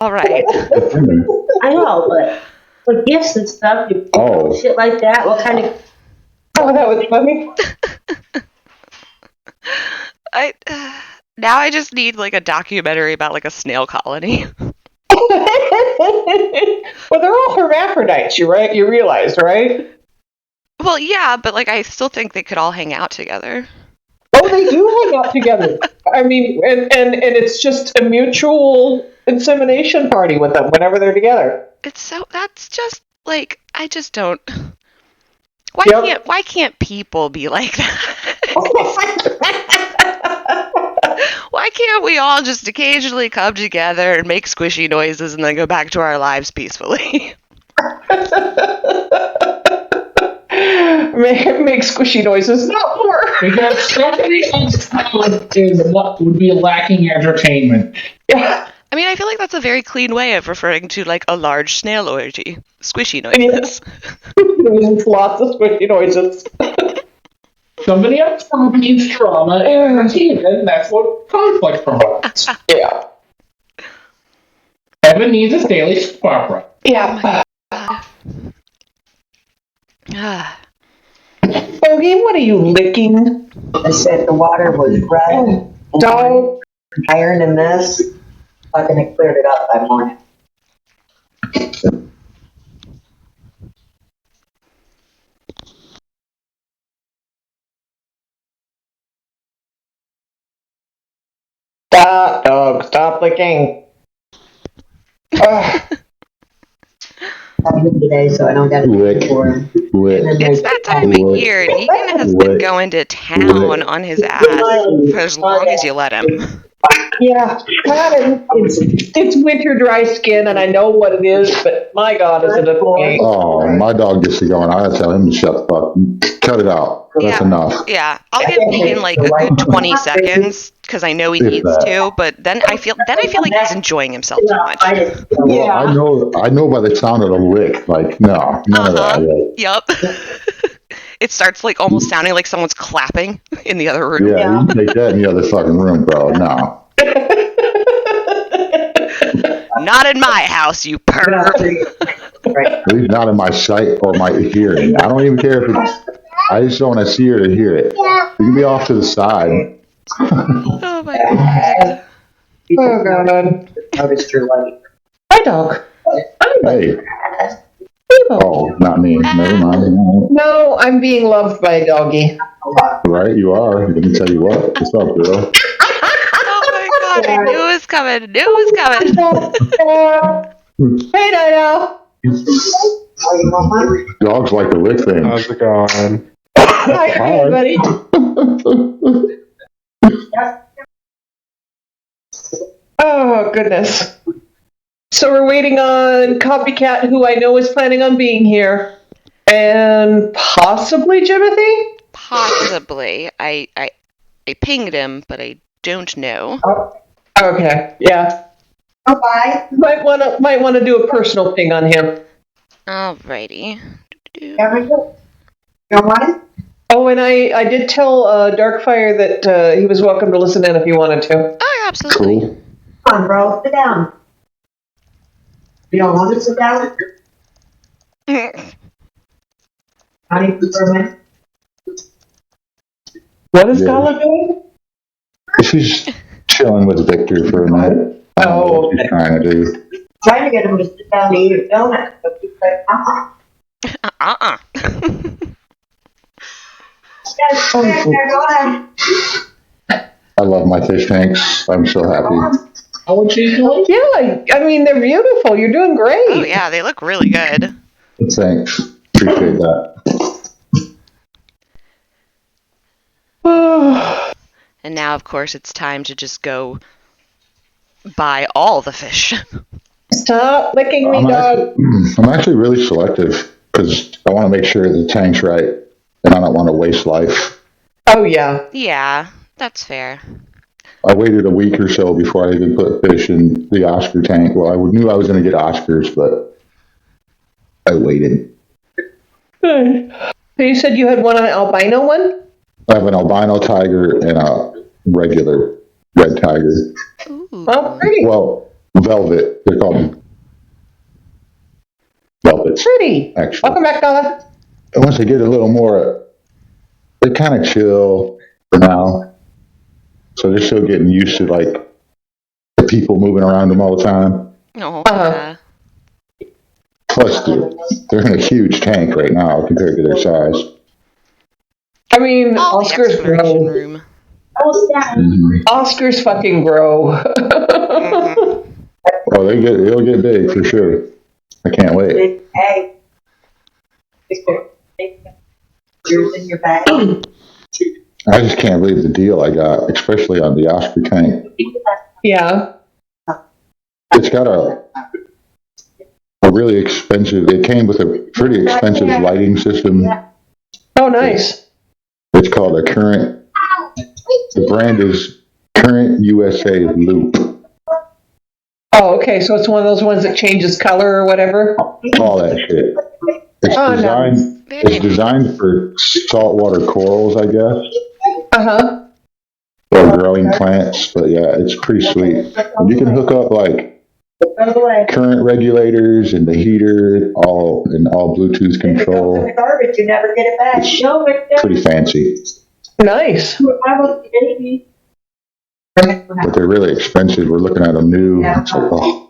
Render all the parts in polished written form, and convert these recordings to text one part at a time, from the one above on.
All right. I know, but for gifts and stuff, you shit like that. What kind of? Oh, that was funny. Now I just need like a documentary about like a snail colony. Well, they're all hermaphrodites. You realize, right? Well, yeah, but like I still think they could all hang out together. Oh, they do hang out together. I mean, and it's just a mutual insemination party with them whenever they're together. That's just like I just don't. Why can't people be like that? Why can't we all just occasionally come together and make squishy noises and then go back to our lives peacefully? Make squishy noises, not more. Because somebody else's talent is what would be lacking entertainment. Yeah. I mean, I feel like that's a very clean way of referring to like a large snail orgy. Squishy noises. Lots of squishy noises. Somebody else needs drama and entertainment, that's what conflict provides. Yeah. Evan needs a daily soap opera. Yeah. Ah. Bogey, what are you licking? I said the water was red. Dog. Iron in this. Fucking it cleared it up by morning. Stop, dog. Stop licking. I'm in today, so I don't got to Lick. for him. It's that time of year. Negan has been going to town on his ass for as long as you let him. Yeah, God, it's winter dry skin, and I know what it is, but my God, is it a pain? Oh, my dog gets to go, and I tell him to shut the fuck. Cut it out. That's enough. Yeah, I'll give Negan like a good 20 seconds because I know he needs to, but then I feel like he's enjoying himself too much. Well, I know by the sound of the lick. Like, no, none of that. Right? Yup. It starts like almost sounding like someone's clapping in the other room. Yeah, you can take that in the other fucking room, bro. No. Not in my house, you perv. At least not in my sight or my hearing. I don't even care if it's. I just don't want to see her to hear it. You can be off to the side. Oh my God. Oh God. Noticed your light. Hi, dog. Hey. Oh, not me. Never mind. No, I'm being loved by a doggy. Right, you are. Let me tell you what. What's up, girl? Oh my God, I knew it was coming. Hey, Dino. Dogs like to lick things. How's it going? Hi, everybody. Oh, goodness. So we're waiting on Copycat, who I know is planning on being here. And possibly Jimothy? Possibly. I pinged him, but I don't know. Oh, okay, yeah. Bye. Might wanna do a personal ping on him. Alrighty. You want it? Oh, and I did tell Darkfire that he was welcome to listen in if he wanted to. Oh, absolutely. Cool. Come on, bro. Sit down. You don't want to sit down? Honey, for a minute. What is Yeah. Gala doing? She's chilling with Victor for a minute. I don't know what she's trying to do. Trying to get him to sit down and eat a donut, but he's like, Yes, go ahead. I love my fish tanks. I'm so happy. How would she do? Yeah, I mean, they're beautiful. You're doing great. Oh yeah, they look really good. Thanks. Appreciate that. And now, of course, it's time to just go buy all the fish. Stop licking me, dog. I'm actually really selective because I want to make sure the tank's right, and I don't want to waste life. Oh, yeah. Yeah, that's fair. I waited a week or so before I even put fish in the Oscar tank. Well, I knew I was going to get Oscars, but I waited. Good. So you said you had an albino one? I have an albino tiger and a regular red tiger. Ooh. Oh, pretty. Well, velvet. They're called velvets, Pretty. actually. Welcome back, Donna. And once they get a little more, they kind of chill for now. So they're still getting used to like the people moving around them all the time. Oh, Uh-huh. yeah. Plus, they're in a huge tank right now compared to their size. I mean, All the Oscars exploration grow. room. Oscars fucking grow. Mhm. Oh, they'll get big for sure. I can't wait. Hey. Yours in your bag. I just can't believe the deal I got, especially on the Oscar tank. Yeah. It's got a really expensive. It came with a pretty expensive lighting system. Oh, nice. It's called a Current. The brand is Current USA Loop. Oh, okay. So it's one of those ones that changes color or whatever. All that shit. It's Oh, designed. Very It's designed for saltwater corals, I guess, Uh-huh. or growing plants. But yeah, it's pretty sweet. And you can hook up like current regulators and the heater, all Bluetooth control. The garbage, you never get it back. It's pretty fancy, Nice. but they're really expensive. We're looking at them new. It's like, oh.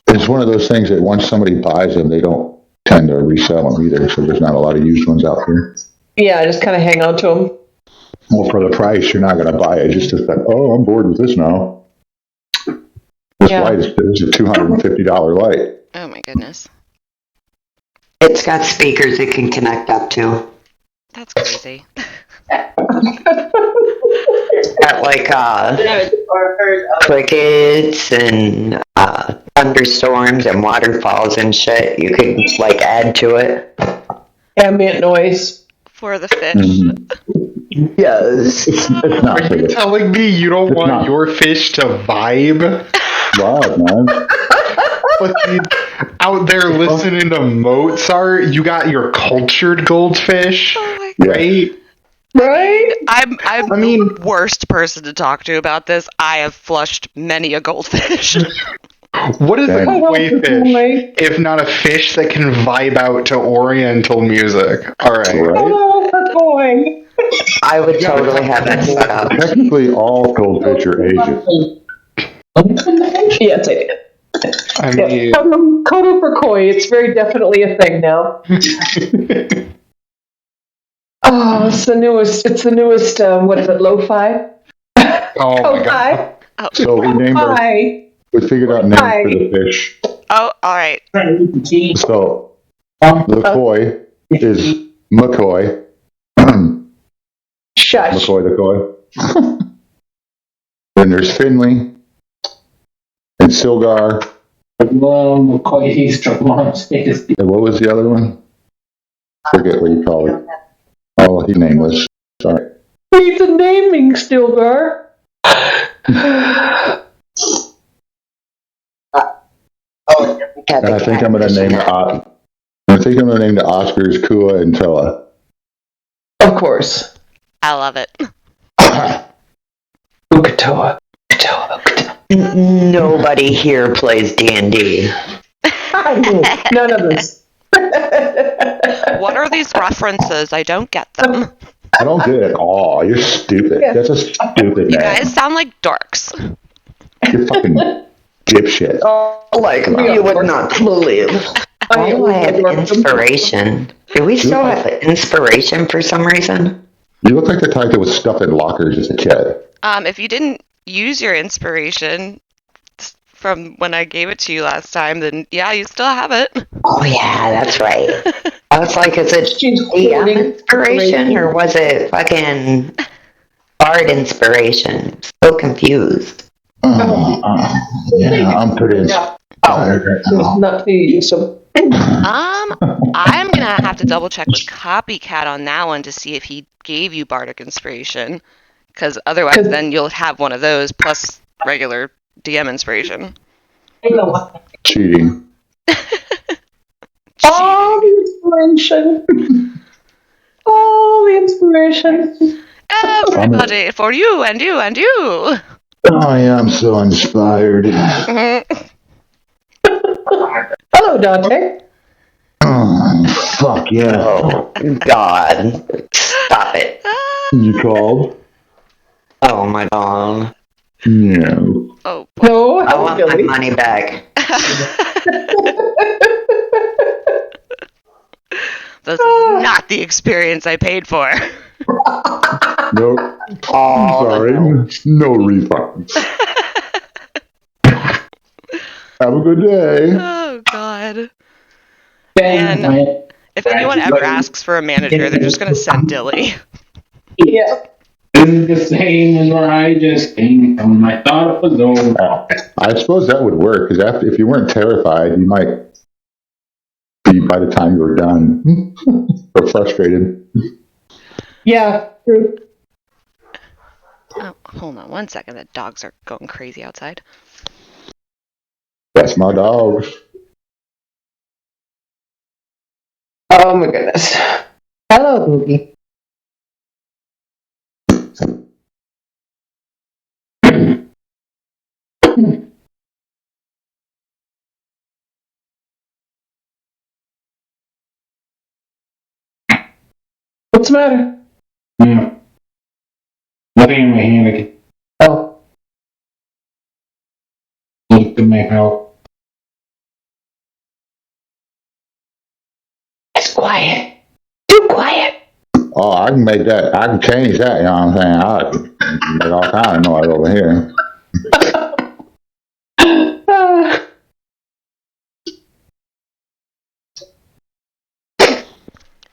It's one of those things that once somebody buys them, they don't tend to resell them either. So there's not a lot of used ones out there. Yeah, just kind of hang on to them. Well, for the price, you're not going to buy it. Just as like, oh, I'm bored with this now. This Yeah. light is a $250 light. Oh my goodness. It's got speakers it can connect up to. That's crazy. It's got like crickets and thunderstorms and waterfalls and shit. You could like add to it. Ambient noise. For the fish. Mm-hmm. Yes. It's not Are for you the telling me you don't It's want not. your fish to vibe? wild, man. Fucking out there listening to Mozart, you got your cultured goldfish, Oh my Yeah. right? Right? I'm I mean- the worst person to talk to about this. I have flushed many a goldfish. What is a Dang. koi fish if not a fish that can vibe out to Oriental music? All right. Right? Oh, for boy. I would totally have that set up. Technically, all goldfish are Asian. Yes, I did. I Yeah. mean, Kodo for koi. It's very definitely a thing now. Oh, it's the newest. It's the newest. What is it? Lo-fi. oh my god. Lo-fi. So we named our, Lo-fi. we figured out names for the fish. Oh, all right. So the koi is McCoy. Shush. McCoy the koi. Then there's Finley and Silgar. And what was the other one? Forget what you call it. Oh, he's nameless. Sorry. He's a naming Stilgar. And I think I'm going to name the Oscars Kua and Toa. Of course. I love it. Ukatoa. Ukatoa. Ukatoa. Nobody here plays D&D. None of us. What are these references? I don't get them. I don't get it. Oh, you're stupid. Yeah. That's a stupid You name. guys sound like dorks. You're fucking dipshit. Like, you would not believe. Why do I have inspiration? Do we still have inspiration for some reason? You look like the type that was stuffed in lockers as a kid. If you didn't use your inspiration from when I gave it to you last time, then yeah, you still have it. Oh yeah, that's right. I was like, is it She's DM quoting inspiration or was it fucking art inspiration? So confused. Yeah, I'm pretty inspired right It's now. not the use of. I'm gonna have to double check with Copycat on that one to see if he gave you bardic inspiration, because otherwise, then you'll have one of those plus regular DM inspiration. Cheating. All the inspiration. All the inspiration. Everybody for you and you and you. I am so inspired. Hello, Dante. Oh, fuck yeah. Oh, God. Stop it. You called? Oh, my dog. No. Oh, No, I hello, want my Billy. money back. this is not the experience I paid for. Nope. Oh, Sorry. no. No refunds. Have a good day. Oh, God. Ben. Man, if anyone ever asks for a manager, they're just going to send Dilly. Yeah. This is the same as where I just came from. I thought it was over. I suppose that would work, because if you weren't terrified, you might be by the time you were done or frustrated. Yeah, true. Oh, hold on 1 second. The dogs are going crazy outside. That's my dog. Oh my goodness. Hello, Boogie. What's the matter? Yeah. Nothing in my hand again. Oh. Look at my health. It's quiet. Too quiet. Oh, I can make that. I can change that. You know what I'm saying? I can make all kind of noise over here.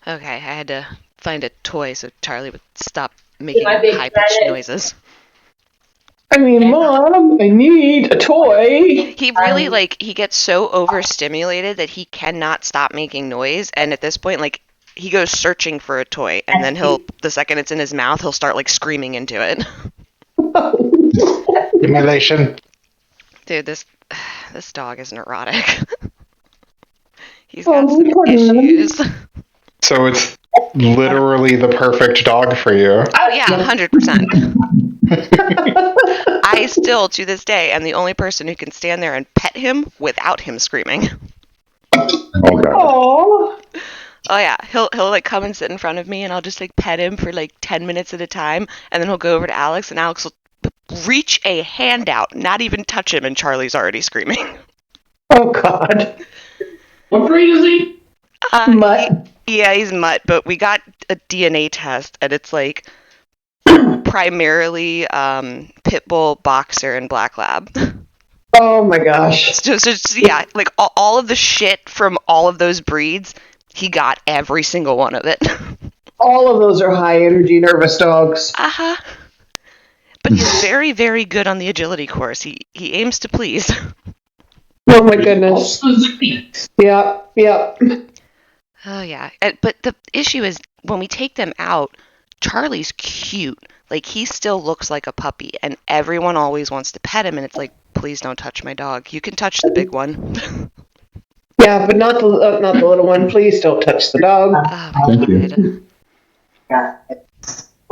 Okay, I had to find a toy so Charlie would stop making my big high-pitched planet. noises. I mean, Mom, I need a toy. He really, he gets so overstimulated that he cannot stop making noise, and at this point, he goes searching for a toy, and then the second it's in his mouth, he'll start, screaming into it. Simulation. Dude, this dog is neurotic. He's got some poor man. issues. So it's literally the perfect dog for you. Oh, yeah, 100%. I still, to this day, am the only person who can stand there and pet him without him screaming. Oh, God. Oh. Oh, yeah, he'll come and sit in front of me, and I'll just, pet him for, 10 minutes at a time, and then he'll go over to Alex, and Alex will reach a hand out, not even touch him, and Charlie's already screaming. Oh, God. What breed is he? Mutt. Yeah, he's mutt, but we got a DNA test, and it's primarily pit bull, boxer, and black lab. Oh, my gosh. So yeah, all of the shit from all of those breeds, he got every single one of it. All of those are high-energy nervous dogs. Uh-huh. But he's very, very good on the agility course. He aims to please. Oh, my goodness. Yep. Oh, yeah. But the issue is, when we take them out, Charlie's cute. He still looks like a puppy, and everyone always wants to pet him, and it's please don't touch my dog. You can touch the big one. Yeah, but not the little one. Please don't touch the dog. Oh, my Thank you. God.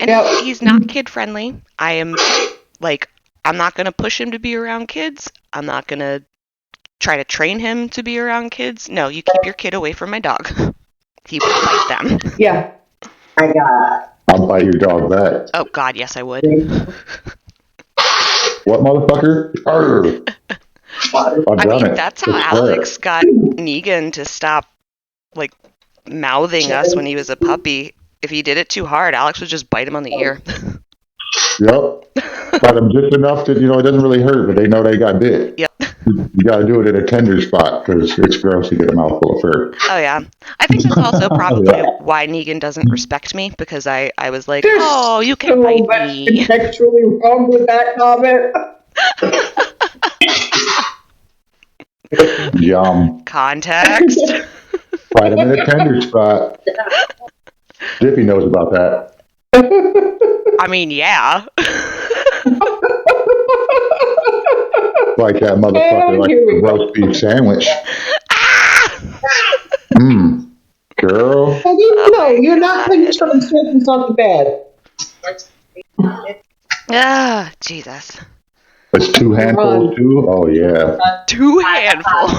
And Yep. he's not kid-friendly. I am, I'm not going to push him to be around kids. I'm not going to try to train him to be around kids. No, you keep your kid away from my dog. He will bite them. Yeah. I'll bite your dog back. Oh, God, yes, I would. What, motherfucker? Arr. I've done it. That's how I swear. Alex got Negan to stop, mouthing us when he was a puppy. If he did it too hard, Alex would just bite him on the ear. Yep. Got them just enough that, it doesn't really hurt, but they know they got bit. Yep. You got to do it at a tender spot, because it's gross to get a mouthful of fur. Oh, yeah. I think that's also probably why Negan doesn't respect me, because I was like, There's oh, you can so bite much me. contextually wrong with that comment. Yum. Context. Bite him in a tender spot. Dippy knows about that. I mean, yeah. Like that motherfucker, like Here we a go. roast beef sandwich. Girl. No, you're not putting some sentence on the bed. Ah, Jesus. It's 2 handfuls too? Oh, yeah. 2 handfuls.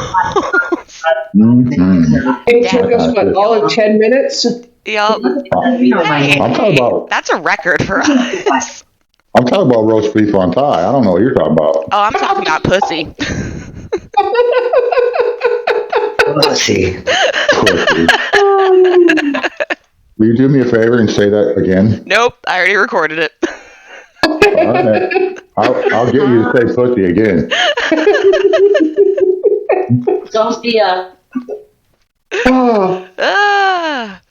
Mm-hmm. It took us, what, all of 10 minutes? Yup. I'm talking about That's a record for us. roast beef on thigh. I don't know what you're talking about. Oh, I'm talking about pussy. Pussy. Pussy. Will you do me a favor and say that again? Nope, I already recorded it. All right. I'll get you to say pussy again. Don't be Oh, Ah,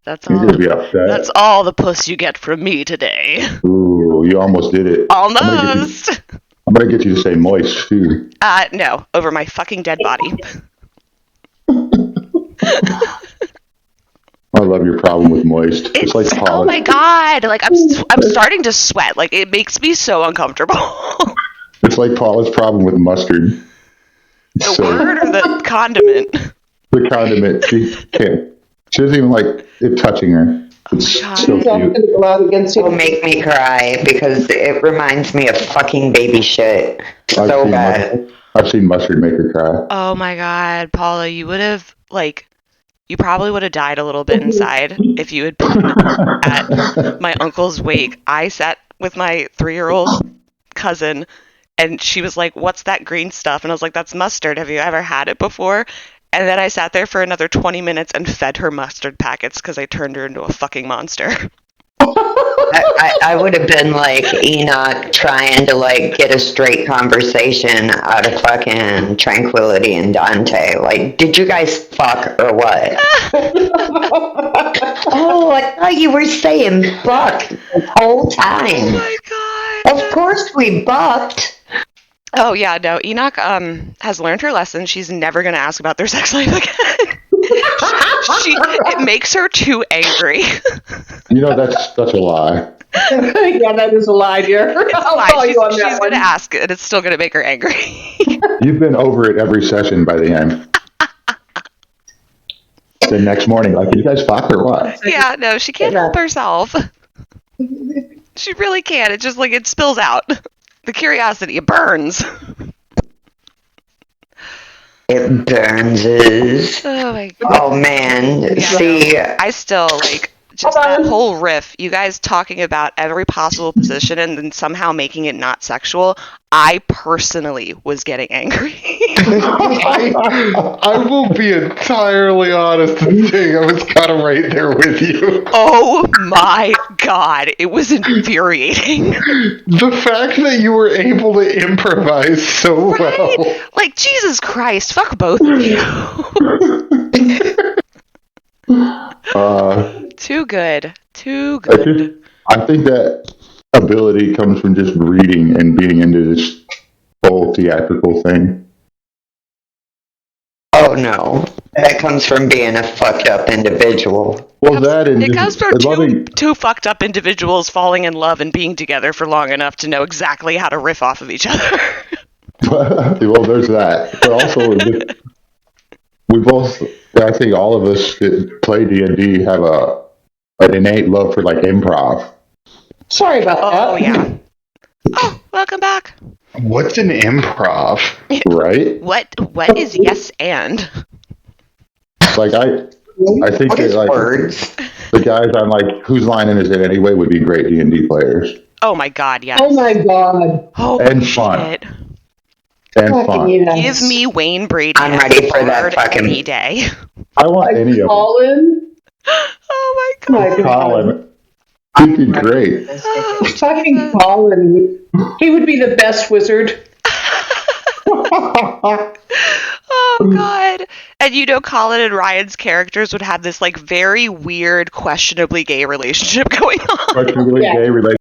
that's You're all. going to be upset. That's all the puss you get from me today. Ooh, you almost did it. Almost. I'm going to get you to say moist, too. No, over my fucking dead body. I love your problem with moist. It's like polish. Oh my god! Like I'm starting to sweat. Like it makes me so uncomfortable. It's like Paula's problem with mustard. The word or the condiment? The condiment. She can't. She doesn't even like it touching her. It's God. so he's not cute. going to go out against It'll him. make me cry because it reminds me of fucking baby shit. So bad. I've seen mustard make her cry. Oh my god, Paula, you probably would have died a little bit inside if you had been at my uncle's wake. I sat with my 3-year-old cousin, and she was like, "What's that green stuff?" And I was like, "That's mustard. Have you ever had it before?" And then I sat there for another 20 minutes and fed her mustard packets because I turned her into a fucking monster. I would have been like Enoch trying to like get a straight conversation out of fucking Tranquility and Dante. Like, did you guys fuck or what? Oh, I thought you were saying fuck the whole Oh time. my god. Of course we bucked. Oh yeah, no, Enoch has learned her lesson. She's never gonna ask about their sex life again. It makes her too angry. You know, that's a lie. Yeah, that is a lie, dear. I'll call you on She's that one. gonna ask, and it's still gonna make her angry. You've been over it every session by the end. The next morning, like, you guys fuck or what? Yeah, no, she can't help herself. She really can't. It just like it spills out. The curiosity, it burns. It burns. Oh my god. Oh man. Yeah, See, I still like just that whole riff, you guys talking about every possible position and then somehow making it not sexual. I personally was getting angry. I will be entirely honest and say I was kind of right there with you. Oh my god, it was infuriating. The fact that you were able to improvise so well. Like, Jesus Christ, fuck both of you. Too good. Too good. I think that ability comes from just reading and being into this whole theatrical thing. oh no. That comes from being a fucked up individual. Well, that and It comes from loving. two fucked up individuals falling in love and being together for long enough to know exactly how to riff off of each other. Well, there's that, but also we both. I think all of us that play D&D have an innate love for like improv. Sorry about that. Oh, yeah. Oh, welcome back. What's an improv? Right? What is yes and? Like I think What that is like words? the guys on like Whose Line Is It Anyway would be great D&D players Oh my god, yes. Oh my god. Oh, and fun. shit. and Fucking fun. yes. Give me Wayne Brady. I'm ready for that Bard fucking- any day. I want any of them. Colin? Oh my My god. god. Colin, he'd be great. Fucking Colin. He would be the best wizard. Oh god. And you know, Colin and Ryan's characters would have this like very weird, questionably gay relationship going on. Questionably Yeah. gay relationship.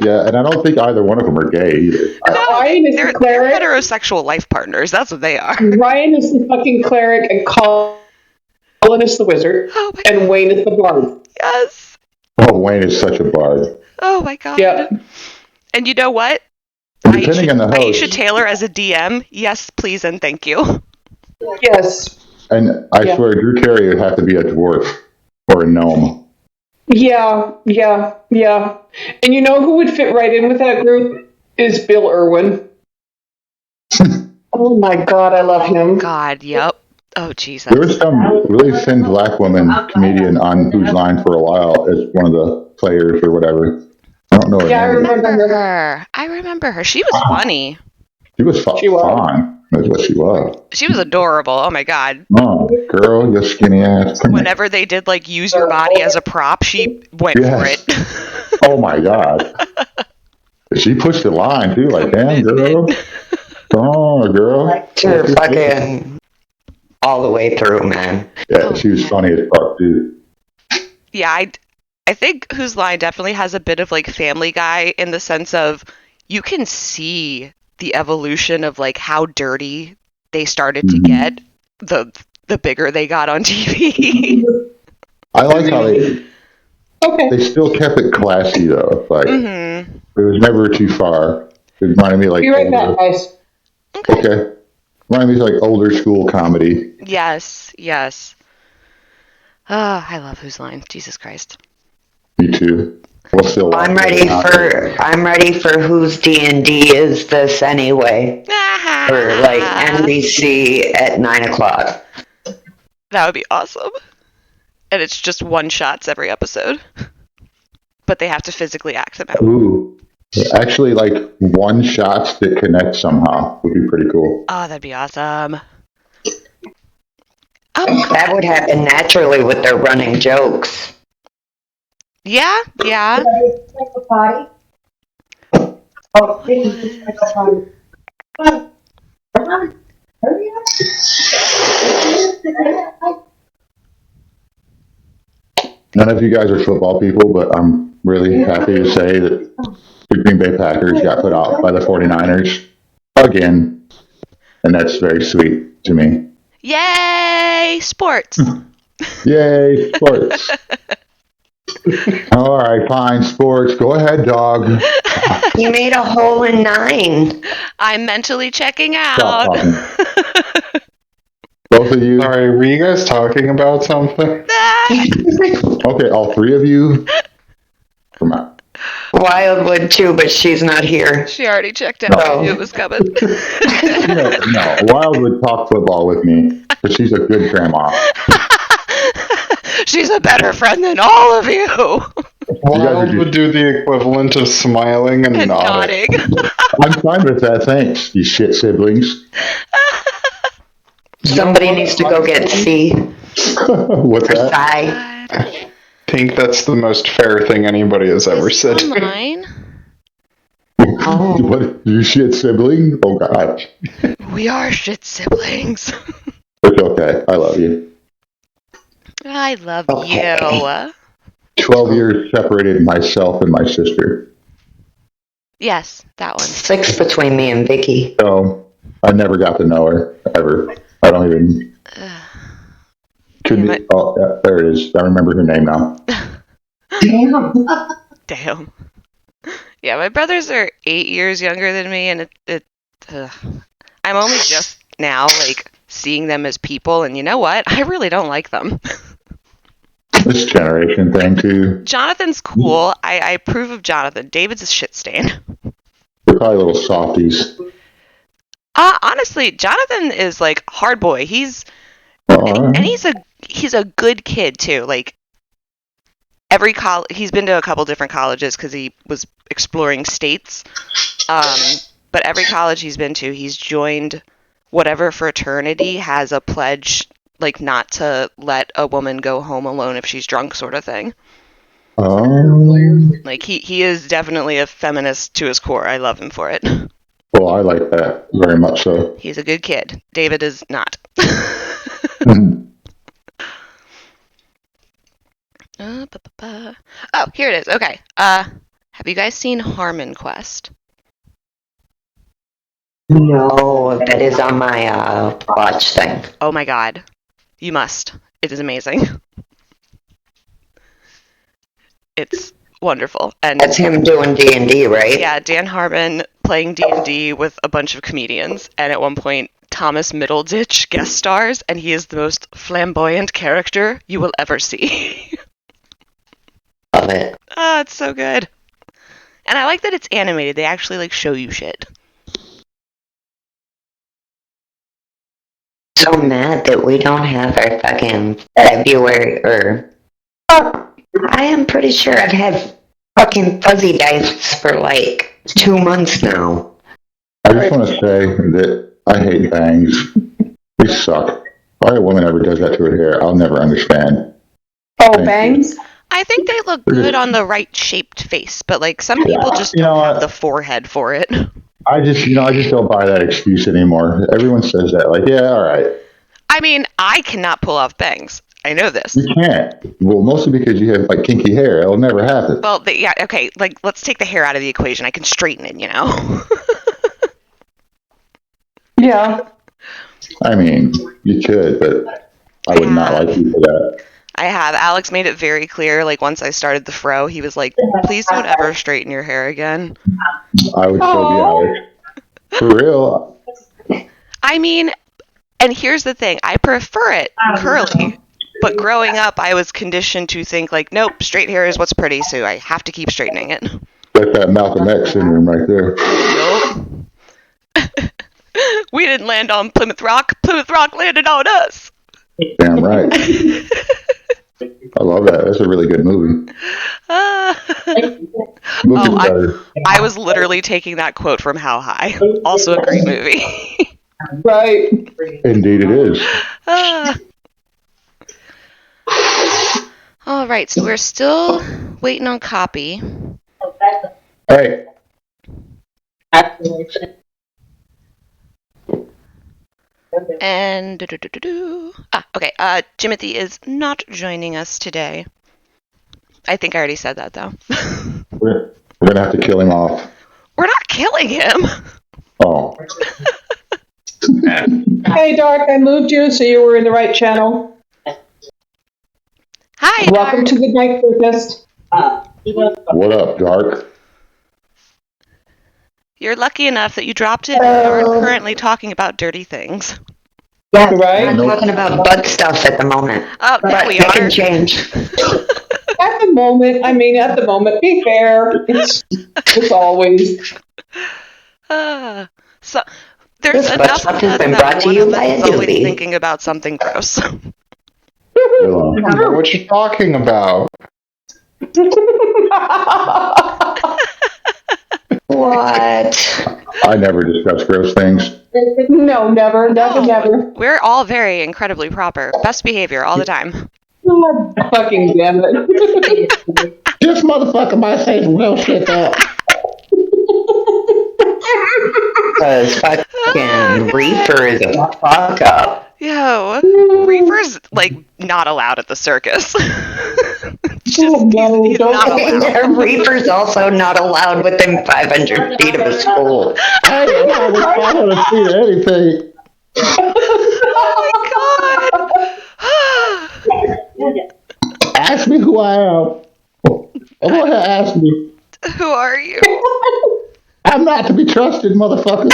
Yeah, and I don't think either one of them are gay either. Ryan is They're the cleric. heterosexual life partners. That's what they are. Ryan is the fucking cleric, and Colin is the wizard, Oh my and Wayne is the bard. yes. Oh, Wayne is such a bard. Oh my god. Yep. And you know what? And depending on the Aisha host, Taylor as a DM, yes, please and thank you. Yes. and I Yeah. swear Drew Carey would have to be a dwarf or a gnome. Yeah. And you know who would fit right in with that group? Is Bill Irwin. Oh my god, I love him. God, yep. Oh, Jesus. There was some really thin black woman comedian on Whose Line for a while as one of the players or whatever. I don't know her Yeah, I name. remember her. her. I remember her. She was funny. She was She was. fine. That's what she was. She was adorable. Oh my God. Oh, girl, you skinny ass. Come here. Whenever they did like use your body as a prop, she went Yes. for it. Oh my god. She pushed the line too, like, damn, girl. Oh, girl. To fucking all the way through, man. Yeah, she was funny as fuck, too. Yeah, I think Whose Line definitely has a bit of like Family Guy in the sense of you can see the evolution of like how dirty they started to get the bigger they got on TV. I like how they still kept it classy, though. Like, it was never too far. It reminded me like. Be right back, guys. Okay. Reminded me of like older school comedy. Yes, yes. Ah, I love Whose Line. Jesus Christ. Me too. We'll still I'm ready for whose D&D is this anyway? For like NBC at 9:00. That would be awesome. And it's just one shots every episode. But they have to physically act them out. Ooh. Actually, like one shots that connect somehow would be pretty cool. Oh, that'd be awesome. That would happen naturally with their running jokes. Yeah, yeah. Like a potty? Oh, Dippy, like a potty. Come on. Hurry up. None of you guys are football people, but I'm really happy to say that the Green Bay Packers got put out by the 49ers again. And that's very sweet to me. Yay! Sports. Yay, sports. All right, fine, sports. Go ahead, dog. You made a hole in 9. I'm mentally checking Stop out. talking. Both of you. Sorry, were you guys talking about something? Okay, all three of you. Come on. Wildwood too, but she's not here. She already checked out. I knew it was coming. No, Wild would talk football with me, but she's a good grandma. She's a better friend than all of you. Wild would do the equivalent of smiling and nodding. I'm fine with that, thanks, you shit siblings. Somebody needs to go get C What's or that? Psy. I think that's the most fair thing anybody has ever said. Online. Oh. What, you shit sibling? Oh, God. We are shit siblings. It's okay, I love you. I love Okay. you. 12 years separated myself and my sister. Yes, that one. 6 between me and Vicky. So, I never got to know her, ever. I don't even... Couldn't, Damn it. oh, yeah, there it is. I remember her name now. Damn. Yeah, my brothers are 8 years younger than me, and I'm only just now, like, seeing them as people, and you know what? I really don't like them. This generation thing, too. Jonathan's cool. I approve of Jonathan. David's a shit stain. They're probably little softies. Honestly, Jonathan is like hard boy. He's Alright. and he's a good kid too. Like he's been to a couple different colleges because he was exploring states. But every college he's been to, he's joined whatever fraternity has a pledge, like not to let a woman go home alone if she's drunk, sort of thing. Like he is definitely a feminist to his core. I love him for it. Well, I like that very much so. He's a good kid. David is not. Oh, here it is. Okay. Have you guys seen Harmon Quest? No, that is on my watch thing. Oh my god. You must. It is amazing. It's wonderful. And That's him doing D&D, right? yeah, Dan Harmon playing D&D with a bunch of comedians, and at one point Thomas Middleditch guest stars, and he is the most flamboyant character you will ever see. Love it. Oh, it's so good. And I like that it's animated. They actually like show you shit. So mad that we don't have our fucking February I am pretty sure I've had fucking fuzzy dice for like 2 months now. I just want to say that I hate bangs. They suck. Why a woman ever does that to her hair, I'll never understand. Oh, Thank bangs? I think they look good on the right shaped face, but like some people just You know don't have what? the forehead for it. I just don't buy that excuse anymore. Everyone says that. Like, yeah, all right. I mean, I cannot pull off bangs. I know this. You can't. Well, mostly because you have like kinky hair. It'll never happen. Well, yeah, okay, like let's take the hair out of the equation. I can straighten it, you know. Yeah. I mean, you could, but I would not like you for that. I have. Alex made it very clear, like, once I started the fro, he was like, please don't ever straighten your hair again. I would still be Alex. For real. I mean, and here's the thing. I prefer it curly. But growing up, I was conditioned to think, like, nope, straight hair is what's pretty, so I have to keep straightening it. That's that Malcolm X syndrome right there. Nope. We didn't land on Plymouth Rock. Plymouth Rock landed on us. Damn right. I love that. That's a really good movie. Book is better. I was literally taking that quote from How High. Also a great movie. Right. Indeed it is. All right, so we're still waiting on copy. Hey. And okay. Jimothy is not joining us today. I think I already said that though. We're gonna have to kill him off. We're not killing him. Oh. Hey, Dark, I moved you so you were in the right channel. Hi, Welcome to the Night Circus. What up, Dark? You're lucky enough that you dropped it and aren't currently talking about dirty things. Yeah, Right. I'm talking about butt stuff at the moment. Oh, there But we it are. can change. At the moment, be fair. It's always. So there's This enough stuff of has us been that brought to one you of by us a is always Dippy. thinking about something gross. Hold I don't know what you're talking about. What? I never discuss gross things. No, never. We're all very incredibly proper. Best behavior all the time. God fucking damn it. This motherfucker might say some real shit though. Because fucking Reefer is a fuck up. Yo, Reaper's like not allowed at the circus. He's No, don't not allowed. Reefer's also not allowed within 500 feet of a school. I don't want to see anything. Oh my god. Ask me who I am. Go ahead, ask me. Who are you? I'm not to be trusted, motherfucker.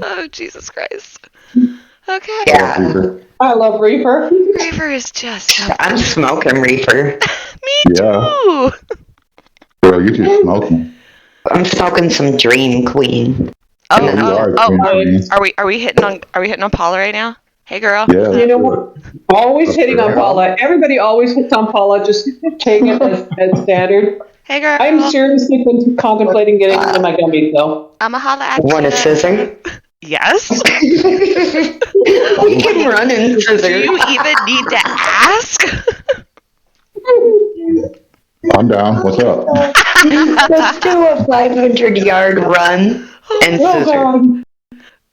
Oh, Jesus Christ. Okay. Yeah. I love Reaper. Reaper is just... I'm smoking Reefer. Me too. Yeah. Girl, you just smoking. I'm smoking some Dream Queen. Are we hitting on Paula right now? Hey, girl. Yeah. You know what? Always hitting on Paula. Everybody always hits on Paula. Just take it as standard. Hey, girl. I'm seriously contemplating getting into my gummies, though. I'm a holla at Want a you. scissor? Yes. We can run in Do scissor. you even need to ask? I'm down. What's up? Let's do a 500-yard run and Oh, scissor. God.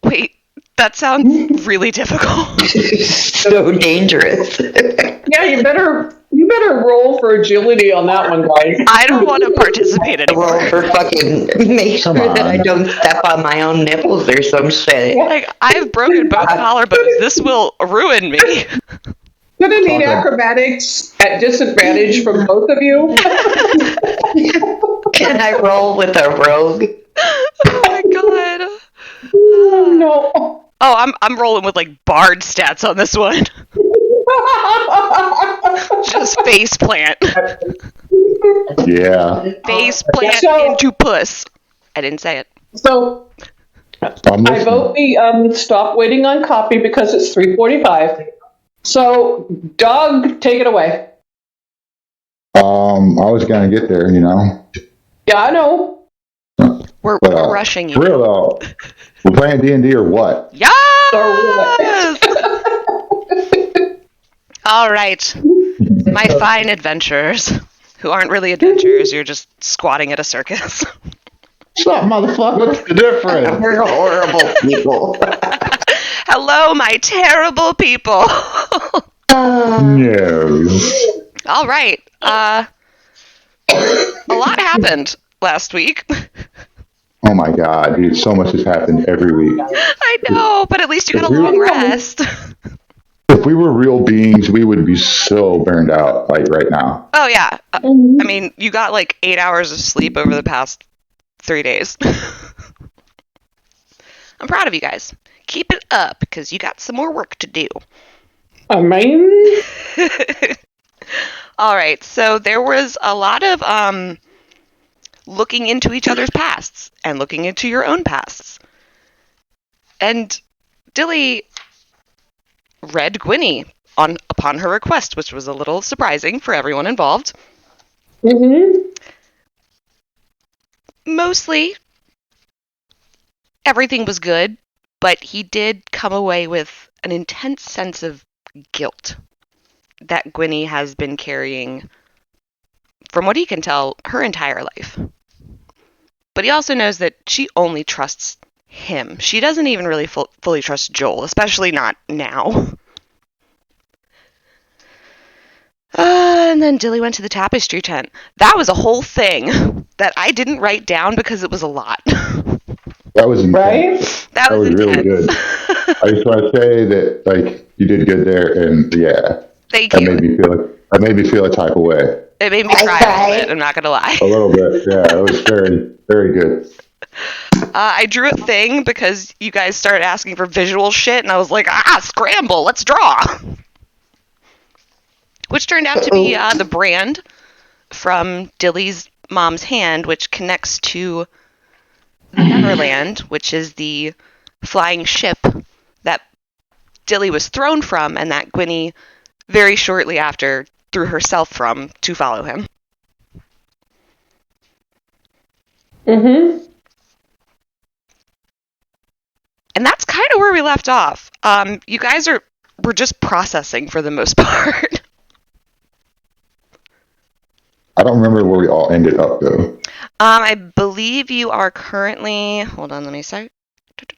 Wait, that sounds really difficult. So dangerous. Yeah, you better roll for agility on that one, guys. I don't want to participate Roll anymore. for fucking make sure that I don't step on my own nipples or some shit. Like, I've broken both collarbones. This will ruin me. Gonna need acrobatics at disadvantage from both of you. Can I roll with a rogue? Oh my god. Oh, no. Oh, I'm rolling with like bard stats on this one. Just face plant. Yeah. Face plant So- into puss. I didn't say it. So, I'm I listening. vote we stop waiting on copy because it's 3:45. So, Doug, take it away. I was gonna get there, you know. Yeah, I know. We're But, rushing For you. real though, we're playing D&D or what? Yes! Or All right. My fine adventurers, who aren't really adventurers, you're just squatting at a circus. What's up, motherfucker? What's the difference? We're horrible people. Hello, my terrible people. No. All right. A lot happened last week. Oh my god, dude, so much has happened every week. I know, but at least you got a long rest. If we were real beings, we would be so burned out, like right now. Oh, yeah. I mean, you got like 8 hours of sleep over the past 3 days. I'm proud of you guys. Keep it up, because you got some more work to do. I mean, All right, so there was a lot of looking into each other's pasts and looking into your own pasts. And Dilly read Gwynny upon her request, which was a little surprising for everyone involved. Mostly, everything was good, but he did come away with an intense sense of guilt that Gwynny has been carrying, from what he can tell, her entire life. But he also knows that she only trusts him. She doesn't even really fully trust Joel, especially not now. And then Dilly went to the tapestry tent. That was a whole thing that I didn't write down because it was a lot. That was intense. right? That was really intense. good. I just want to say that, like, you did good there, and yeah, Thank that you. made me feel a type of way. It made me cry a little bit, I'm not going to lie. A little bit, yeah. It was very, very good. I drew a thing because you guys started asking for visual shit, and I was like, scramble, let's draw. Which turned out to be the brand from Dilly's mom's hand, which connects to the Neverland, which is the flying ship that Dilly was thrown from, and that Gwynny very shortly after threw herself from to follow him. Mm-hmm. And that's kind of where we left off. You guys were just processing for the most part. I don't remember where we all ended up, though. I believe you are currently... Hold on, let me start.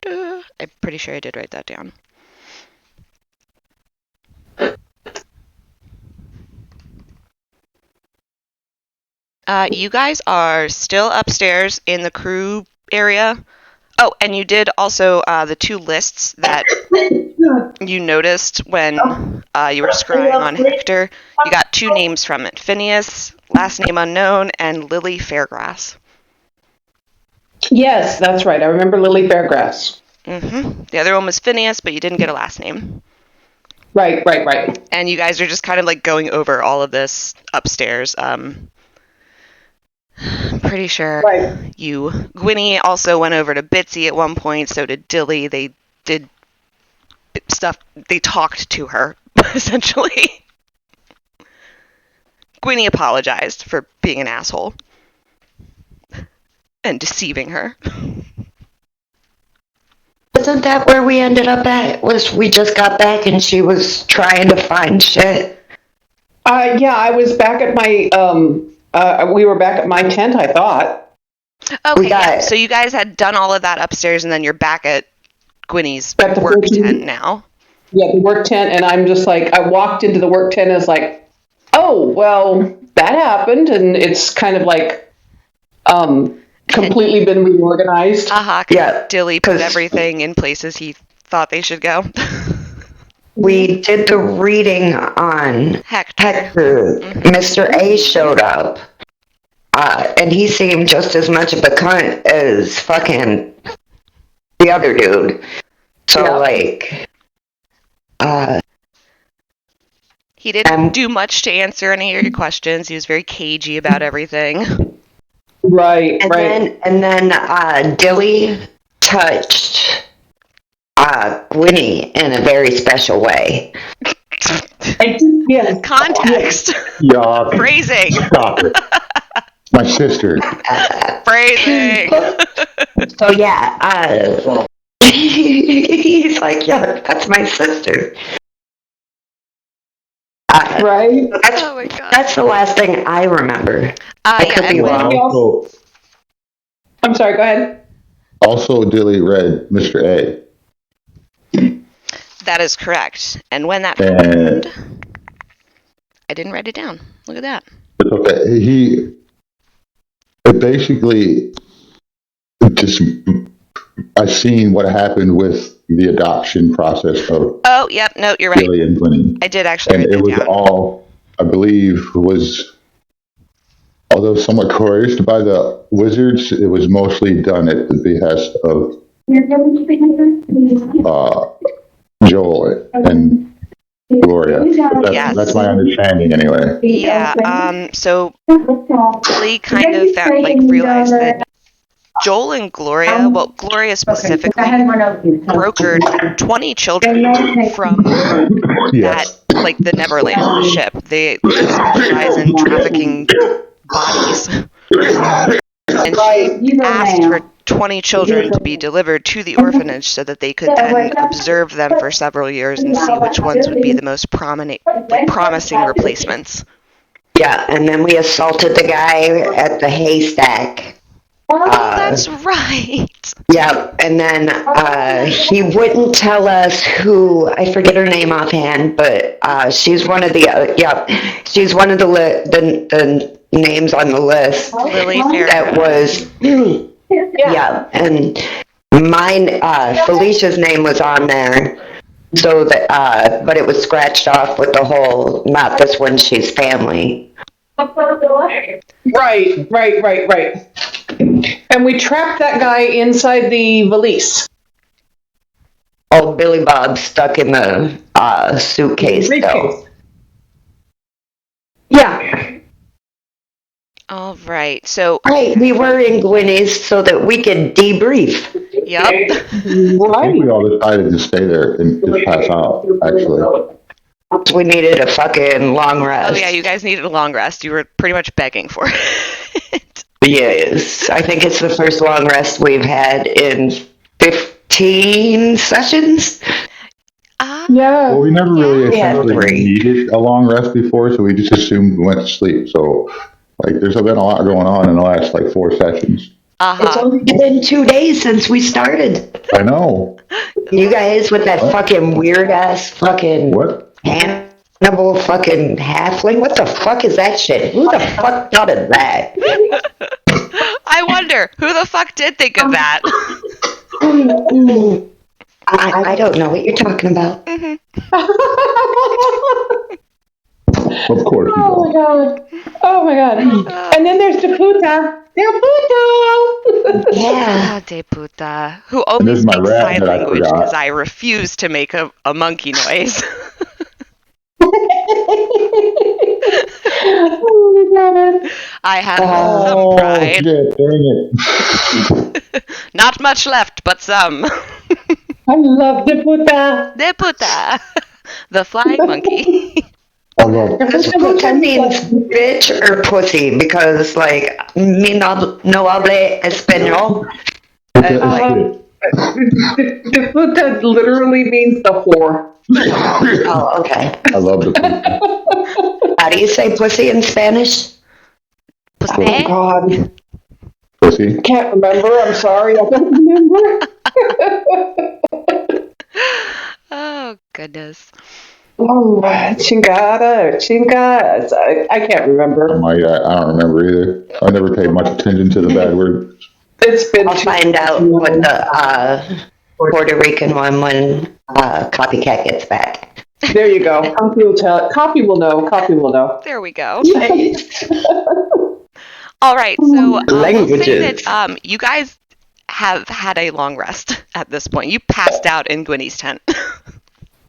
I'm pretty sure I did write that down. You guys are still upstairs in the crew area. Oh, and you did also the 2 lists that you noticed when you were scrying on Hector. You got 2 names from it. Phineas, last name unknown, and Lily Fairgrass. Yes, that's right. I remember Lily Fairgrass. Mm-hmm. The other one was Phineas, but you didn't get a last name. Right. And you guys are just kind of like going over all of this upstairs. I'm pretty sure Gwynny also went over to Bitsy at one point, so did Dilly. They did stuff, they talked to her, essentially. Gwynny apologized for being an asshole and deceiving her. Wasn't that where we ended up at? We just got back and she was trying to find shit? Yeah, I was back at my, we were back at my tent, I thought. Okay, so you guys had done all of that upstairs, and then you're back at Gwynny's At the work 14. tent now. Yeah, the work tent, and I'm just like, I walked into the work tent and was like, oh, well, that happened, and it's kind of like, completely been reorganized. Yeah, Dilly put everything in places he thought they should go. We did the reading on Hector. Mr. A showed up. And he seemed just as much of a cunt as fucking the other dude. So, he didn't do much to answer any of your questions. He was very cagey about everything. Right. And then Dilly touched Gwynny in a very special way. Yes. Context. Yeah. Phrasing. Stop it. My sister. Phrasing. So yeah, he's like, yeah, that's my sister. Right? Oh my god. That's the last thing I remember. I could be wrong. Also, I'm sorry, go ahead. also, Dilly read Mr. A. That is correct. And when that And happened, I didn't write it down. Look at that. it's okay. It basically just, I seen what happened with the adoption process of Oh, yep. No, you're right. Dilly and Gwynny. I did actually And write it that was down. all, I believe, although somewhat coerced by the wizards, it was mostly done at the behest of Joel and Gloria. Yes. That's my understanding anyway. Yeah. So Billy kind of realized that Joel and Gloria, well, Gloria specifically, brokered 20 children from Yes. the Neverland, the ship. They specialize in trafficking bodies. And she asked for 20 children to be delivered to the orphanage so that they could then observe them for several years and see which ones would be the most promising replacements. Yeah, and then we assaulted the guy at the haystack. Oh, that's right. Yeah, and then he wouldn't tell us who. I forget her name offhand, but she's one of the she's one of the names on the list. Lily Fair. That was yeah, and mine Felicia's name was on there. So that but it was scratched off with the whole not this one, she's family. Right. And we trapped that guy inside the valise. Oh, Billy Bob stuck in the suitcase though. Briefcase. Yeah. All right. So, Right, we were in Gwynny's so that we could debrief. yep. I think we all decided to stay there and just pass out, actually. We needed a fucking long rest. Oh yeah, you guys needed a long rest. You were pretty much begging for it. Yes, I think it's the first long rest we've had in 15 sessions. Yeah. Well, we never really Yeah, essentially three. needed a long rest before, so we just assumed we went to sleep. So, there's been a lot going on in the last, 4 sessions. It's Uh-huh. only been 2 days since we started. I know. You guys with that fucking weird ass fucking What? Hannibal fucking halfling. What the fuck is that shit? Who the fuck thought of that? I wonder, who the fuck did think of that? I don't know what you're talking about. Of course you don't. Oh my god. And then there's Deputa. Yeah. Ah, de puta. Who And only this is my speaks rat sign that I language forgot. because I refuse to make a monkey noise. I have some pride. Shit, dang it. Not much left, but some. I love Deputa. De puta. The flying monkey. I love Puta means bitch or pussy because, me no hable español. Deputa literally means the whore. Oh, okay. I love the How do you say pussy in Spanish? Oh god. pussy. Can't remember. I'm sorry. I don't remember. Oh, goodness. Oh, chingada. I can't remember. Oh my god, I don't remember either. I never paid much attention to the bad words. It's been I'll find out what the Puerto Rican one when Copycat gets back. There you go. Copy will tell. Copy will know. There we go. All right, so we'll say Languages. that you guys have had a long rest at this point. You passed out in Gwynny's tent.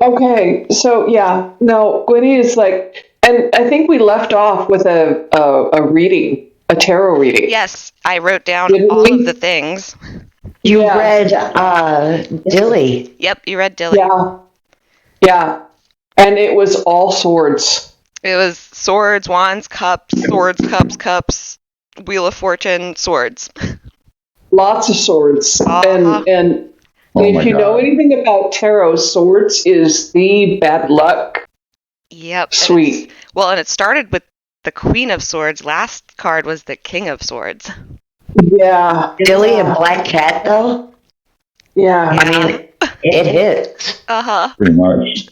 Okay, so yeah, no, Gwynny is and I think we left off with a reading, a tarot reading. Yes, I wrote down Didn't all we? of the things. You Yeah. read Dilly. Yep, you read Dilly. Yeah. And it was all swords. It was swords, wands, cups, swords, cups, Wheel of Fortune, swords. Lots of swords. Uh-huh. And Oh if my you know God. anything about tarot, swords is the bad luck. Yep. Sweet. And it started with the Queen of Swords. Last card was the King of Swords. Yeah. Dilly a black cat, though? Yeah. I mean, it hits. Uh-huh. Pretty much.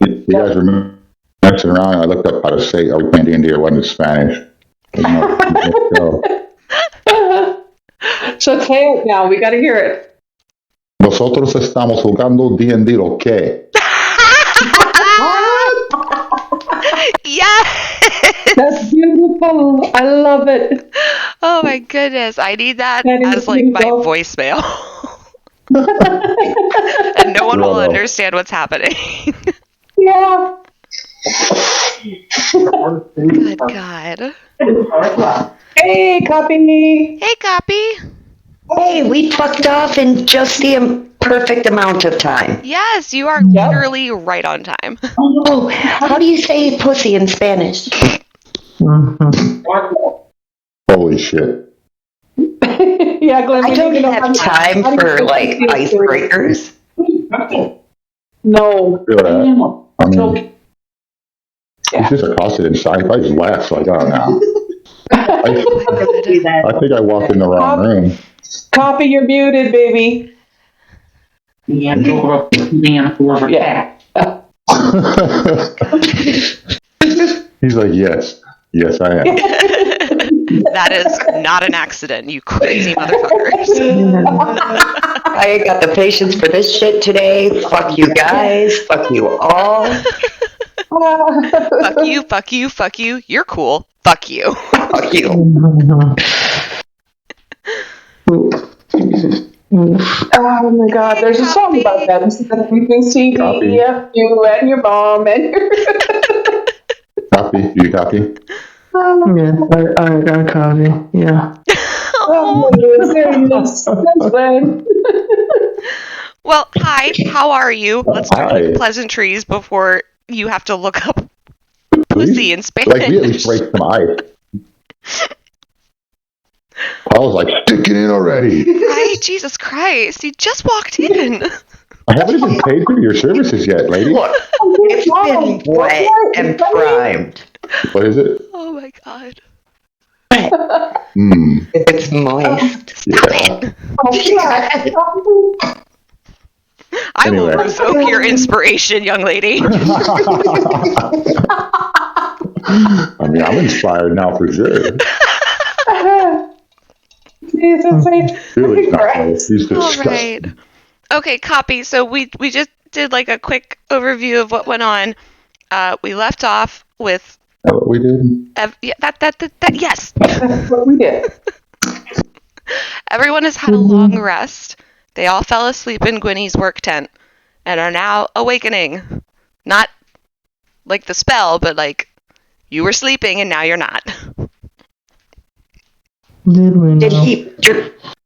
You guys were messing around. I looked up how to say, are we playing D&D or wasn't it Spanish? Let's go. So say it now. We got to hear it. Nosotros estamos jugando D&D, ¿o qué? Yes! That's beautiful. I love it. Oh my goodness. I need that That is as like my beautiful. voicemail. And no one will Bravo. understand what's happening. Yeah. Good God. Hey, copy. Hey, Copy. Hey, we fucked off in just the perfect amount of time. Yes, you are Yep. literally right on time. Oh, how do you say pussy in Spanish? Holy shit. Yeah, Glenn. I we don't need to know have how- time how do for, you- like, icebreakers. No. Feel that? I mean, No. he's just accosted inside. I just laughed like, oh no. I think I walked in the wrong room. Copy, you're muted, baby. Yeah, go man whoever cat. He's like, yes. Yes, I am. That is not an accident, you crazy motherfuckers. I ain't got the patience for this shit today. Fuck you guys. Fuck you all. Fuck you, fuck you, fuck you. You're cool. Fuck you. Fuck you. Oh my God, there's a song about that. This is the freaking CD. Copy. Yeah, you and your mom and your. Copy? You copy? Yeah, I copy. Yeah. Oh, serious. That's Glenn. Well, hi. How are you? Let's start Hi. with pleasantries before you have to look up Please? pussy in Spanish. Like, we at least break some ice. Paul's like, stick it in already. Right? Jesus Christ. You just walked in. I haven't even paid for your services yet, lady. Look, it's been wet and primed. What is it? Oh my God. Mmm. It's moist. Stop Yeah. it. I will Anyway. revoke your inspiration, young lady. I mean, I'm inspired now for sure. Jesus, Billy's not close. He's All disgusting. right. Okay, copy. So we just did like a quick overview of what went on. We left off with Is that what we did? yeah, that yes. That's what we did. Everyone has had a long rest. They all fell asleep in Gwynny's work tent and are now awakening. Not like the spell, but like you were sleeping and now you're not. Did we Did know? he?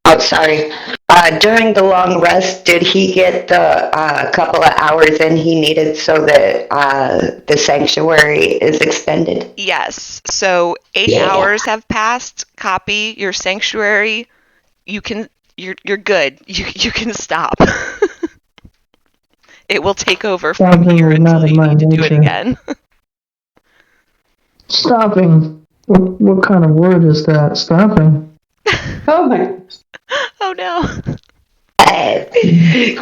Oh, sorry. During the long rest, did he get the couple of hours in he needed so that the sanctuary is extended? Yes. So 8 hours have passed. Copy your sanctuary. You're good. You can stop. It will take over from Stopping here is not until in you my need to do it nature. again. Stopping. What kind of word is that? Stopping. Oh my. Oh no.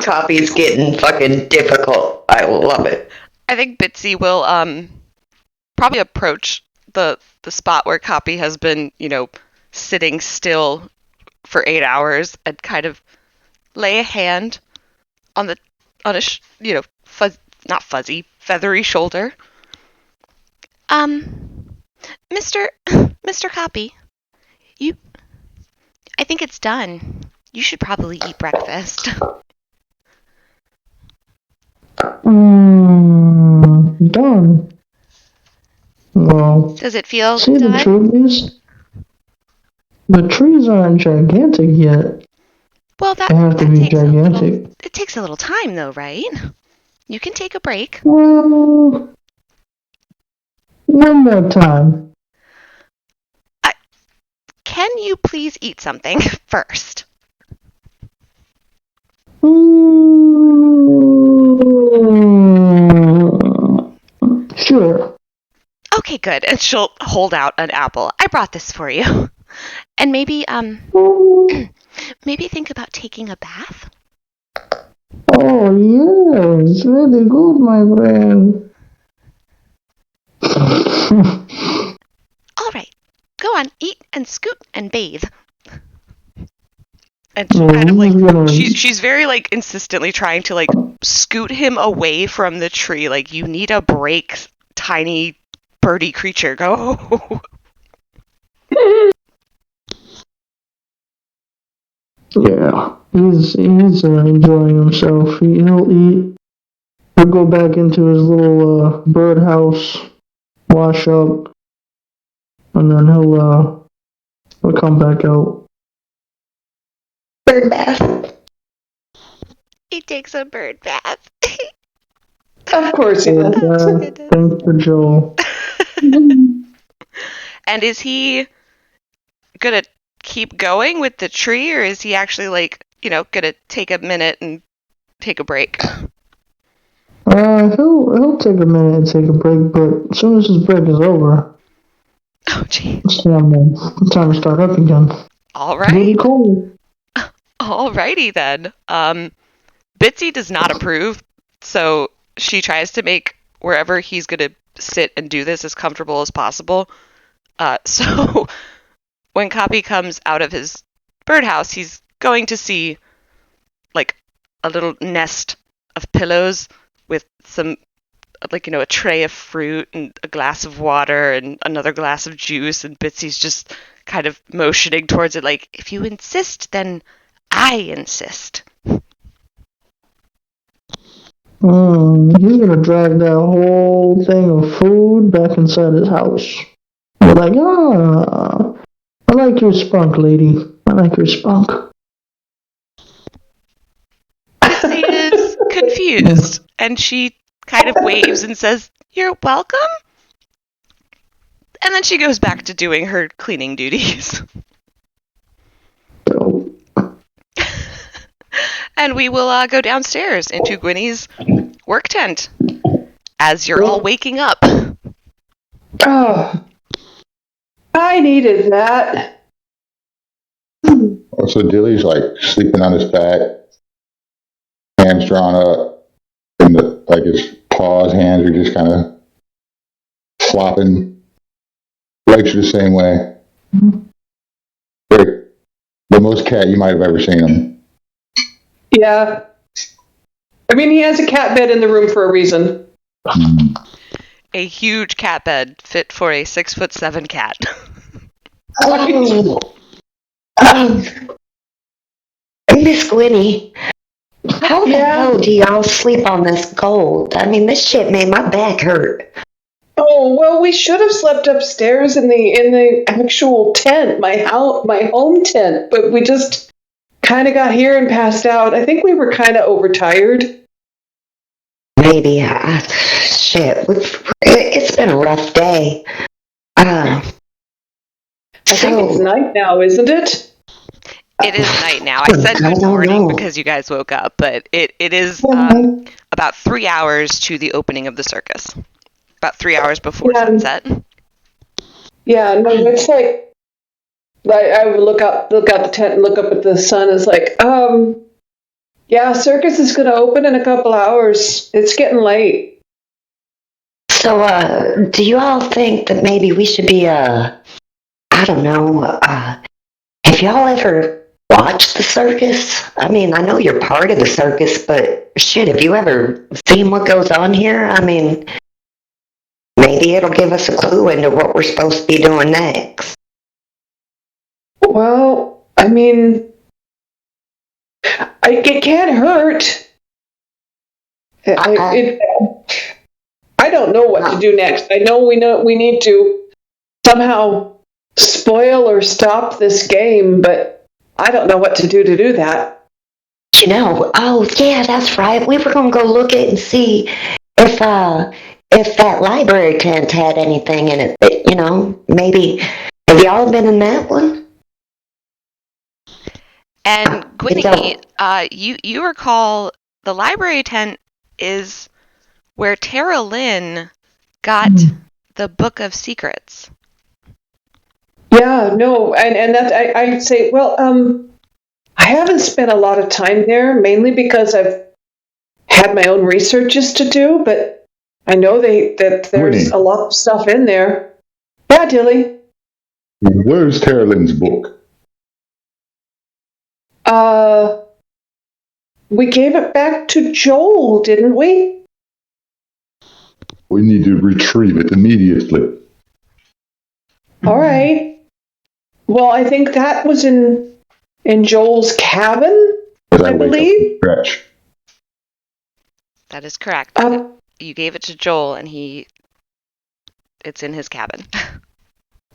Copy's getting fucking difficult. I love it. I think Bitsy will probably approach the spot where Copy has been, sitting still for 8 hours and kind of lay a hand on a not feathery shoulder. Mr. Copy, I think it's done. You should probably eat breakfast. Done. Well, Does it feel see, the done? truth is, the trees aren't gigantic yet. Well, that They have to that be takes a little. gigantic. It takes a little time, though, right? You can take a break. Well, one more time. Can you please eat something first? Sure. Okay, good. And she'll hold out an apple. I brought this for you. And maybe maybe think about taking a bath. Oh, yes. Very good, my friend. All right. Go on, eat and scoot and bathe. And she kind of like she's very like insistently trying to like scoot him away from the tree. Like, you need a break, tiny birdie creature. Go. Yeah, he's enjoying himself. He'll eat. He'll go back into his little birdhouse, wash up, and then he'll come back out. Bird bath. He takes a bird bath. Of course he does. Thanks for Joel. And is he gonna keep going with the tree, or is he actually like, gonna take a minute and take a break? He'll take a minute and take a break, but as soon as his break is over, Oh, gee. it's time to start up again. All right. Really cool. Alrighty then. Bitsy does not approve, so she tries to make wherever he's gonna sit and do this as comfortable as possible. So when Copy comes out of his birdhouse, he's going to see like a little nest of pillows with some, like, a tray of fruit and a glass of water and another glass of juice, and Bitsy's just kind of motioning towards it like, if you insist, then I insist. He's gonna drag that whole thing of food back inside his house. We're like, I like your spunk, lady. I like your spunk. Bitsy is confused, and she kind of waves and says, "You're welcome?" And then she goes back to doing her cleaning duties. So, And we will go downstairs into Gwynny's work tent as you're all waking up. Oh, I needed that. So Dilly's like sleeping on his back, hands drawn up, and his paws, hands are just kind of flopping. Legs are the same way. Like the most cat you might have ever seen him. Yeah. I mean, he has a cat bed in the room for a reason. A huge cat bed fit for a 6'7" cat. Oh. Miss Gwynny, how the hell do y'all sleep on this gold? I mean, this shit made my back hurt. Oh, well, we should have slept upstairs in the actual tent, my home tent, but we just kind of got here and passed out. I think we were kind of overtired. Maybe. Shit. It's been a rough day. I think it's night now, isn't it? It is night now. I said good morning because you guys woke up, but it is about 3 hours to the opening of the circus. About 3 hours before sunset. Yeah, no, it's like I would look out the tent and look up at the sun. It's like, yeah, circus is going to open in a couple hours. It's getting late. So, do you all think that maybe we should be, I don't know, have y'all ever watched the circus? I mean, I know you're part of the circus, but shit, have you ever seen what goes on here? I mean, maybe it'll give us a clue into what we're supposed to be doing next. Well, I mean, it can't hurt. I don't know what to do next. I know we need to somehow spoil or stop this game, but I don't know what to do that. you know? Oh, yeah, that's right. We were gonna go look at and see if that library tent had anything in it. That, you know, maybe. Have y'all been in that one? And Gwynny, So- you recall the library tent is where Tara Lynn got the Book of Secrets. Yeah, no, and that I'd say, well, I haven't spent a lot of time there, mainly because I've had my own researches to do, but I know that there's Winnie. a lot of stuff in there. Yeah, Dilly. Where's Tara Lynn's book? We gave it back to Joel, didn't we? We need to retrieve it immediately. All right. Well, I think that was in Joel's cabin, As I wake up believe. from scratch. That is correct. You gave it to Joel, and it's in his cabin.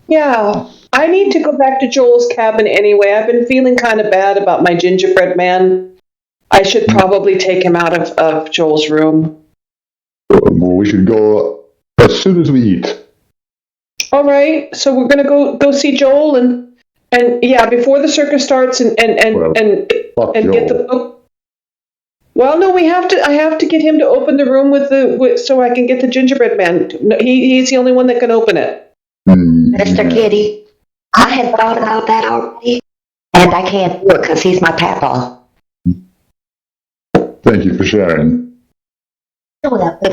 Yeah, I need to go back to Joel's cabin anyway. I've been feeling kind of bad about my gingerbread man. I should probably take him out of Joel's room. Well, we should go as soon as we eat. All right, so we're gonna go see Joel and yeah, before the circus starts and Well, fuck get the Joel. book. Well, no, I have to get him to open the room so I can get the gingerbread man. No, he's the only one that can open it. Mr. Kitty, I had thought about that already, and I can't do it because he's my papa. Thank you for sharing. You're welcome.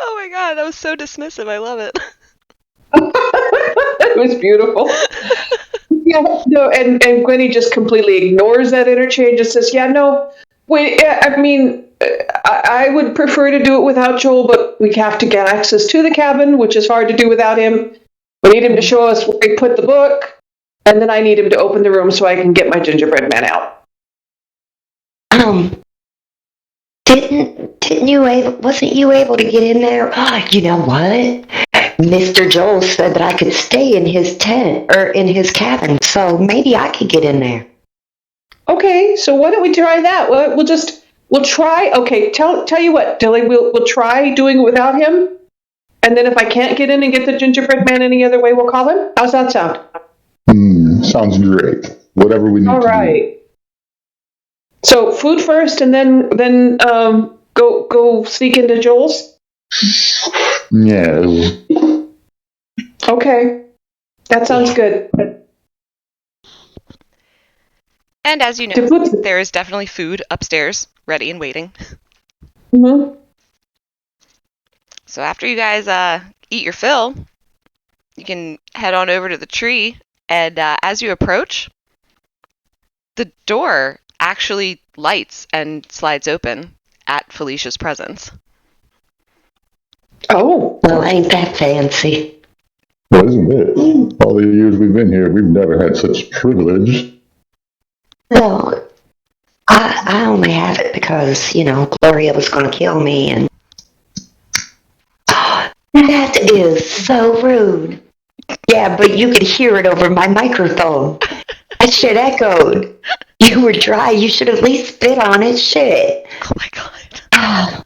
Oh my god, that was so dismissive. I love it. It was beautiful. Yeah, no, and Gwenny just completely ignores that interchange and says, "Yeah, no, I mean, I would prefer to do it without Joel, but we have to get access to the cabin, which is hard to do without him. We need him to show us where he put the book, and then I need him to open the room so I can get my gingerbread man out." Wasn't you able to get in there? Oh, you know what? Mr. Joel said that I could stay in his tent or in his cabin, so maybe I could get in there. Okay, so why don't we try that? We'll try. Okay, tell you what, Dilly, we'll try doing it without him, and then if I can't get in and get the gingerbread man any other way, we'll call him. How's that sound? Sounds great. Whatever we need All to right. So food first, and then go sneak into Joel's. do. Yes. Okay, that sounds good. And as you know, there is definitely food upstairs, ready and waiting. Mm-hmm. So after you guys eat your fill, you can head on over to the tree, and as you approach, the door actually lights and slides open at Felicia's presence. Oh, Well, ain't that fancy? Well, isn't it? All the years we've been here, we've never had such privilege. Well, I only have it because, you know, Gloria was going to kill me, and that is so rude. Yeah, but you could hear it over my microphone. That shit echoed. You were dry. You should at least spit on it. Shit. Oh my god.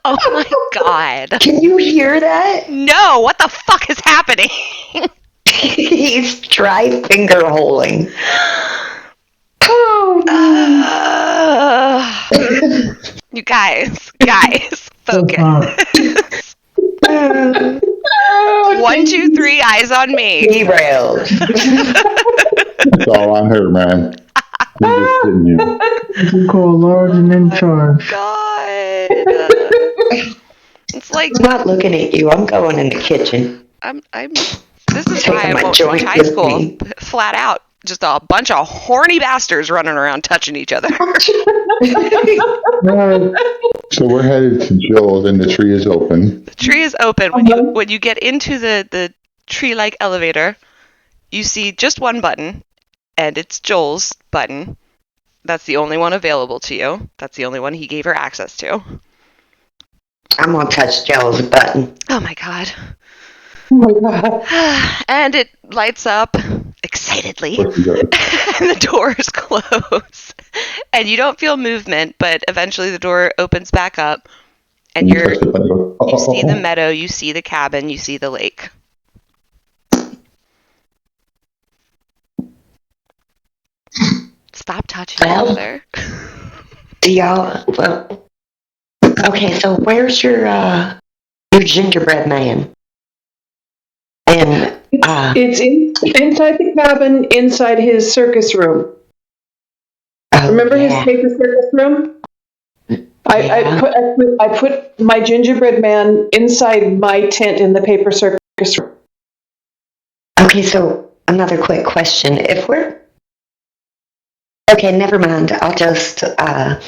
Oh my god. Can you hear that? No, what the fuck is happening? He's dry finger holing. You guys, focus. 1, 2, 3, eyes on me. Derailed. It's all on her, man. We're just sitting here. You call large and in charge. God. It's like I'm not looking at you. I'm going in the kitchen. this is why I Taking my won't joint teach high with school. me. Flat out. Just a bunch of horny bastards running around touching each other. So we're headed to Joel's, and the tree is open. The tree is open. When you get into the tree-like elevator, you see just one button, and it's Joel's button. That's the only one available to you. That's the only one he gave her access to. I'm going to touch Joel's button. Oh my god. my God. And it lights up excitedly, What you got? and the doors close. And you don't feel movement, but eventually the door opens back up, and You touch the button, go, you see the meadow, you see the cabin, you see the lake. Stop touching each other. Do y'all? Well, okay, so where's your gingerbread man? And It's inside the cabin, inside his circus room. Remember his paper circus room? I put my gingerbread man inside my tent in the paper circus room. Okay, so another quick question. If we're okay, never mind. I'll just where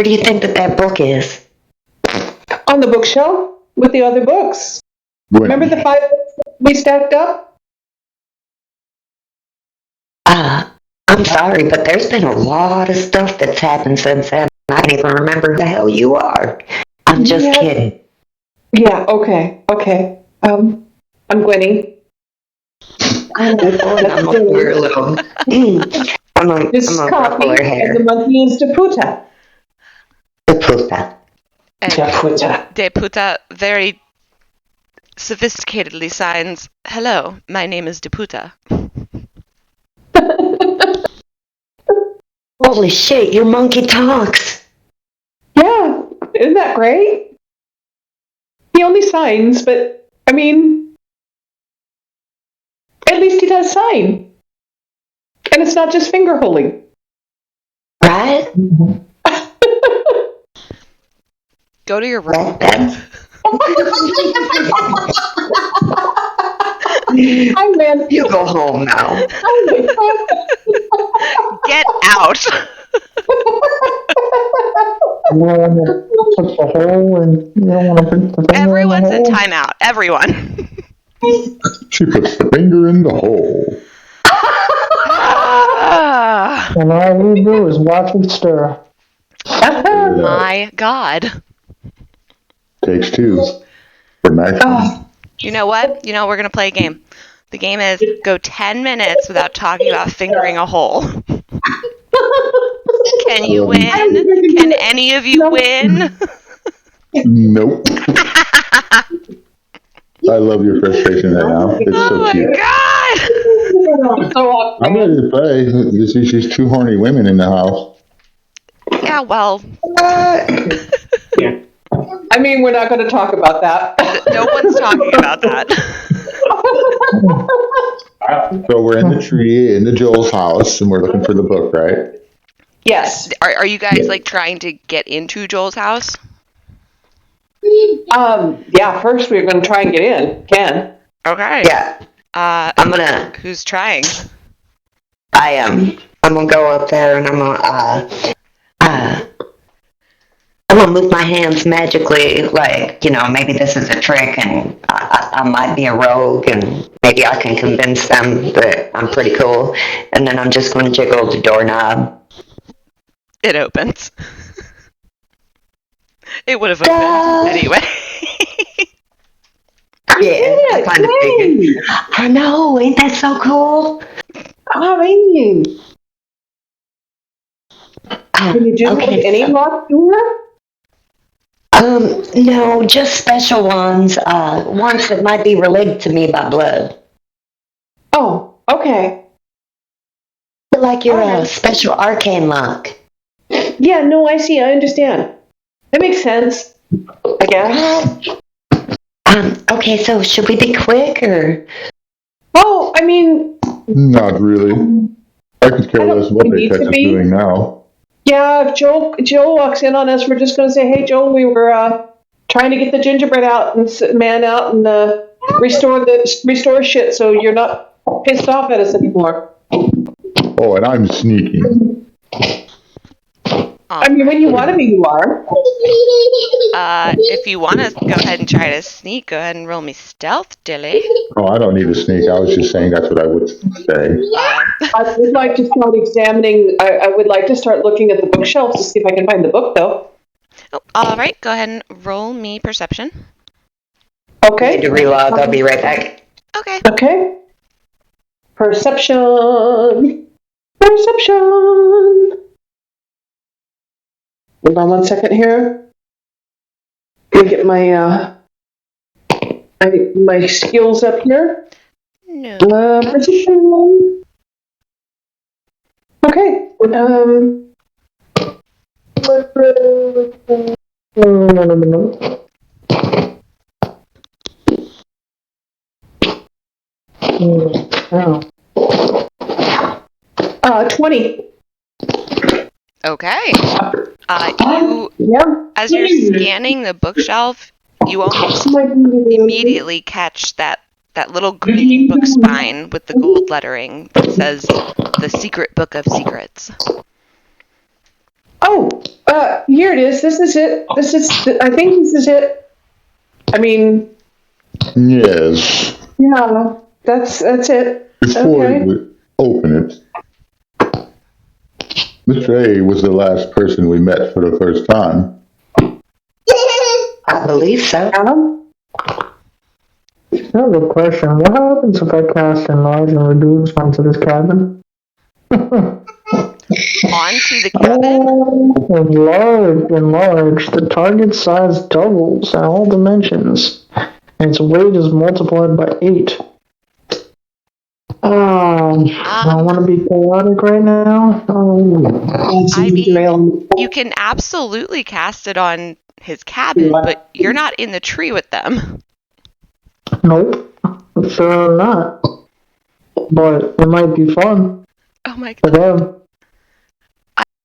do you think that book is? On the bookshelf with the other books. Remember the 5 books we stacked up? I'm sorry, but there's been a lot of stuff that's happened since then. I don't even remember who the hell you are. I'm just kidding. Yeah, okay. I'm Gwenny. I'm a little. I'm a Coffee, ruffle her hair. and the monkey is Deputa. And Deputa. Deputa very sophisticatedly signs, "Hello, my name is Deputa." Holy shit, your monkey talks. Yeah, isn't that great? He only signs, but, I mean, at least he does sign. And it's not just finger holding. Right? Go to your room. Hi, man. You go home now. Get out. You don't want to put the hole in. You don't want to put the finger Everyone's in in the hole. timeout. Everyone. She puts the finger in the hole. And all we do is watch it stir. My God. Takes 2 for maximum. You know what? We're going to play a game. The game is go 10 minutes without talking about fingering a hole. Can you win? Can any of you win? Nope. I love your frustration right now. It's so cute. God! I'm ready to play. You see, she's 2 horny women in the house. Yeah, well, I mean, we're not going to talk about that. no one's talking about that. So we're in the tree in the Joel's house, and we're looking for the book, right? Yes. Are you guys like trying to get into Joel's house? Yeah, first we're going to try and get in. Ken. Okay. Yeah. I'm gonna. Who's trying? I am. I'm gonna go up there and I'm gonna move my hands magically, like, maybe this is a trick and I might be a rogue and maybe I can convince them that I'm pretty cool. And then I'm just gonna jiggle the doorknob. It opens. It would have opened anyway. Yeah, I kind of figured. I know, ain't that so cool? I mean, can you do Okay, any locked door? No, just special ones. Ones that might be related to me by blood. Oh, okay. Like your special arcane lock. Yeah, no, I see. I understand. That makes sense, I guess. Okay, so should we be quick or? Oh, I mean, Not really. I could care less what they need catch to us be. doing now. yeah, if Joel walks in on us, we're just going to say, hey, Joel, we were trying to get the gingerbread out and man out and restore shit so you're not pissed off at us anymore. Oh, and I'm sneaking. I mean, when you want to be, you are. If you want to go ahead and try to sneak, go ahead and roll me stealth, Dilly. Oh, I don't need to sneak. I was just saying that's what I would say. I would like to start examining, I would like to start looking at the bookshelves to see if I can find the book, though. Oh, all right, go ahead and roll me perception. I Okay. need to relog. I'll be right back. Okay. Okay. Perception. Perception. Hold on 1 second here. Let me get my my skills up here. No. Perception. Okay. Oh. 20. Okay. You, Yeah. as you're scanning the bookshelf, you almost immediately catch that little green book spine with the gold lettering that says "The Secret Book of Secrets." Oh, here it is. This is it. I think this is it. I mean, Yes. yeah, that's it. Before Okay. we open it, Mr. A was the last person we met for the first time. I believe so. Another question. What happens if I cast enlarge and reduce onto this cabin? Onto the cabin? Enlarge. The target size doubles in all dimensions. And its weight is multiplied by 8. I want to be chaotic right now. I mean, you can absolutely cast it on his cabin, but you're not in the tree with them. Nope. Sure not. But it might be fun Oh my for god. them.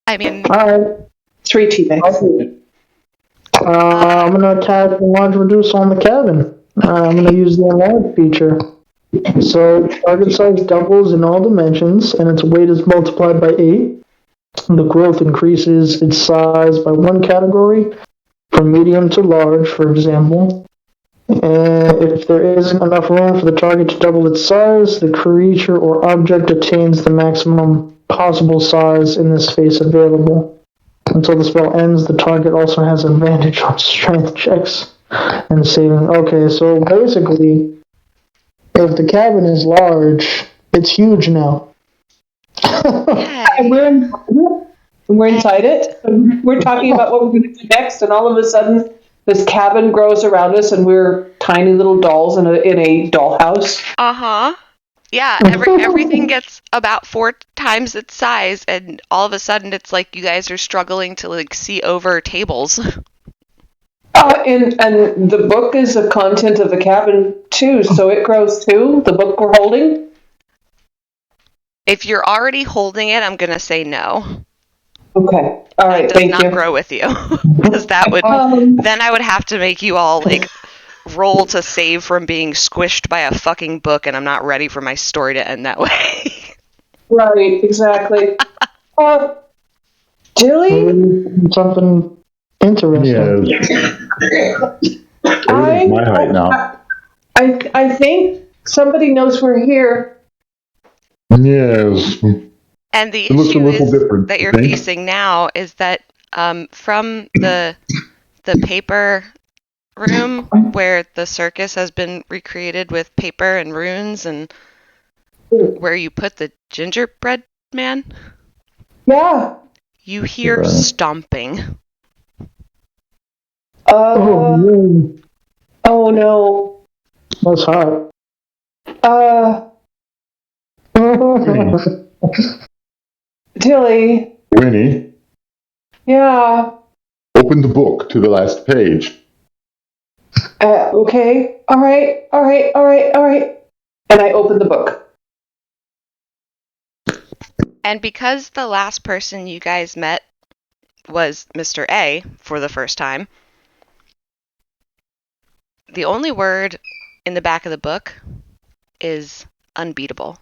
I mean, Alright. 3 teammates. I'm gonna attack enlarge reduce on the cabin. I'm gonna use the enlarge feature. So target size doubles in all dimensions, and its weight is multiplied by 8. The growth increases its size by 1 category, from medium to large, for example. And if there isn't enough room for the target to double its size, the creature or object attains the maximum possible size in the space available. Until the spell ends, the target also has advantage on strength checks and saving. Okay, so basically, if the cabin is large, it's huge now. And we're inside it. We're talking about what we're going to do next, and all of a sudden, this cabin grows around us, and we're tiny little dolls in a dollhouse. uh-huh. Yeah, everything gets about 4 times its size, and all of a sudden it's like you guys are struggling to like see over tables. And the book is the content of the cabin too, so it grows too. The book we're holding. If you're already holding it, I'm gonna say no. Okay. All right. It does Thank not you. grow with you, because that would then I would have to make you all like roll to save from being squished by a fucking book, and I'm not ready for my story to end that way. Right. Exactly. Dilly, Something interesting. Yes. Everything's my height now. I think somebody knows we're here. Yes. And the It looks a issue little is different, that I you're think. facing now is that from the paper room where the circus has been recreated with paper and runes, and where you put the gingerbread man, Yeah. you hear Right. stomping. Oh no. That's hot. Tilly. Winnie, Yeah. open the book to the last page. Okay. All right. And I opened the book. And because the last person you guys met was Mr. A for the first time, the only word in the back of the book is unbeatable.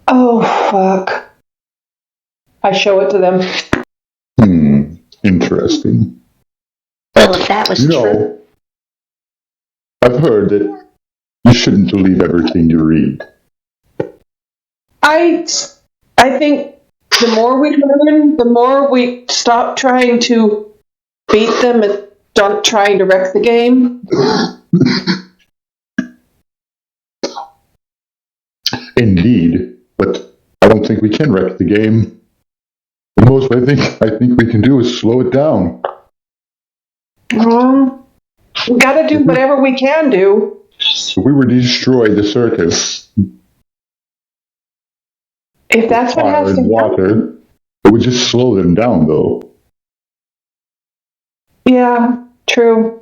Oh, fuck. I show it to them. Interesting. Well, if that was You true. know, I've heard that you shouldn't believe everything you read. I think the more we learn, the more we stop trying to beat them trying to wreck the game? Indeed, but I don't think we can wreck the game. The most I think we can do is slow it down. We gotta do whatever we can do. If we were to destroy the circus, If that's what fire has to and happen. water, it would just slow them down, though. Yeah, true.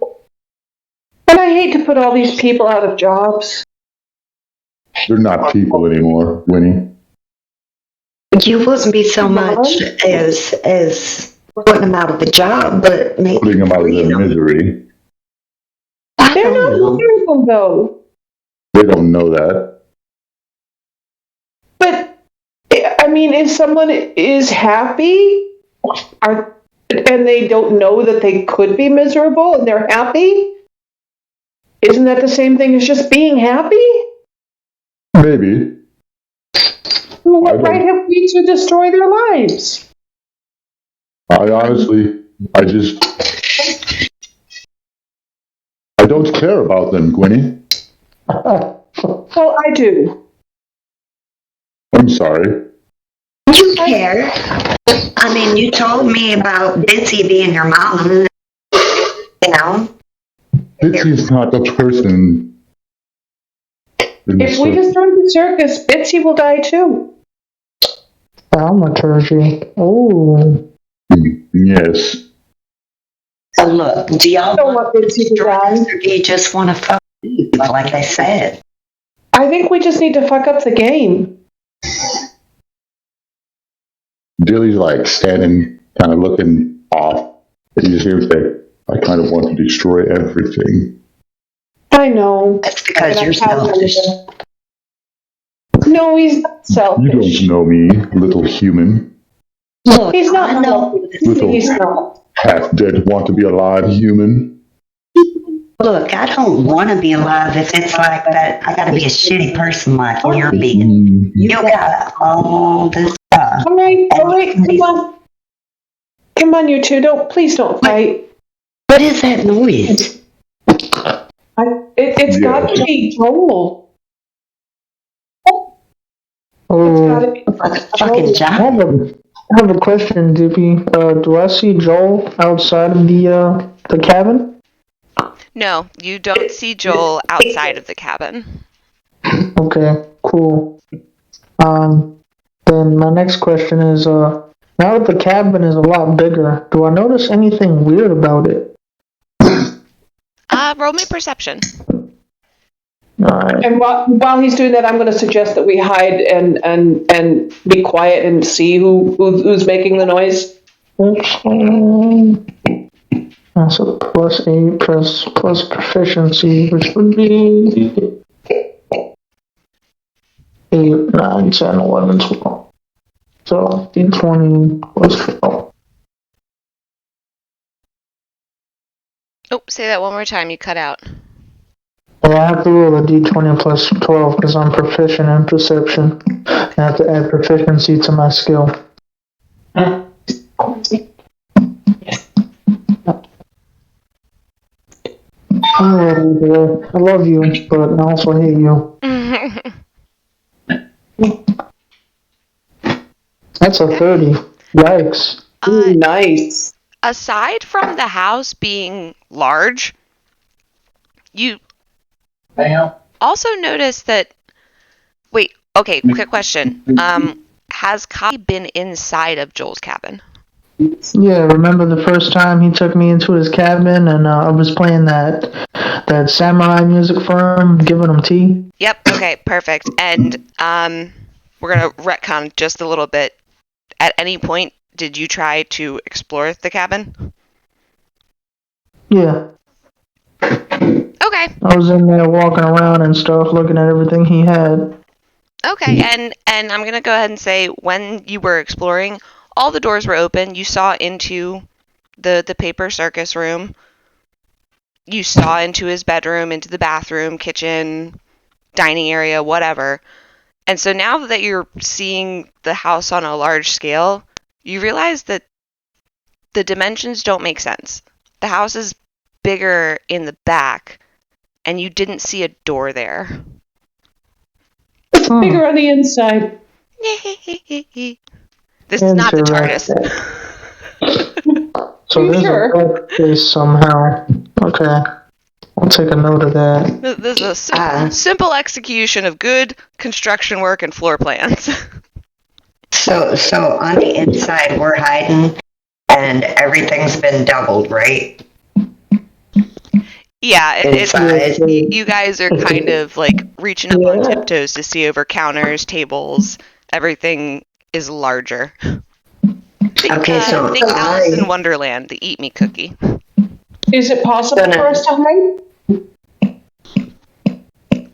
And I hate to put all these people out of jobs. They're not people anymore, Winnie. You wouldn't be so much as putting them out of a job, but maybe Putting them out of freeing their them. misery. I They're don't not know. miserable, though. They don't know that. But, I mean, if someone is happy, and they don't know that they could be miserable, and they're happy, isn't that the same thing as just being happy? Maybe. Well, I what don't- right have we to destroy their lives? I don't care about them, Gwynnie. Well, I do. I'm sorry. You care. I mean, you told me about Bitsy being your mom. You know? Bitsy's not a person. If we destroy the circus, Bitsy will die too. Thaumaturgy. Oh. Yes. So look, do y'all I don't want Bitsy to die. or do you just want to fuck like I said? I think we just need to fuck up the game. Dilly's like standing, kind of looking off. And you just hear him say, I kind of want to destroy everything. I know. That's because And you're I have selfish. No, he's not You selfish. don't know me, little human. Look, He's not I know. selfish. Little He's not. half-dead, want to be alive human. Look, I don't want to be alive if it's like that. I got to be a shitty person like you're being. You got all this stuff. All right, come on. Come on, you two, please don't fight. What is that noise? It's got to be Joel. It's got to Oh. be Like a fucking I job. have a question, Dippy. Do I see Joel outside of the cabin? No, you don't see Joel outside of the cabin. Okay, cool. Then my next question is, now that the cabin is a lot bigger, do I notice anything weird about it? Roll me perception. Alright. And while he's doing that, I'm going to suggest that we hide and be quiet and see who's making the noise. That's a +8 plus proficiency, which would be 8, 9, 10, 11, 12. So D20 plus 12. Oh, say that one more time. You cut out. And I have to roll a D20 plus 12 because I'm proficient in perception. I have to add proficiency to my skill. Alright, I love you, but I also hate you. That's a 30. Yikes. Ooh, nice. Aside from the house being large, you also notice that. Wait, okay, quick question. Has Kai been inside of Joel's cabin? Yeah, remember the first time he took me into his cabin and I was playing that samurai music for him, giving him tea? Yep, okay, perfect. And we're going to retcon just a little bit. At any point, did you try to explore the cabin? Yeah. Okay. I was in there walking around and stuff, looking at everything he had. Okay, and I'm going to go ahead and say when you were exploring, all the doors were open. You saw into the paper circus room. You saw into his bedroom, into the bathroom, kitchen, dining area, whatever. And so now that you're seeing the house on a large scale, you realize that the dimensions don't make sense. The house is bigger in the back, and you didn't see a door there. It's bigger on the inside. This is not the TARDIS. So there's Sure. a back space somehow. Okay. I'll take a note of that. This is a simple execution of good construction work and floor plans. So on the inside we're hiding, and everything's been doubled, right? Yeah, Inside. you guys are kind of like reaching up on tiptoes to see over counters, tables. Everything is larger. Think Alice in Wonderland, the Eat Me cookie. Is it possible for us to hide?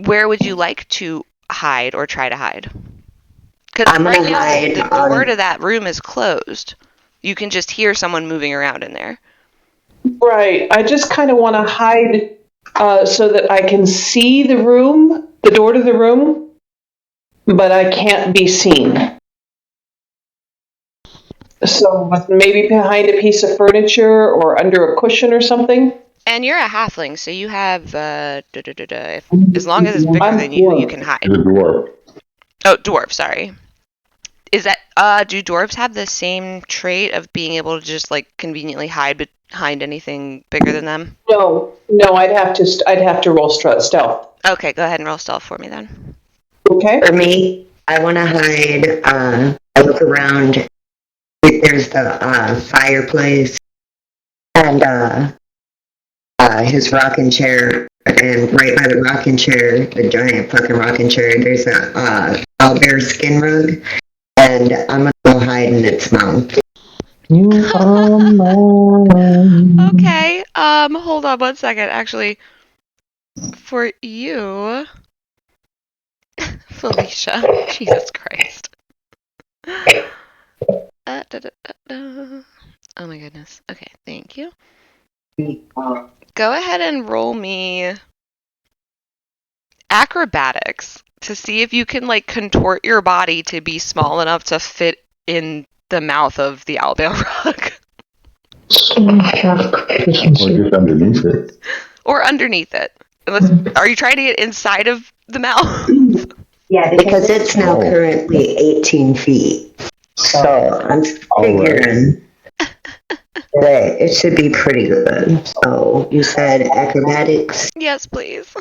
Where would you like to hide or try to hide? Because I'm right gonna now hide the door to that room is closed. You can just hear someone moving around in there. Right. I just kind of want to hide so that I can see the room, the door to the room, but I can't be seen. So maybe behind a piece of furniture or under a cushion or something. And you're a halfling, so you have, as long as it's bigger than you, you can hide. The dwarf. Oh, dwarf, sorry. Is that, do dwarves have the same trait of being able to just, like, conveniently hide behind anything bigger than them? No, I'd have to roll stealth. Okay, go ahead and roll stealth for me then. Okay. For me, I want to hide. I look around. There's the fireplace and his rocking chair, and right by the rocking chair, the giant fucking rocking chair, there's a owlbear skin rug, and I'm gonna go hide in its mouth. You are mine. Okay, hold on one second. Actually, for you, Felicia, Jesus Christ. Oh my goodness. Okay, thank you. Go ahead and roll me acrobatics to see if you can, like, contort your body to be small enough to fit in the mouth of the owlbear rug. Or just underneath it. Or underneath it. Are you trying to get inside of the mouth? Yeah, because it's now currently 18 feet. So I'm figuring that it should be pretty good. So you said acrobatics? Yes, please.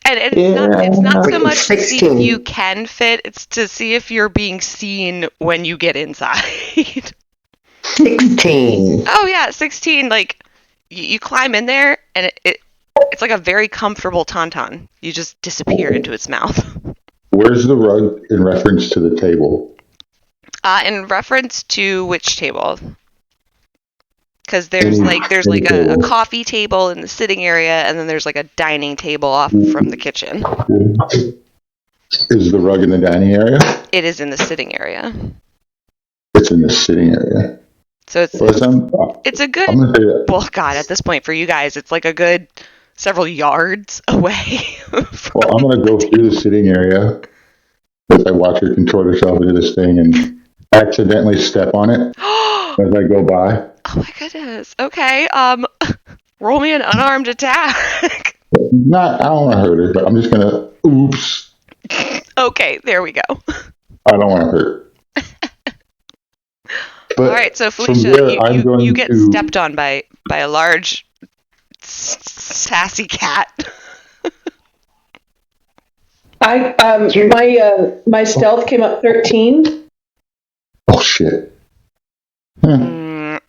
And it's not so much to see if you can fit, it's to see if you're being seen when you get inside. 16. Oh yeah, 16, like, you climb in there, and it's like a very comfortable tauntaun. You just disappear into its mouth. Where's the rug in reference to the table? In reference to which table? Because there's like a coffee table in the sitting area, and then there's like a dining table off from the kitchen. Is the rug in the dining area? It is in the sitting area. It's in the sitting area. So it's a good, well, God, at this point for you guys, it's like a good several yards away. Well, I'm going to go through the sitting area as I watch her contort herself into this thing and accidentally step on it as I go by. Oh my goodness. Okay, roll me an unarmed attack. I don't want to hurt her, but I'm just going to, oops. Okay, there we go. I don't want to hurt. But all right, so Felicia, you get stepped on by a large, sassy cat. My stealth came up 13. Oh shit. That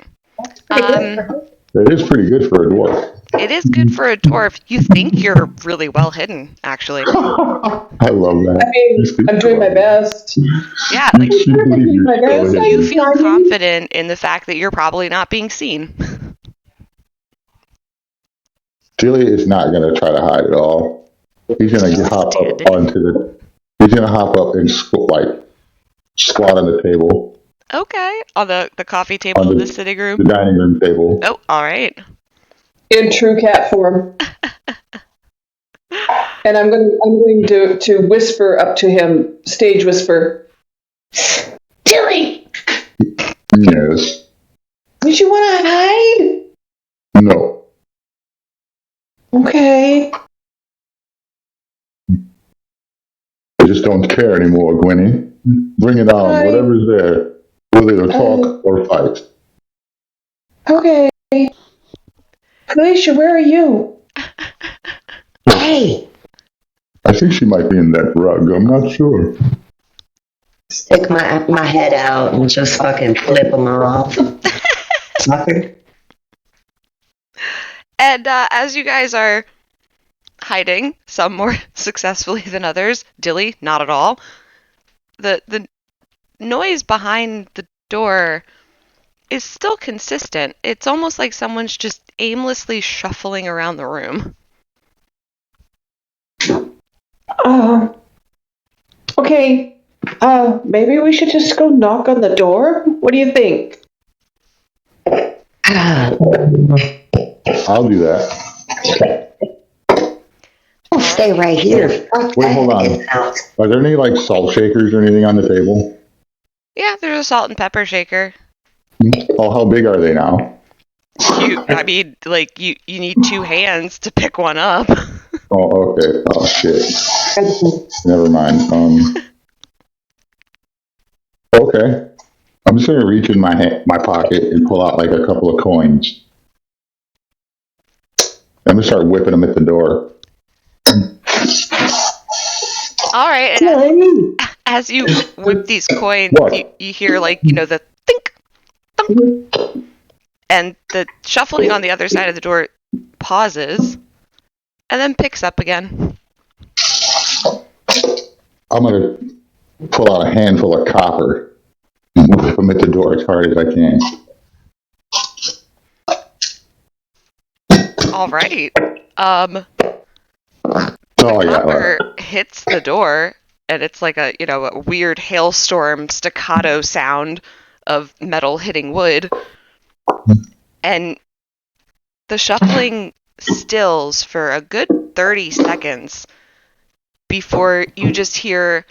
is pretty good for a dwarf. It is good for a dwarf. You think you're really well hidden, actually. I love that. I mean, I'm doing my best. Yeah, like, you feel confident in the fact that you're probably not being seen. Celia is not going to try to hide at all. He's going to hop up and squat on the table. Okay, on the coffee table in the sitting room? The dining room table. Oh, all right. In true cat form. And I'm going to whisper up to him, stage whisper. Dilly! Yes. Did you want to hide? No. Okay. I just don't care anymore, Gwenny. Bring it on. Hi. Whatever's there. We'll either talk or fight. Okay. Felicia, where are you? Hey, I think she might be in that rug. I'm not sure. stick my head out and just fucking flip them off. Sucker. And as you guys are hiding, some more successfully than others, Dilly, not at all, the noise behind the door is still consistent. It's almost like someone's just aimlessly shuffling around the room. Okay. Maybe we should just go knock on the door? What do you think? I'll do that. I'll stay right here. Fuck Wait, that. hold on. Are there any like salt shakers or anything on the table? Yeah, there's a salt and pepper shaker. Oh, how big are they now? You need 2 hands to pick one up. Oh, okay. Oh, shit. Never mind. Okay. I'm just gonna reach in my pocket and pull out like a couple of coins. I'm gonna start whipping them at the door. All right. And as you whip these coins, you hear the think, thunk, and the shuffling on the other side of the door pauses and then picks up again. I'm gonna pull out a handful of copper and whip them at the door as hard as I can. All right. Copper hits the door, and it's like a weird hailstorm staccato sound of metal hitting wood, and the shuffling stills for a good 30 seconds before you just hear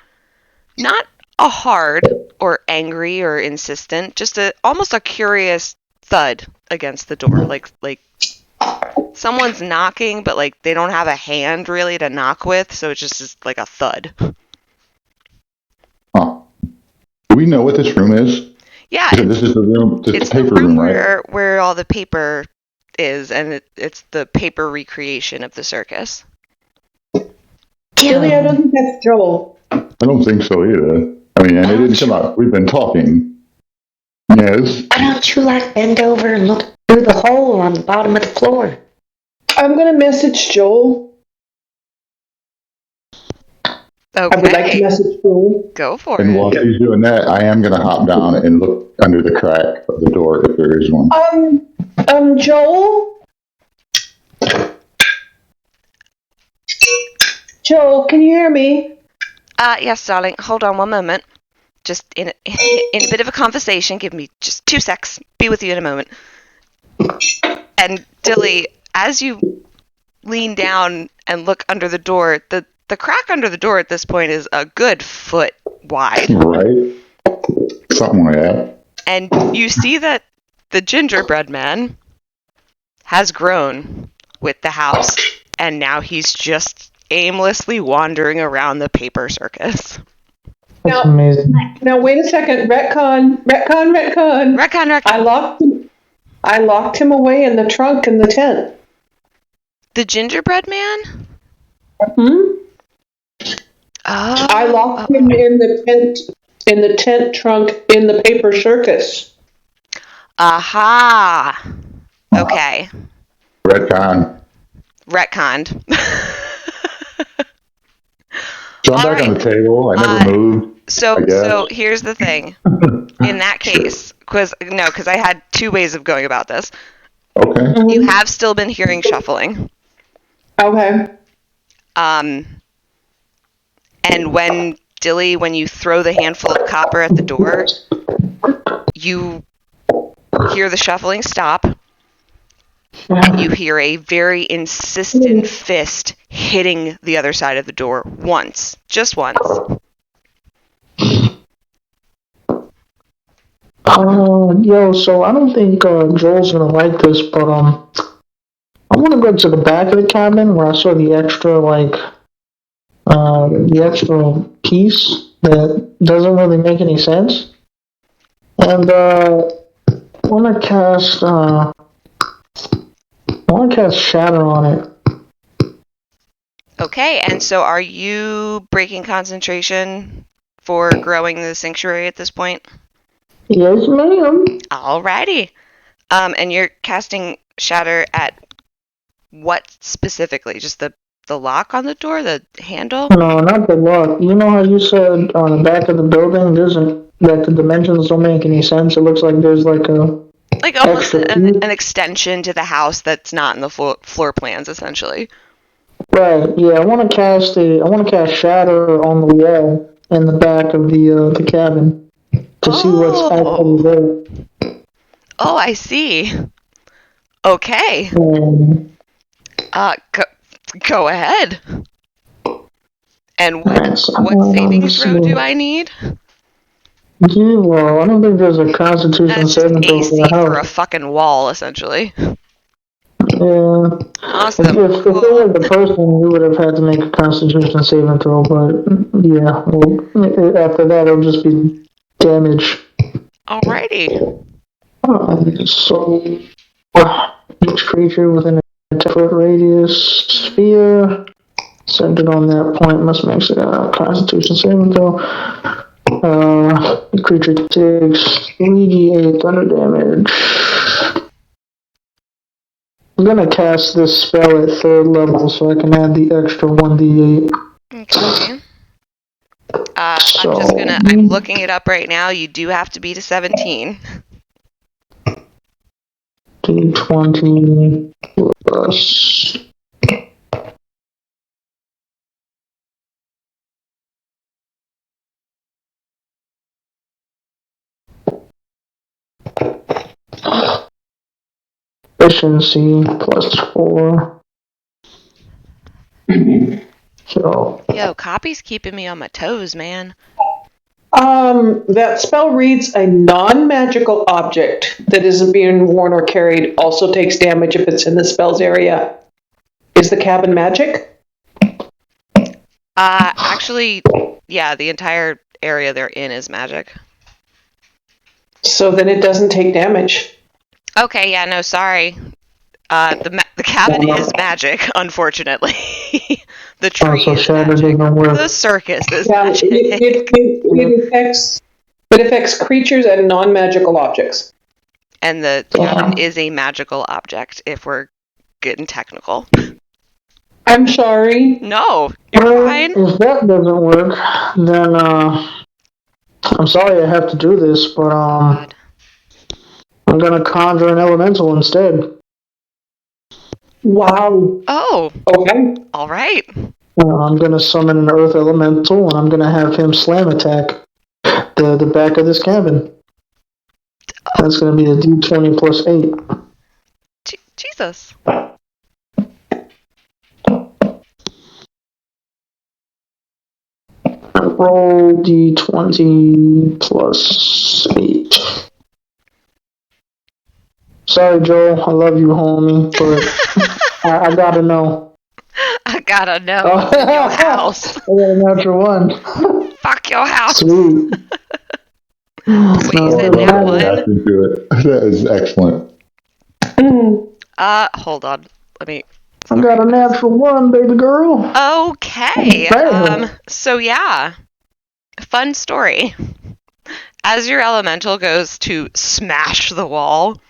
not a hard or angry or insistent, just almost a curious thud against the door, like someone's knocking, but they don't have a hand really to knock with, so it's just like a thud. Huh. Do we know what this room is? Yeah, this is the room. This it's the paper the room right? where all the paper is, and it's the paper recreation of the circus. Really, I don't think that's Joel. I don't think so either. I mean, and it didn't come out. We've been talking. Yes. Why don't you bend over and look through the hole on the bottom of the floor? I'm going to message Joel. Okay. I would like to message Joel. Go for And it. while she's doing that, I am going to hop down and look under the crack of the door if there is one. Joel? Joel, can you hear me? Yes, darling. Hold on one moment. Just in a bit of a conversation. Give me just 2 secs. Be with you in a moment. And Dilly, as you lean down and look under the door, the crack under the door at this point is a good foot wide. Right? Something like that. And you see that the gingerbread man has grown with the house, and now he's just aimlessly wandering around the paper circus. That's amazing. Now wait a second. Retcon. I locked him away in the trunk in the tent. The gingerbread man? Hmm? Oh. I locked him in the tent trunk in the paper circus. Aha. Okay. Retconned. So I'm back on the table. I never moved. So here's the thing. In that case, because I had 2 ways of going about this. Okay. Mm-hmm. You have still been hearing shuffling. Okay. And when you throw the handful of copper at the door, you hear the shuffling stop, and you hear a very insistent fist hitting the other side of the door once. Just once. So I don't think Joel's gonna like this, but I want to go to the back of the cabin where I saw the extra, the extra piece that doesn't really make any sense. And, I want to cast Shatter on it. Okay, and so are you breaking concentration for growing the sanctuary at this point? Yes, ma'am. Alrighty. And you're casting Shatter at what specifically? Just the lock on the door, the handle? No, not the lock. You know how you said on the back of the building, that the dimensions don't make any sense? It looks like there's like a Like almost extra an piece. extension to the house that's not in the floor plans, essentially. Right. Yeah, I want to cast Shatter on the wall in the back of the cabin to see what's actually there. Oh, I see. Okay. Go ahead. And what saving throw do I need? Yeah, well, I don't think there's a Constitution That's just saving throw AC for the for a house. fucking wall, essentially. Yeah. Awesome. If it was the person, we would have had to make a Constitution saving throw, but yeah, well, after that, it'll just be damage. Alrighty. So, each creature within a 10-foot radius sphere centered on that point must make a Constitution saving throw. The creature takes 3d8 thunder damage. I'm gonna cast this spell at 3rd level so I can add the extra 1d8. Okay. I'm looking it up right now. You do have to beat a 17. D20 plus... Efficiency plus 4. So. Yo, copy's keeping me on my toes, man. That spell reads a non-magical object that isn't being worn or carried also takes damage if it's in the spell's area. Is the cabin magic? Actually, yeah, the entire area they're in is magic. So then it doesn't take damage. Okay, yeah, no, sorry. The cabin is magic, unfortunately. The tree is magic. The circus is magic. It affects creatures and non-magical objects. And the cabin is a magical object, if we're getting technical. I'm sorry. No, you're fine. If that doesn't work, then I'm sorry I have to do this, but I'm gonna conjure an elemental instead. Wow. Oh. Okay. All right. I'm gonna summon an earth elemental, and I'm gonna have him slam attack the back of this cabin. That's gonna be a D20 plus 8. Jesus. Roll D20 plus 8. Sorry, Joel. I love you, homie, but I gotta know. I gotta know. Your house. I got a natural 1. Fuck your house. Sweet. Wait, you said that one? That is excellent. Hold on. Let me... I got a natural 1, baby girl. Okay. So yeah. Fun story. As your elemental goes to smash the wall,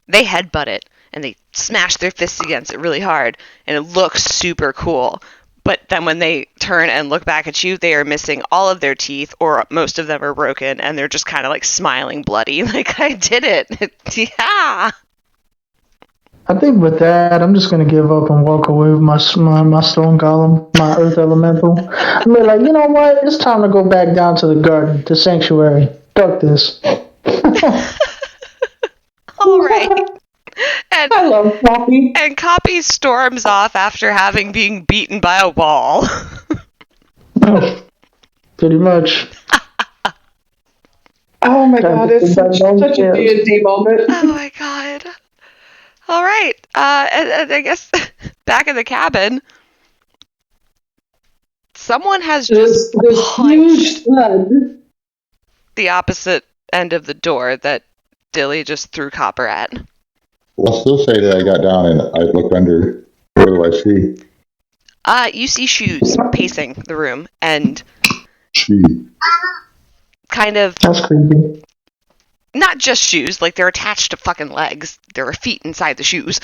they headbutt it, and they smash their fists against it really hard, and it looks super cool. But then when they turn and look back at you, they are missing all of their teeth, or most of them are broken, and they're just kind of like smiling bloody, like, I did it. Yeah. I think with that, I'm just gonna give up and walk away with my stone golem, my earth elemental. I'm like, you know what? It's time to go back down to the garden, the sanctuary. Fuck this. All right. And, I love Copy. And Copy storms off after having been beaten by a wall. Pretty much. Oh my god, it's such a D&D moment. Oh my god. All right. And I guess back in the cabin, someone has just There's huge punched thud. the opposite end of the door that Dilly just threw copper at. I'll still say that I got down and I looked under. What do I see? You see shoes pacing the room and Gee. kind of That's creepy. not just shoes, like they're attached to fucking legs. There are feet inside the shoes.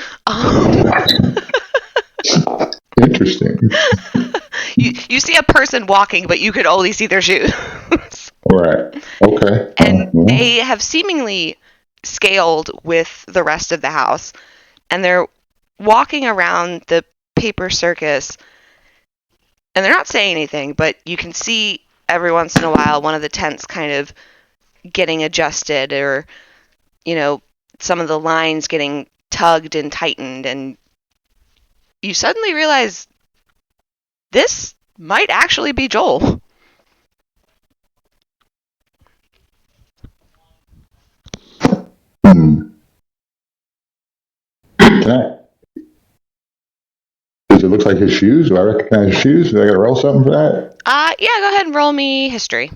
Interesting. You see a person walking, but you could only see their shoes. Right. Okay. And they have seemingly scaled with the rest of the house, and they're walking around the paper circus, and they're not saying anything, but you can see every once in a while one of the tents kind of getting adjusted, or, you know, some of the lines getting tugged and tightened, and you suddenly realize this might actually be Joel. Can I? Does it look like his shoes? Do I recognize his shoes? Do I got to roll something for that? Yeah, go ahead and roll me history.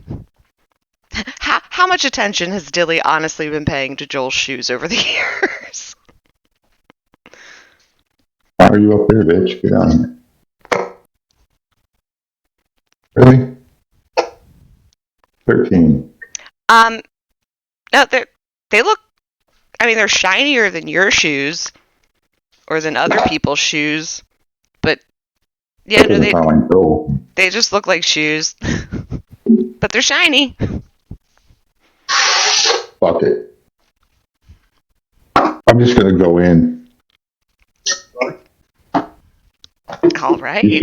How much attention has Dilly honestly been paying to Joel's shoes over the years? Why are you up there, bitch? Get down here. Really? 13. No, they look, I mean, they're shinier than your shoes, or than other people's shoes, but, yeah, no, they just look like shoes, but they're shiny. Fuck it. I'm just gonna go in. All right.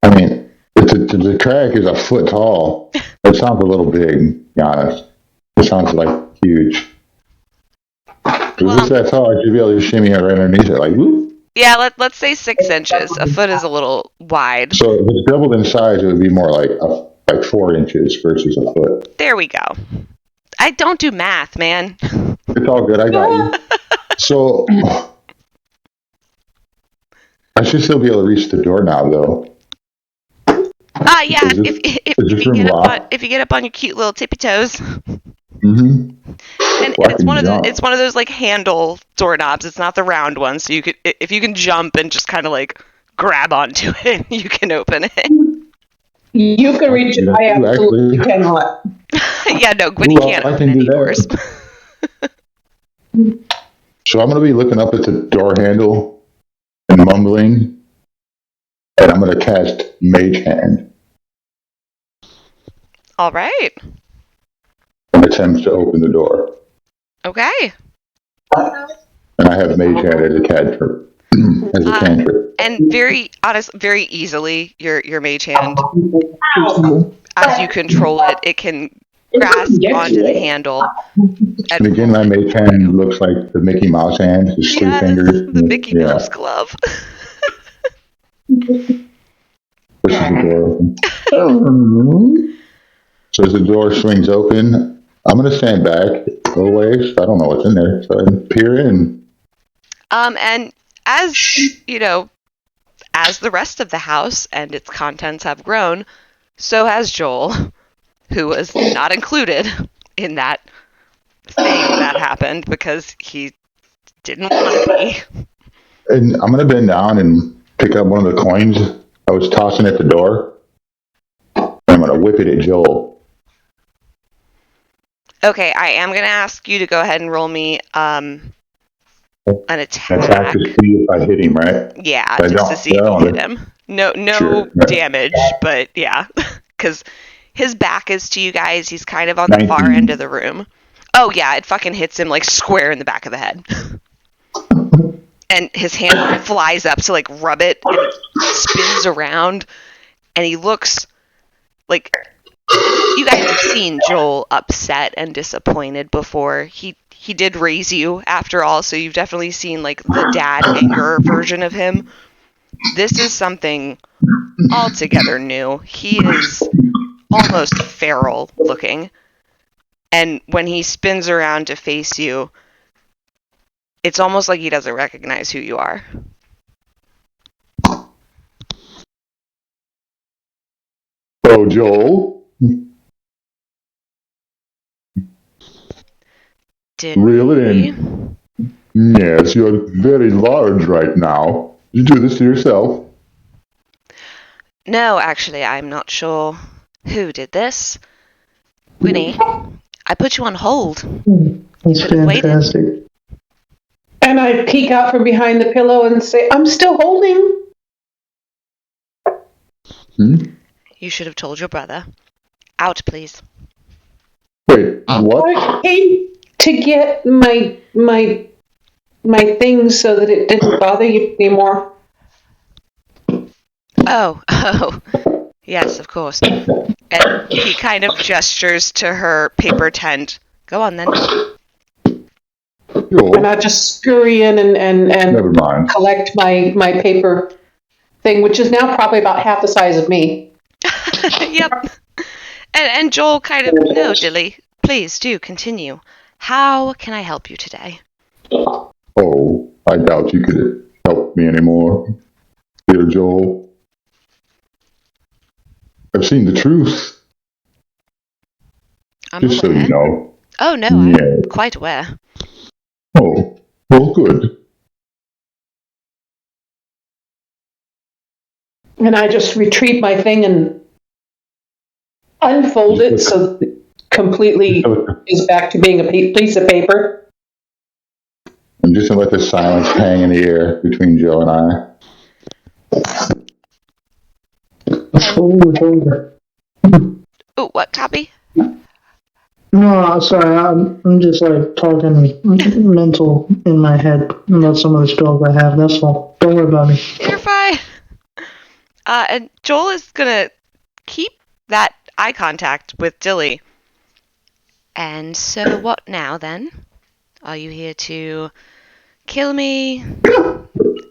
I mean, the crack is a foot tall. It sounds a little big, to be honest. It sounds like huge. If it's that tall, I should be able to shimmy it right underneath it, like, whoop. Yeah, let's say 6 inches. A foot is a little wide. So if it's doubled in size, it would be more like 4 inches versus a foot. There we go. I don't do math, man. It's all good. I got you. So I should still be able to reach the door now, though. Yeah. If you get up on your cute little tippy toes. Mm-hmm. And it's one of those like handle doorknobs. It's not the round one, so you could, if you can jump and just kind of like grab onto it, you can open it. You can reach it. I absolutely cannot. Yeah, no, Gwynny can't open any doors. So I'm going to be looking up at the door handle and mumbling, and I'm going to cast Mage Hand. All right. And attempt to open the door. Okay. And I have Mage Hand as a cantrip. And very easily, your Mage Hand, as you control it, it can grasp onto the handle. And again, my Mage Hand looks like the Mickey Mouse hand, just 3 fingers. The Mickey Mouse glove. Pushes the door open. So as the door swings open, I'm going to stand back a little ways. I don't know what's in there, so I peer in. And as, you know, as the rest of the house and its contents have grown, so has Joel, who was not included in that thing that happened because he didn't want to be. And I'm going to bend down and pick up one of the coins I was tossing at the door. And I'm going to whip it at Joel. Okay, I am going to ask you to go ahead and roll me an attack. Attack to see if I hit him, right? Yeah, just to see if you hit him. No Sure. damage, but yeah. Because his back is to you guys. He's kind of on the far end of the room. Oh, yeah, it fucking hits him, like, square in the back of the head. And his hand flies up to, like, rub it, and it spins around. And he looks like... You guys have seen Joel upset and disappointed before. He did raise you, after all, so you've definitely seen, like, the dad anger version of him. This is something altogether new. He is almost feral looking. And when he spins around to face you, It's almost like he doesn't recognize who you are. Oh, Joel. Reel it in. Yes, you're very large right now. You do this to yourself? No, actually, I'm not sure who did this. Winnie, I put you on hold. That's fantastic. And I peek out from behind the pillow and say, I'm still holding. You should have told your brother. Out, please. Wait, what? I came to get my things so that it didn't bother you anymore. Oh, yes, of course. And he kind of gestures to her paper tent. Go on, then. Joel, And I just scurry in and never mind. collect my paper thing, which is now probably about half the size of me. Yep. And Joel kind of, no, Dilly, please do continue. How can I help you today? Oh, I doubt you could help me anymore, dear Joel. I've seen the truth, I'm just so aware. you know. Oh, no, Yeah. I'm quite aware. Oh, well, good. And I just retrieve my thing and unfold it so that it completely is back to being a piece of paper. I'm just going to let the silence hang in the air between Joe and I. Oh, what, Copy? No, sorry, I'm just like talking mental in my head about some of the spells I have. That's all. Don't worry about me. You're fine. And Joel is gonna keep that eye contact with Dilly. And so what now, then? Are you here to kill me?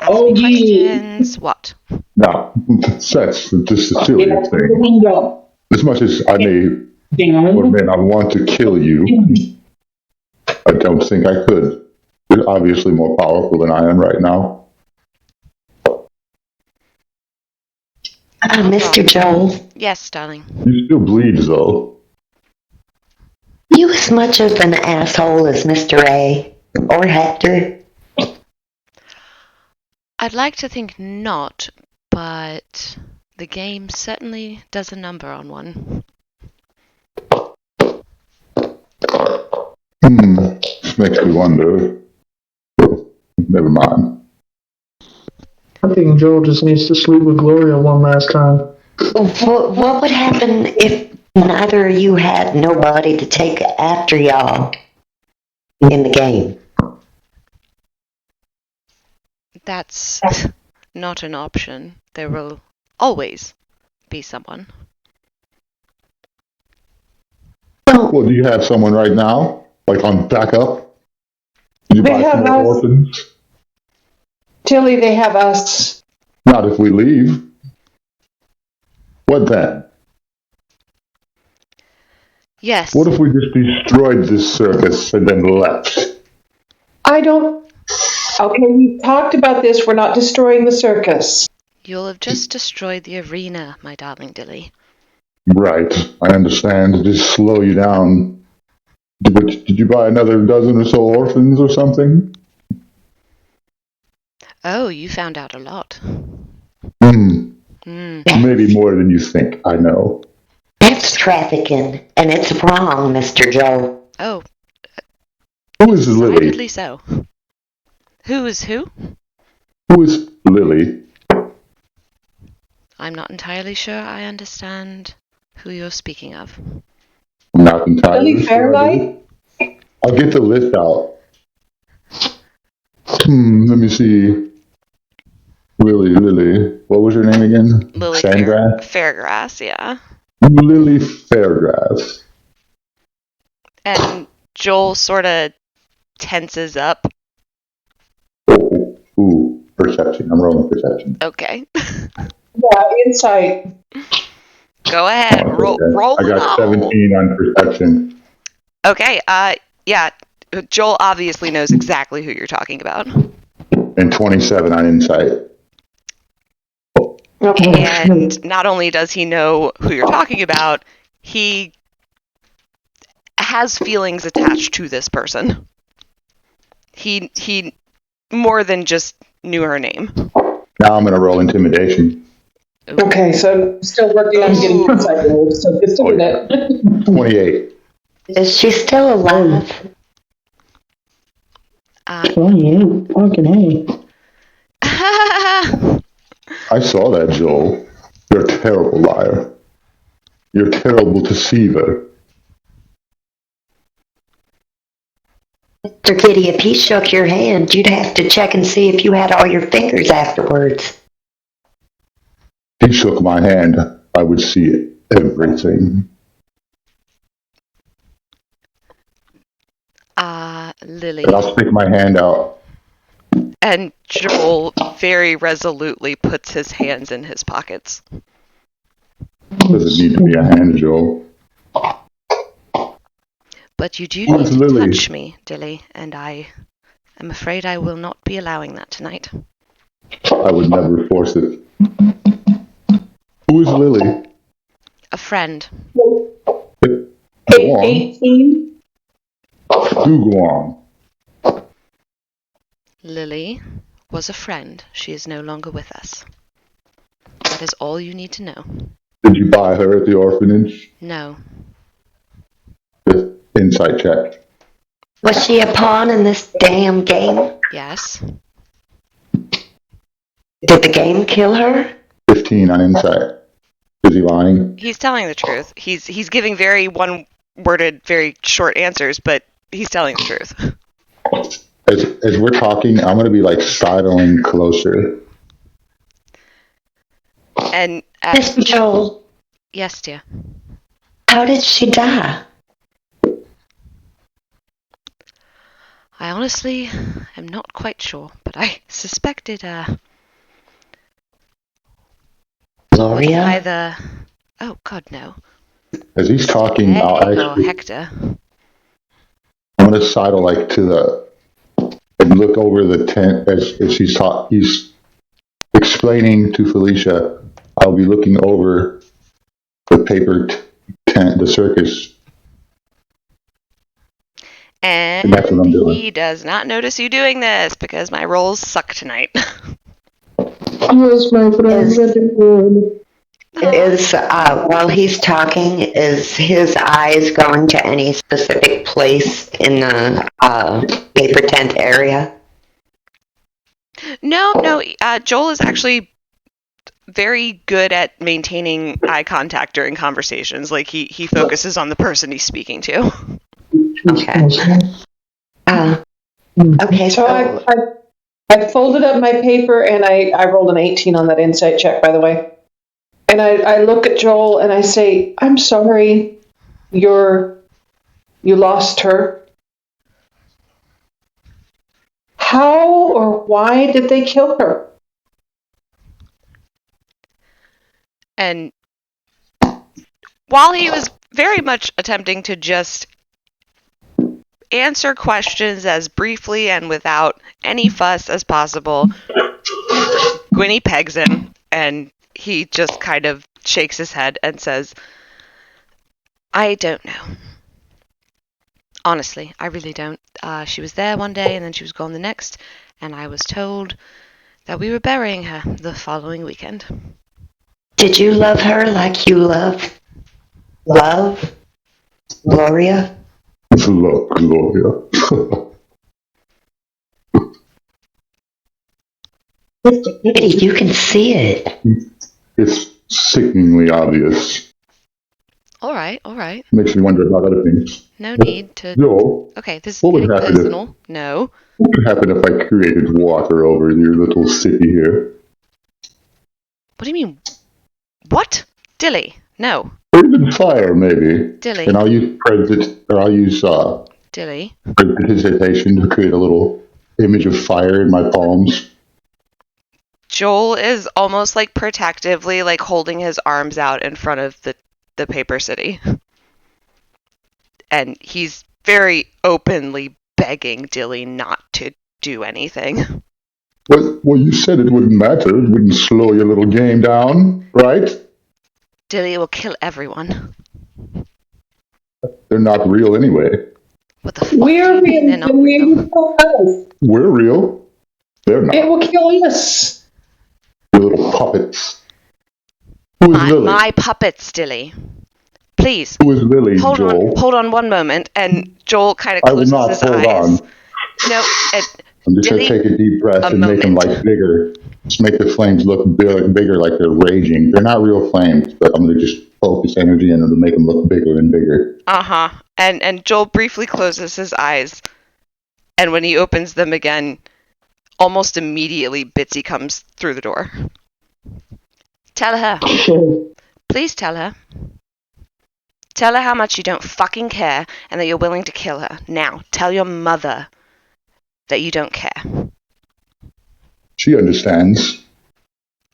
Ask me questions? What? No, that's just a silly thing. Bingo. As much as I may admit I want to kill you, I don't think I could. You're obviously more powerful than I am right now. Mr. Joel, Yes, darling. You still bleed, though. you as much of an asshole as Mr. A or Hector? I'd like to think not, but the game certainly does a number on one. Makes me wonder. Never mind. I think Joel just needs to sleep with Gloria one last time. What would happen if neither of you had nobody to take after y'all in the game? That's not an option. There will always be someone. Well, do you have someone right now? Like on backup? Did you They buy have some more us. orphans? Tilly, they have us. Not if we leave. What then? Yes. What if we just destroyed this circus and then left? I don't... Okay, we talked about this. We're not destroying the circus. You'll have just destroyed the arena, my darling Dilly. Right, I understand. Just slow you down. But did you buy another dozen or so orphans or something? Oh, you found out a lot. Maybe more than you think, I know. That's trafficking, and it's wrong, Mr. Joel. Oh, Who is Lily? decidedly so. Who is who? Who is Lily? I'm not entirely sure I understand who you're speaking of. I'm not entirely Lily sure. Fairlight? I'll get the list out. Let me see. Lily. What was her name again? Lily Sandgrass? Fairgrass, yeah. Lily Fairgrass. And Joel sort of tenses up. Ooh, perception. I'm rolling perception. Okay. Yeah, insight. Go ahead. Oh, okay. Roll I got it 17 on perception. Okay, yeah. Joel obviously knows exactly who you're talking about. And 27 on insight. And not only does he know who you're talking about, he has feelings attached to this person. He more than just knew her name. Now I'm going to roll intimidation. Okay, so still working on getting insight rolls, so just a minute. 28. Is she still alive? 28. Fucking hey. I saw that, Joel. You're a terrible liar. You're a terrible deceiver. Mr. Kitty, if he shook your hand, you'd have to check and see if you had all your fingers afterwards. He shook my hand. I would see everything. Lily. And I'll stick my hand out. And Joel very resolutely puts his hands in his pockets. Does it need to be a hand, Joel? But you do Where's need to Lily? touch me, Dilly, and I am afraid I will not be allowing that tonight. I would never force it. Who is Lily? A friend. Go on. 18. Do go on. Lily was a friend. She is no longer with us. That is all you need to know. Did you buy her at the orphanage? No. The insight check. Was she a pawn in this damn game? Yes. Did the game kill her? 15 on insight. Is he lying? He's telling the truth. He's giving very one-worded, very short answers, but he's telling the truth. As we're talking, I'm going to be like sidling closer. And Mr. Joel, yes, dear. how did she die? I honestly am not quite sure, but I suspected Gloria? either. Oh God, no. As he's talking, Egg or Hector. I'm going to sidle like to the and look over the tent as he's explaining to Felicia. I'll be looking over the paper tent, the circus. And that's what I'm doing. he does not notice you doing this because my rolls suck tonight. Yes, my friend, very good. While he's talking, is his eyes going to any specific place in the paper tent area? No. Joel is actually very good at maintaining eye contact during conversations. Like he focuses on the person he's speaking to. Okay. Okay, So I folded up my paper and I rolled an 18 on that insight check, by the way. And I look at Joel and I say, I'm sorry you lost her. How or why did they kill her? And while he was very much attempting to just answer questions as briefly and without any fuss as possible, Gwynny pegs him, and he just kind of shakes his head and says, I don't know. Honestly, I really don't. She was there one day, and then she was gone the next, and I was told that we were burying her the following weekend. Did you love her like you love Gloria? Love Gloria. Kitty, you can see it. It's sickeningly obvious. All right. Makes me wonder about other things. No need to... Joel, Okay, this is what would getting happen personal. No. what would happen if I created water over your little city here? What do you mean? What? Dilly, no. Or even fire, maybe. Dilly. And I'll use Dilly. prestidigitation to create a little image of fire in my palms. Joel is almost like protectively like holding his arms out in front of the paper city. And he's very openly begging Dilly not to do anything. Well, you said it wouldn't matter. It wouldn't slow your little game down, right? Dilly will kill everyone. They're not real anyway. What the fuck We're do you mean real. they're not And we real? will kill us. We're real. They're not. It will kill us. You little puppets. Who is Lily? My puppets, Dilly. Please, Who is Lily, Joel? hold on one moment. And Joel kind of I will closes not his hold eyes. on. No, I'm just going Dilly, to take a deep breath a and make them moment. like bigger. Just make the flames look bigger like they're raging. They're not real flames, but I'm going to just focus energy in them to make them look bigger and bigger. Uh-huh. And Joel briefly closes his eyes. And when he opens them again, almost immediately Bitsy comes through the door. Tell her. Sure. Please tell her. Tell her how much you don't fucking care and that you're willing to kill her. Now, tell your mother that you don't care. She understands.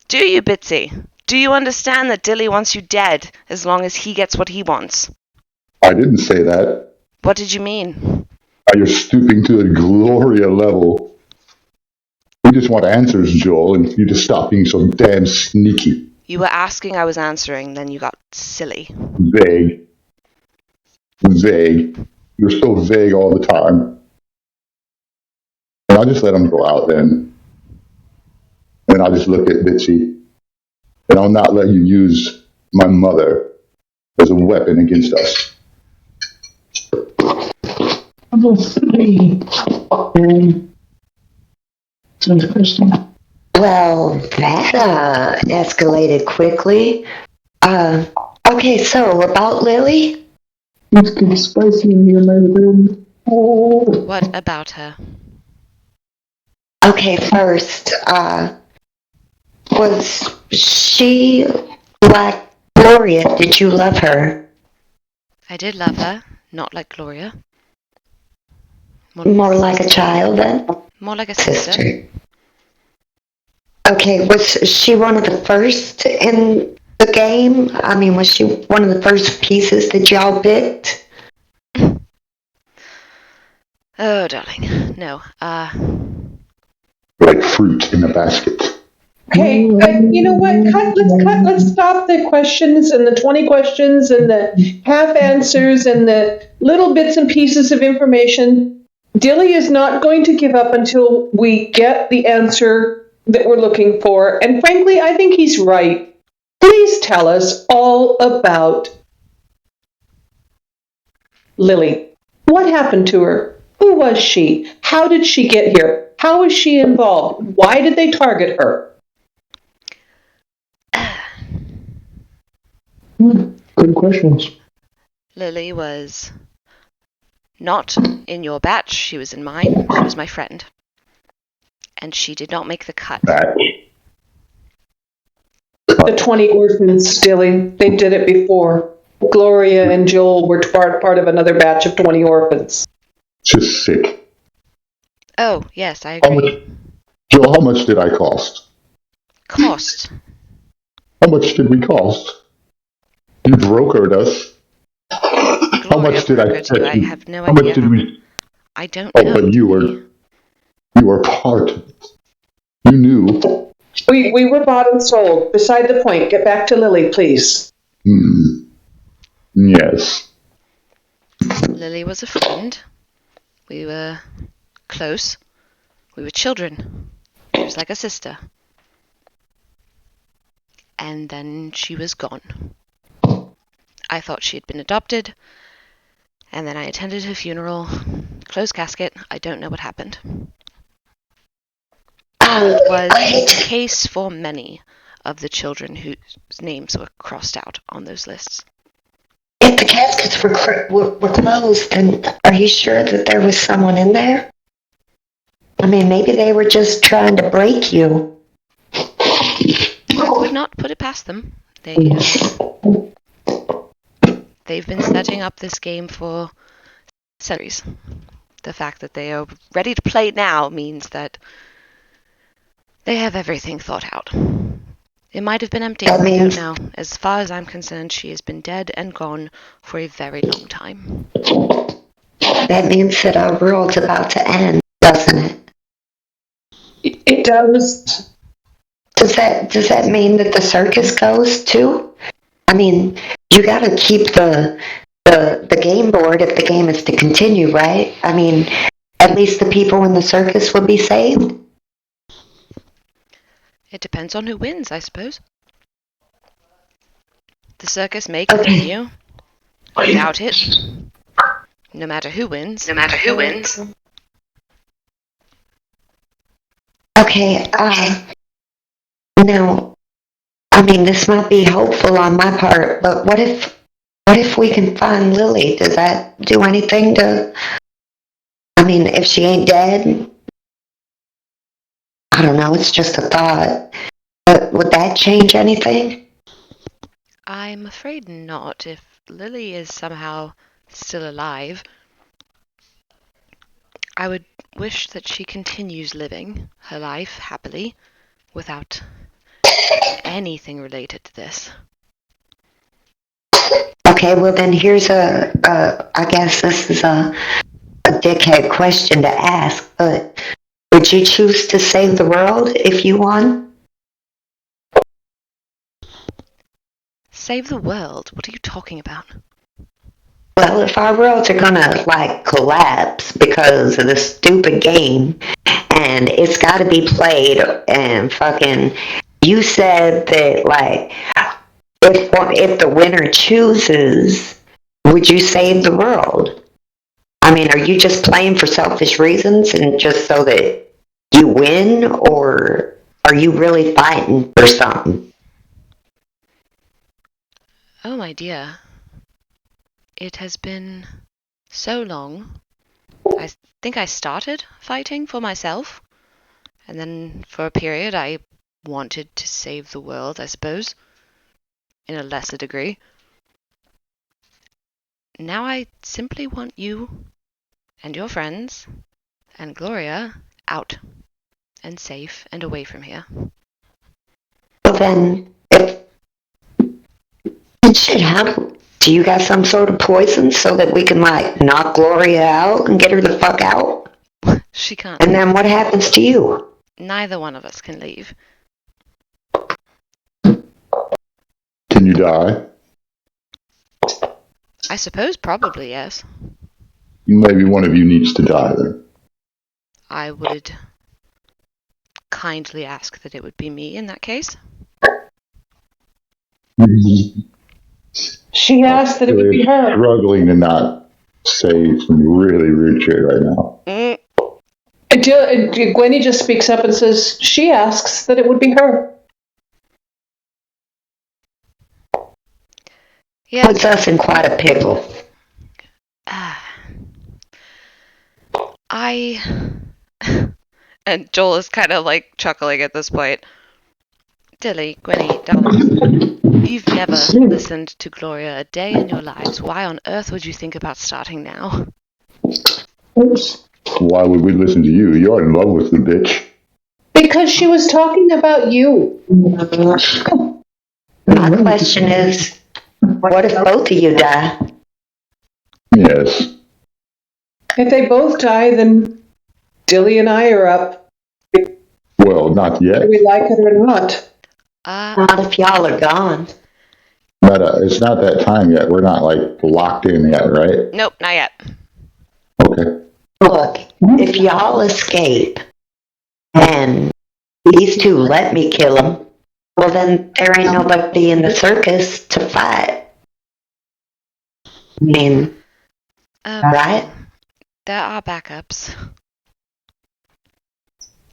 Do you, Bitsy? Do you understand that Dilly wants you dead as long as he gets what he wants? I didn't say that. What did you mean? Now you're stooping to a Gloria level. We just want answers, Joel, and you just stop being so damn sneaky. You were asking, I was answering, then you got silly. Vague. You're so vague all the time. And I'll just let him go out then. And I'll just look at Bitsy. And I'll not let you use my mother as a weapon against us. Sounds interesting. Well, that escalated quickly. Okay, so about Lily? It's getting spicy in here, my friend. Oh. What about her? Okay, first, was she like Gloria? Did you love her? I did love her, not like Gloria. More like a child then? More like a sister. Okay, was she one of the first in the game? I mean, was she one of the first pieces that y'all picked? Oh, darling, no. Like fruit in a basket. Okay, you know what? Let's stop the questions and the 20 questions and the half answers and the little bits and pieces of information. Dilly is not going to give up until we get the answer that we're looking for. And frankly, I think he's right. Please tell us all about Lily. What happened to her? Who was she? How did she get here? How was she involved? Why did they target her? Good questions. Lily was not in your batch. She was in mine. She was my friend. And she did not make the cut. The 20 orphans, Dilly. They did it before. Gloria and Joel were part of another batch of 20 orphans. Just sick. Oh, yes, I agree. Joel, how much did I cost? Cost. How much did we cost? You brokered us. How much did I brokered fetch you? I you? have no How idea. much did we? I don't Oh, know. but you were part of it. You knew. We were bought and sold. Beside the point. Get back to Lily, please. Yes. Lily was a friend. We were close. We were children. She was like a sister. And then she was gone. I thought she had been adopted. And then I attended her funeral. Closed casket. I don't know what happened. It was the case for many of the children whose names were crossed out on those lists. If the caskets were closed, then are you sure that there was someone in there? I mean, maybe they were just trying to break you. I would not put it past them. They've been setting up this game for centuries. The fact that they are ready to play now means that they have everything thought out. It might have been empty, I don't know. As far as I'm concerned, she has been dead and gone for a very long time. That that means that our world's about to end, doesn't it? It does. Does that mean that the circus goes too? I mean, you gotta keep the game board if the game is to continue, right? I mean, at least the people in the circus will be saved. It depends on who wins, I suppose. The circus may continue. I doubt it. No matter who wins. Okay, now, I mean, this might be hopeful on my part, but what if we can find Lily? Does that do anything to, I mean, if she ain't dead, I don't know, it's just a thought. But would that change anything? I'm afraid not. If Lily is somehow still alive, I would wish that she continues living her life happily without anything related to this. Okay, well then here's I guess this is a dickhead question to ask, but would you choose to save the world if you won? Save the world? What are you talking about? Well, if our worlds are gonna, like, collapse because of this stupid game, and it's gotta be played, and fucking, you said that, like, if the winner chooses, would you save the world? I mean, are you just playing for selfish reasons and just so that you win, or are you really fighting for something? Oh, my dear. It has been so long. I think I started fighting for myself, and then for a period I wanted to save the world, I suppose, in a lesser degree. Now I simply want you and your friends and Gloria out and safe and away from here. Well then, if shit happens, do you got some sort of poison so that we can, like, knock Gloria out and get her the fuck out? She can't. And then what happens to you? Neither one of us can leave. Can you die? I suppose probably yes. Maybe one of you needs to die then. I would kindly ask that it would be me in that case. She asked that it would be her. Struggling to not say some really rude shit right now. Gwenny just speaks up and says she asks that it would be her. Puts us in quite a pickle. And Joel is kind of like chuckling at this point. Dilly, Gwenny, darling, you've never listened to Gloria a day in your lives. Why on earth would you think about starting now? Why would we listen to you? You're in love with the bitch. Because she was talking about you. My question is, what if both of you die? Yes. If they both die, then Dilly and I are up. Well, not yet. Whether we like it or not. Not if y'all are gone. But it's not that time yet. We're not, like, locked in yet, right? Nope, not yet. Okay. Look, if y'all escape and these two let me kill them, well then there ain't nobody in the circus to fight. I mean, right? There are backups.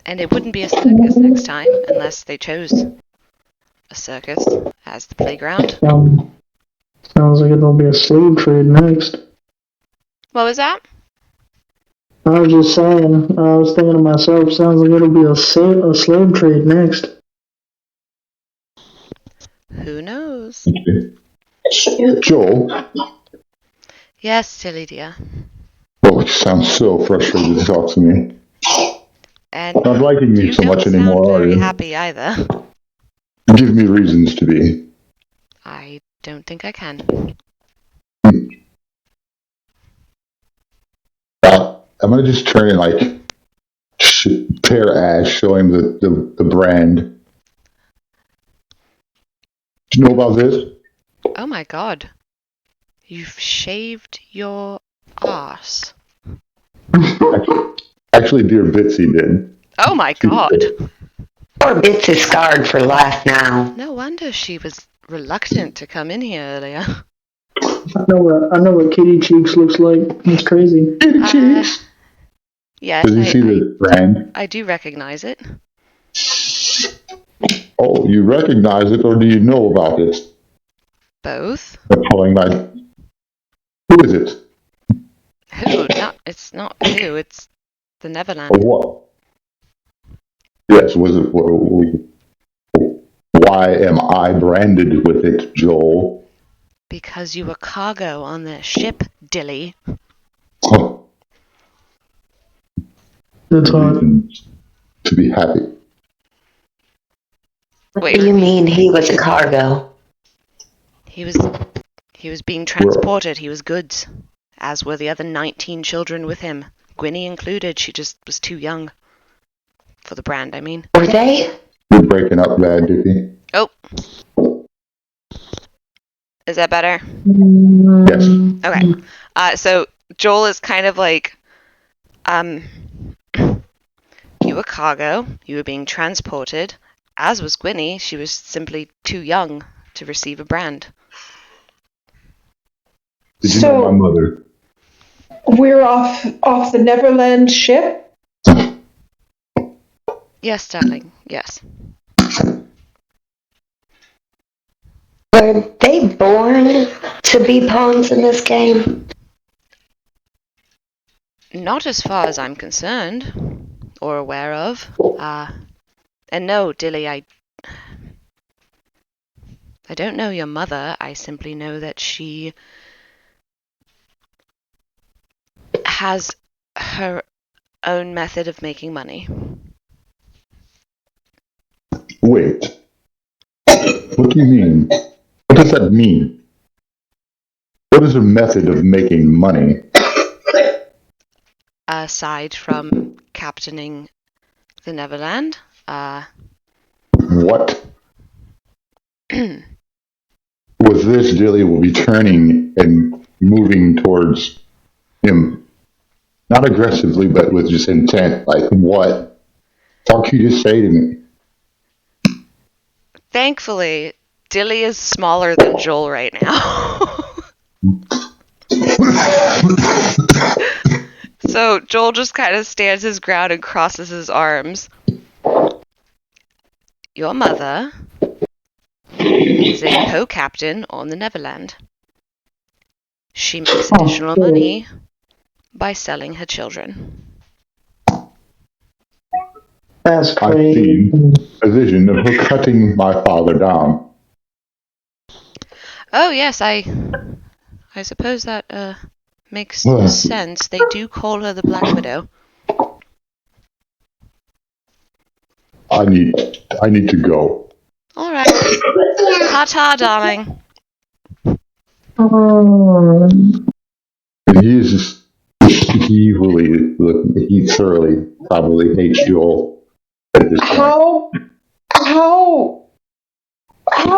And it wouldn't be a circus next time unless they chose a circus as the playground. Sounds like it'll be a slave trade next. What was that? I was just saying, I was thinking to myself, sounds like it'll be a slave trade next. Who knows? Joel? Yes, silly dear. Oh, you sound so frustrated to talk to me. And Not liking me you so much don't anymore, sound are very you? happy either. Give me reasons to be. I don't think I can. I'm gonna just turn and like tear Ash, show him the brand. Do you know about this? Oh my god. You've shaved your ass. Actually, dear Bitsy did. Oh my god. Poor Bits is scarred for life now. No wonder she was reluctant to come in here earlier. I know what Kitty Cheeks looks like. It's crazy. Yes, Does he see the brand? I do recognize it. Oh, you recognize it, or do you know about it? Both? I'm calling like, who is it? Who? It's not who, it's the Neverland. Or what? Yes, was it? Why am I branded with it, Joel? Because you were cargo on the ship, Dilly. Huh. That's hard. To be happy. What do you mean he was a cargo? He was being transported. He was goods, as were the other 19 children with him. Gwynny included. She just was too young. For the brand, I mean. Were they? You're breaking up bad, Dippy. Oh. Is that better? Yes. Okay. So Joel is kind of like, you were cargo. You were being transported. As was Gwynny. She was simply too young to receive a brand. Did you know my mother? We're off the Neverland ship? Yes, darling. Yes. Were they born to be pawns in this game? Not as far as I'm concerned or aware of. And no, Dilly, I don't know your mother. I simply know that she has her own method of making money. Wait. What do you mean? What does that mean? What is her method of making money? Aside from captaining the Neverland, What? Was this Dilly will be turning and moving towards him? Not aggressively, but with just intent. Like, what? What you just say to me? thankfully, Dilly is smaller than Joel right now. So Joel just kind of stands his ground and crosses his arms. Your mother is a co-captain on the Neverland. She makes additional money by selling her children. That's I've crazy. seen a vision of her cutting my father down. Oh yes, I suppose that makes sense. They do call her the Black Widow. I need to go. All right. Ta-ta, darling. And he is just he thoroughly probably hates Joel at this point. How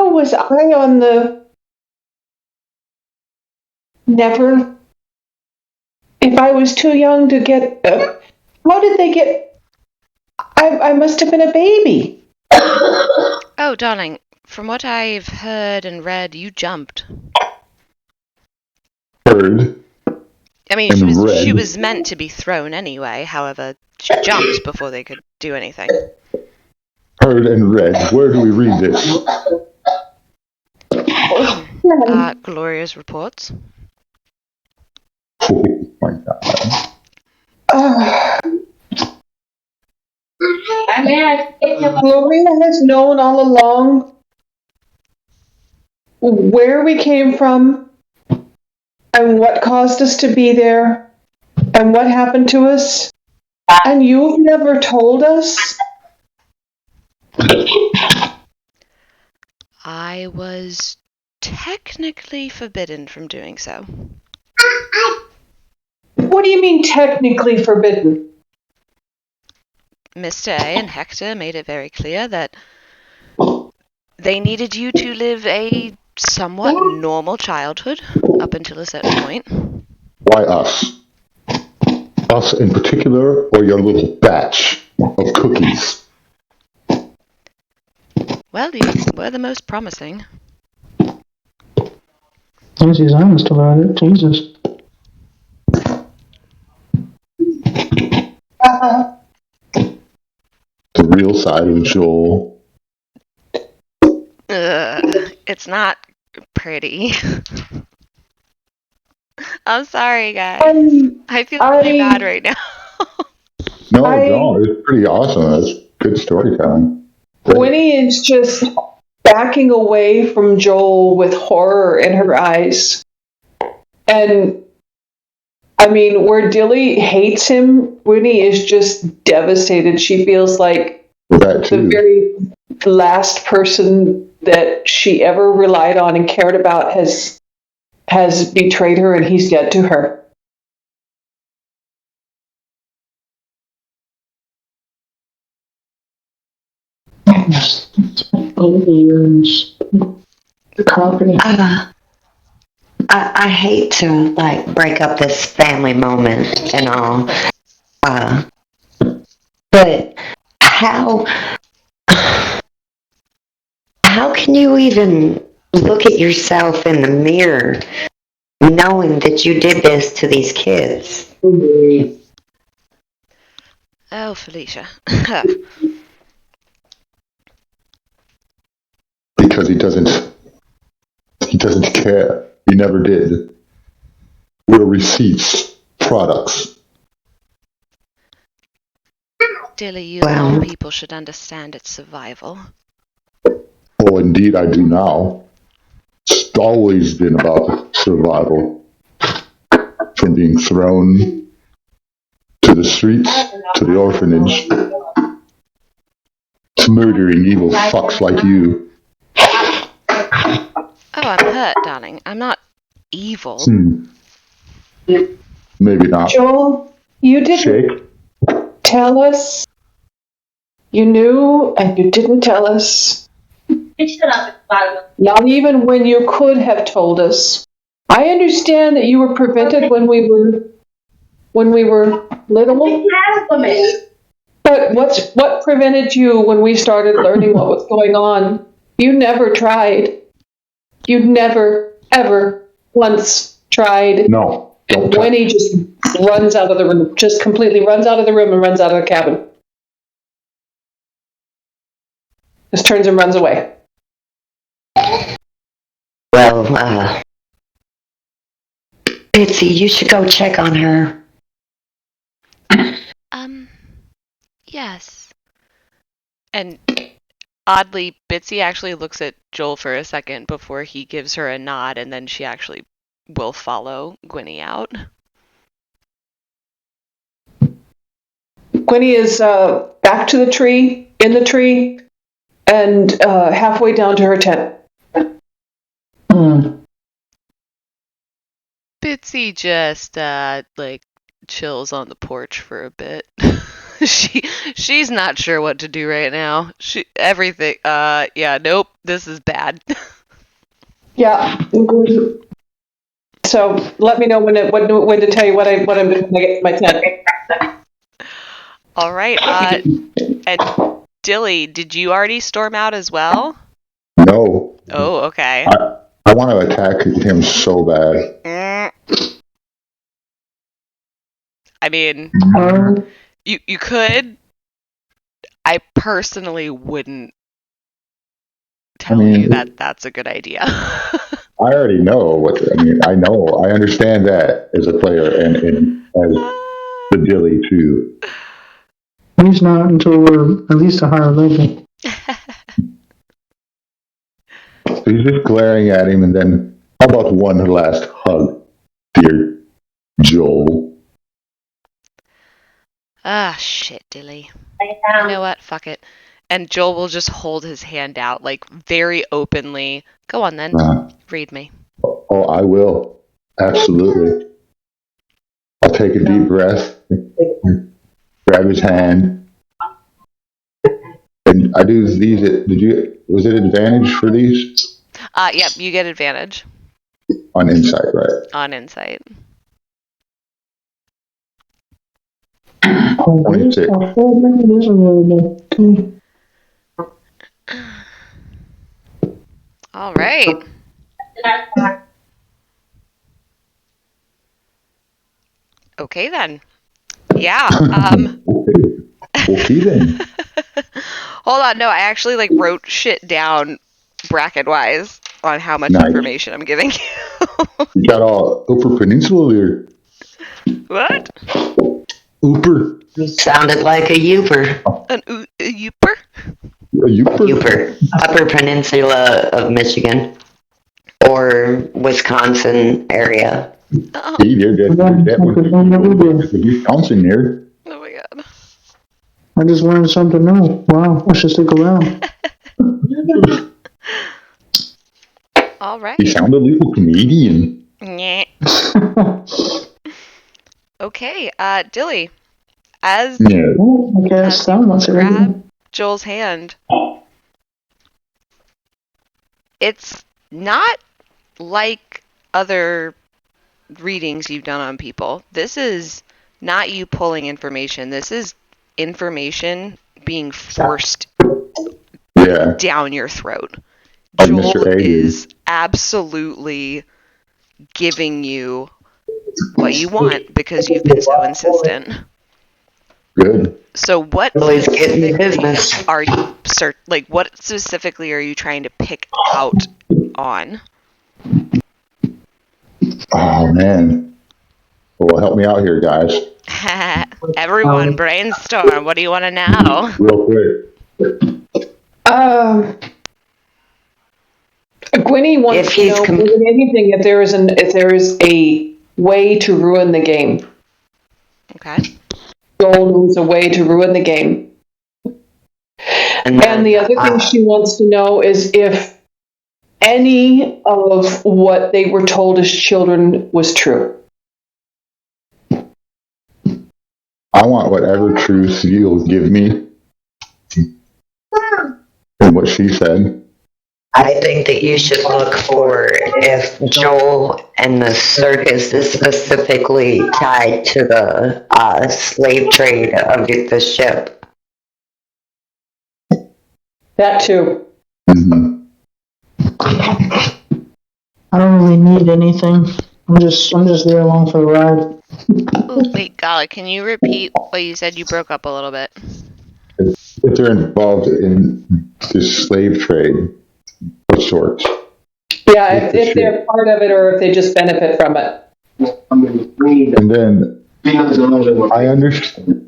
was I on the never? If I was too young to get, how did they get? I must have been a baby. Oh, darling, from what I've heard and read, you jumped. Heard I mean, and she read. was meant to be thrown anyway. However, she jumped before they could do anything. Heard and read. Where do we read this? Gloria's reports. Oh my God. Gloria has known all along where we came from and what caused us to be there and what happened to us, and you've never told us? I was technically forbidden from doing so. What do you mean technically forbidden? Mr. A and Hector made it very clear that they needed you to live a somewhat normal childhood up until a certain point. Why us? Us in particular, or your little batch of cookies? Well, you were the most promising. Yes, he's honest about it. Jesus. The real side of Joel. It's not pretty. I'm sorry, guys. I feel really bad right now. No, it's pretty awesome. It's good storytelling. Winnie is just backing away from Joel with horror in her eyes. And, I mean, where Dilly hates him, Winnie is just devastated. She feels like the very last person that she ever relied on and cared about has betrayed her, and he's dead to her. Company. I hate to break up this family moment and all, but how can you even look at yourself in the mirror knowing that you did this to these kids? Oh, Felicia. Because he doesn't care. He never did. We're receipts, products. Dilly, you of all people should understand its survival. Oh, indeed I do now. It's always been about survival. From being thrown to the streets, to the orphanage, to murdering evil fucks like you. Oh, I'm hurt, darling. I'm not evil. Maybe not. Joel, you didn't tell us. You knew, and you didn't tell us. Not even when you could have told us. I understand that you were prevented when we were little. But what prevented you when we started learning what was going on? You never tried. You never, ever, once tried. No. And Winnie just runs out of the room, just completely runs out of the room and runs out of the cabin. Just turns and runs away. Well, Bitsy, you should go check on her. Yes. And oddly, Bitsy actually looks at Joel for a second before he gives her a nod, and then she actually will follow Gwynnie out. Gwynnie is back to the tree, in the tree, and halfway down to her tent. Bitsy just chills on the porch for a bit. She's not sure what to do right now. Nope, this is bad. Yeah. So let me know when to tell you what I'm doing when I get to my tent. All right. And Dilly, did you already storm out as well? No. Oh, okay. I want to attack him so bad. I mean, you could. I personally wouldn't tell you that that's a good idea. I already know I understand that as a player and as the Dilly too. At least not until we're at least a higher level. So he's just glaring at him, and then how about one last hug, dear Joel? Ah, shit, Dilly. You know what? Fuck it. And Joel will just hold his hand out, very openly. Go on then. Read me. Oh, I will. Absolutely. take a deep breath, grab his hand, and I do these. Was it advantage for these? Yep, you get advantage On insight, right? on insight. 26. All right. Okay then. Yeah. Okay then. Hold on. No, I actually wrote shit down bracket wise on how much Nice. information I'm giving you. You got all Upper Peninsula there. What? Upper. Sounded like a Youper. An Youper? Youper. Upper Peninsula of Michigan. Or Wisconsin area. Oh. See, you're Wisconsin there. Oh my god. I just learned something new. Wow, I should stick around. All right. You sound a little Canadian. Yeah. Okay, Dilly. As Yeah. I guess that much grab Joel's hand, it's not like other readings you've done on people. This is not you pulling information. This is information being forced down your throat. Like Joel Mr. A. is absolutely giving you what you want because you've been so insistent. Good. So what Always getting specifically business. are you what specifically are you trying to pick out on? Oh man. Well, help me out here, guys. Everyone brainstorm. What do you want to know? Real quick. Gwynny wants If to he's know more than anything if there is a way to ruin the game. Okay. Joel knows a way to ruin the game. And the other thing she wants to know is if any of what they were told as children was true. I want whatever truth you'll give me. And what she said. I think that you should look for if Joel and the circus is specifically tied to the slave trade of the ship. That too. Mm-hmm. I don't really need anything. I'm just there along for the ride. Oh, wait, Gala, can you repeat what you said? You broke up a little bit. If they're involved in this slave trade, what sorts? Yeah, if they're part of it or if they just benefit from it. And then I understand.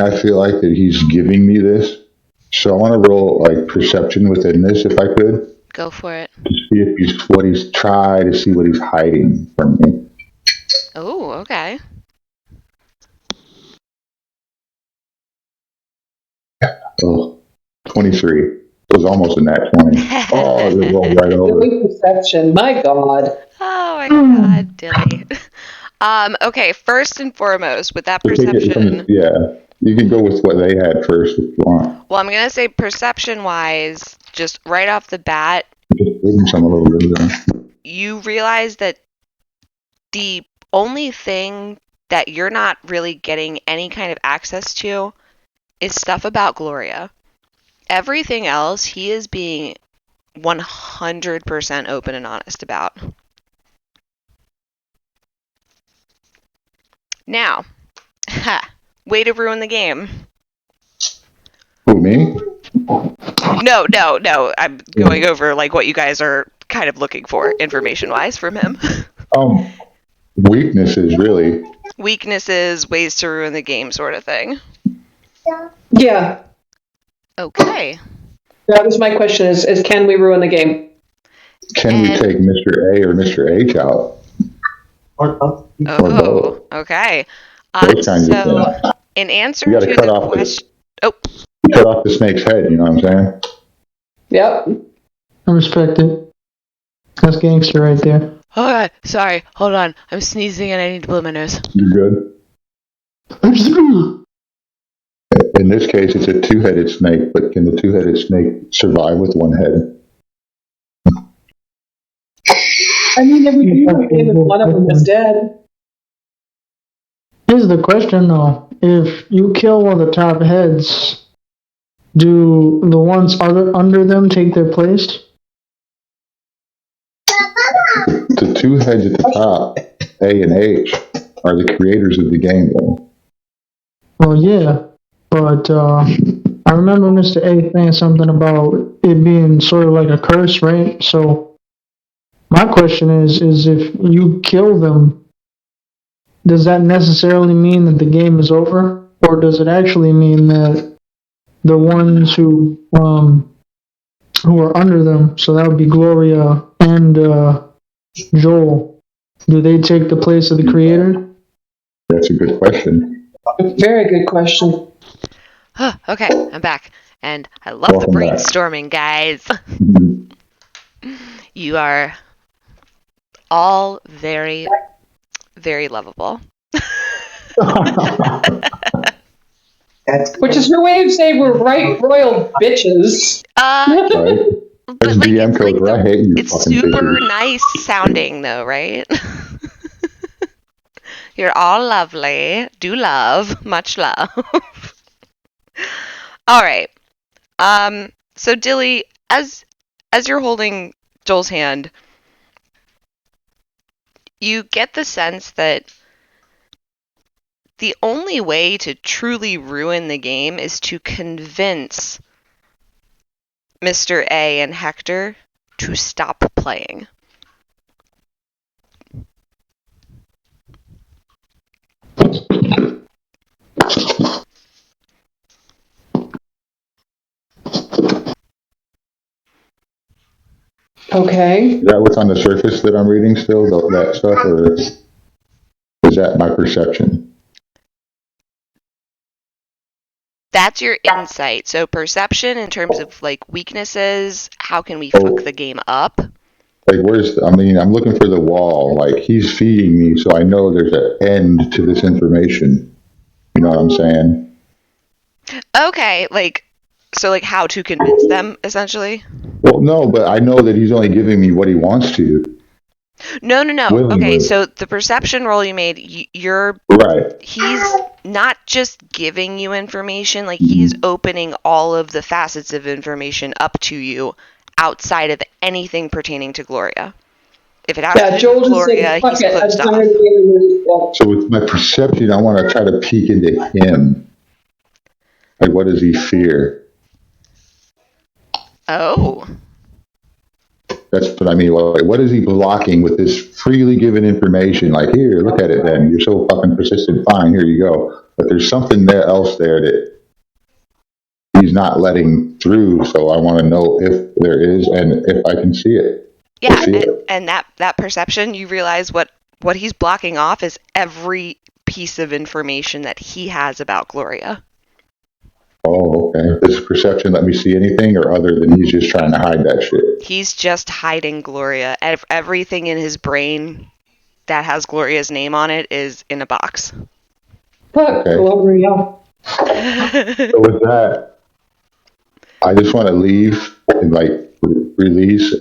I feel like that he's giving me this, so I want to roll perception within this, if I could. Go for it. To see if he's tried to see what he's hiding from me. Oh, okay. Oh, 23. It was almost a nat 20. Oh, it rolled right over. Silly perception, my God. Oh my god, Dilly. Okay, first and foremost, with that perception. Yeah, you can go with what they had first if you want. Well, I'm going to say perception-wise, just right off the bat, Just give him some a little bit. you realize that the only thing that you're not really getting any kind of access to is stuff about Gloria. Everything else, he is being 100% open and honest about. Now, way to ruin the game. Who, me? No. I'm going over what you guys are kind of looking for information-wise from him. Weaknesses, really. Weaknesses, ways to ruin the game sort of thing. Yeah, Okay. that was my question is can we ruin the game? Can we take Mr. A or Mr. H out? Oh, both. okay. Those kinds of So, things. in answer You to gotta cut the off question... You cut off the snake's head, you know what I'm saying? Yep. I respect it. That's gangster right there. Okay, sorry. Hold on. I'm sneezing and I need to blow my nose. You good? In this case, it's a two-headed snake, but can the two-headed snake survive with one head? I mean, if we do if one of them was dead. Here's the question though. If you kill one of the top heads, do the ones under them take their place? The two heads at the top, A and H, are the creators of the game, though. Well, yeah, but I remember Mr. A saying something about it being sort of like a curse, right? So my question is if you kill them, does that necessarily mean that the game is over, or does it actually mean that the ones who are under them, so that would be Gloria and Joel, do they take the place of the creator? That's a good question. Very good question. Okay, I'm back. And I love Welcome the back. brainstorming, guys. Mhm. You are all very, very lovable. Which is her way of saying we're right royal bitches. Right? But That's like, DM it's code, like where I hate you it's fucking super bitches. nice sounding though, right? You're all lovely. Do love. Much love. All right. So Dilly, as you're holding Joel's hand, you get the sense that the only way to truly ruin the game is to convince Mr. A and Hector to stop playing. Okay. Is that what's on the surface that I'm reading still, that stuff, or is that my perception? That's your insight. So perception in terms of like weaknesses, how can we fuck the game up? Like, I'm looking for the wall. Like, he's feeding me, so I know there's an end to this information. You know what I'm saying? Okay, so how to convince them, essentially? Well, no, but I know that he's only giving me what he wants to. No. Willingly. Okay, so the perception roll you made, Right. he's not just giving you information, like he's opening all of the facets of information up to you outside of anything pertaining to Gloria. If it has to do Joel with just Gloria, said, fuck he's it, closed I'm off. gonna give him So with my perception, I want to try to peek into him. Like, what does he fear? Oh. That's what I mean. Like, what is he blocking with this freely given information? Like, here, look at it then. You're so fucking persistent. Fine, here you go. But there's something else there that he's not letting through. So I want to know if there is and if I can see it. Yeah, and that perception, you realize what he's blocking off is every piece of information that he has about Gloria. Oh, okay. Does perception let me see anything, or other than he's just trying to hide that shit? He's just hiding Gloria. Everything in his brain that has Gloria's name on it is in a box. Fuck Gloria. So with that, I just want to leave and release,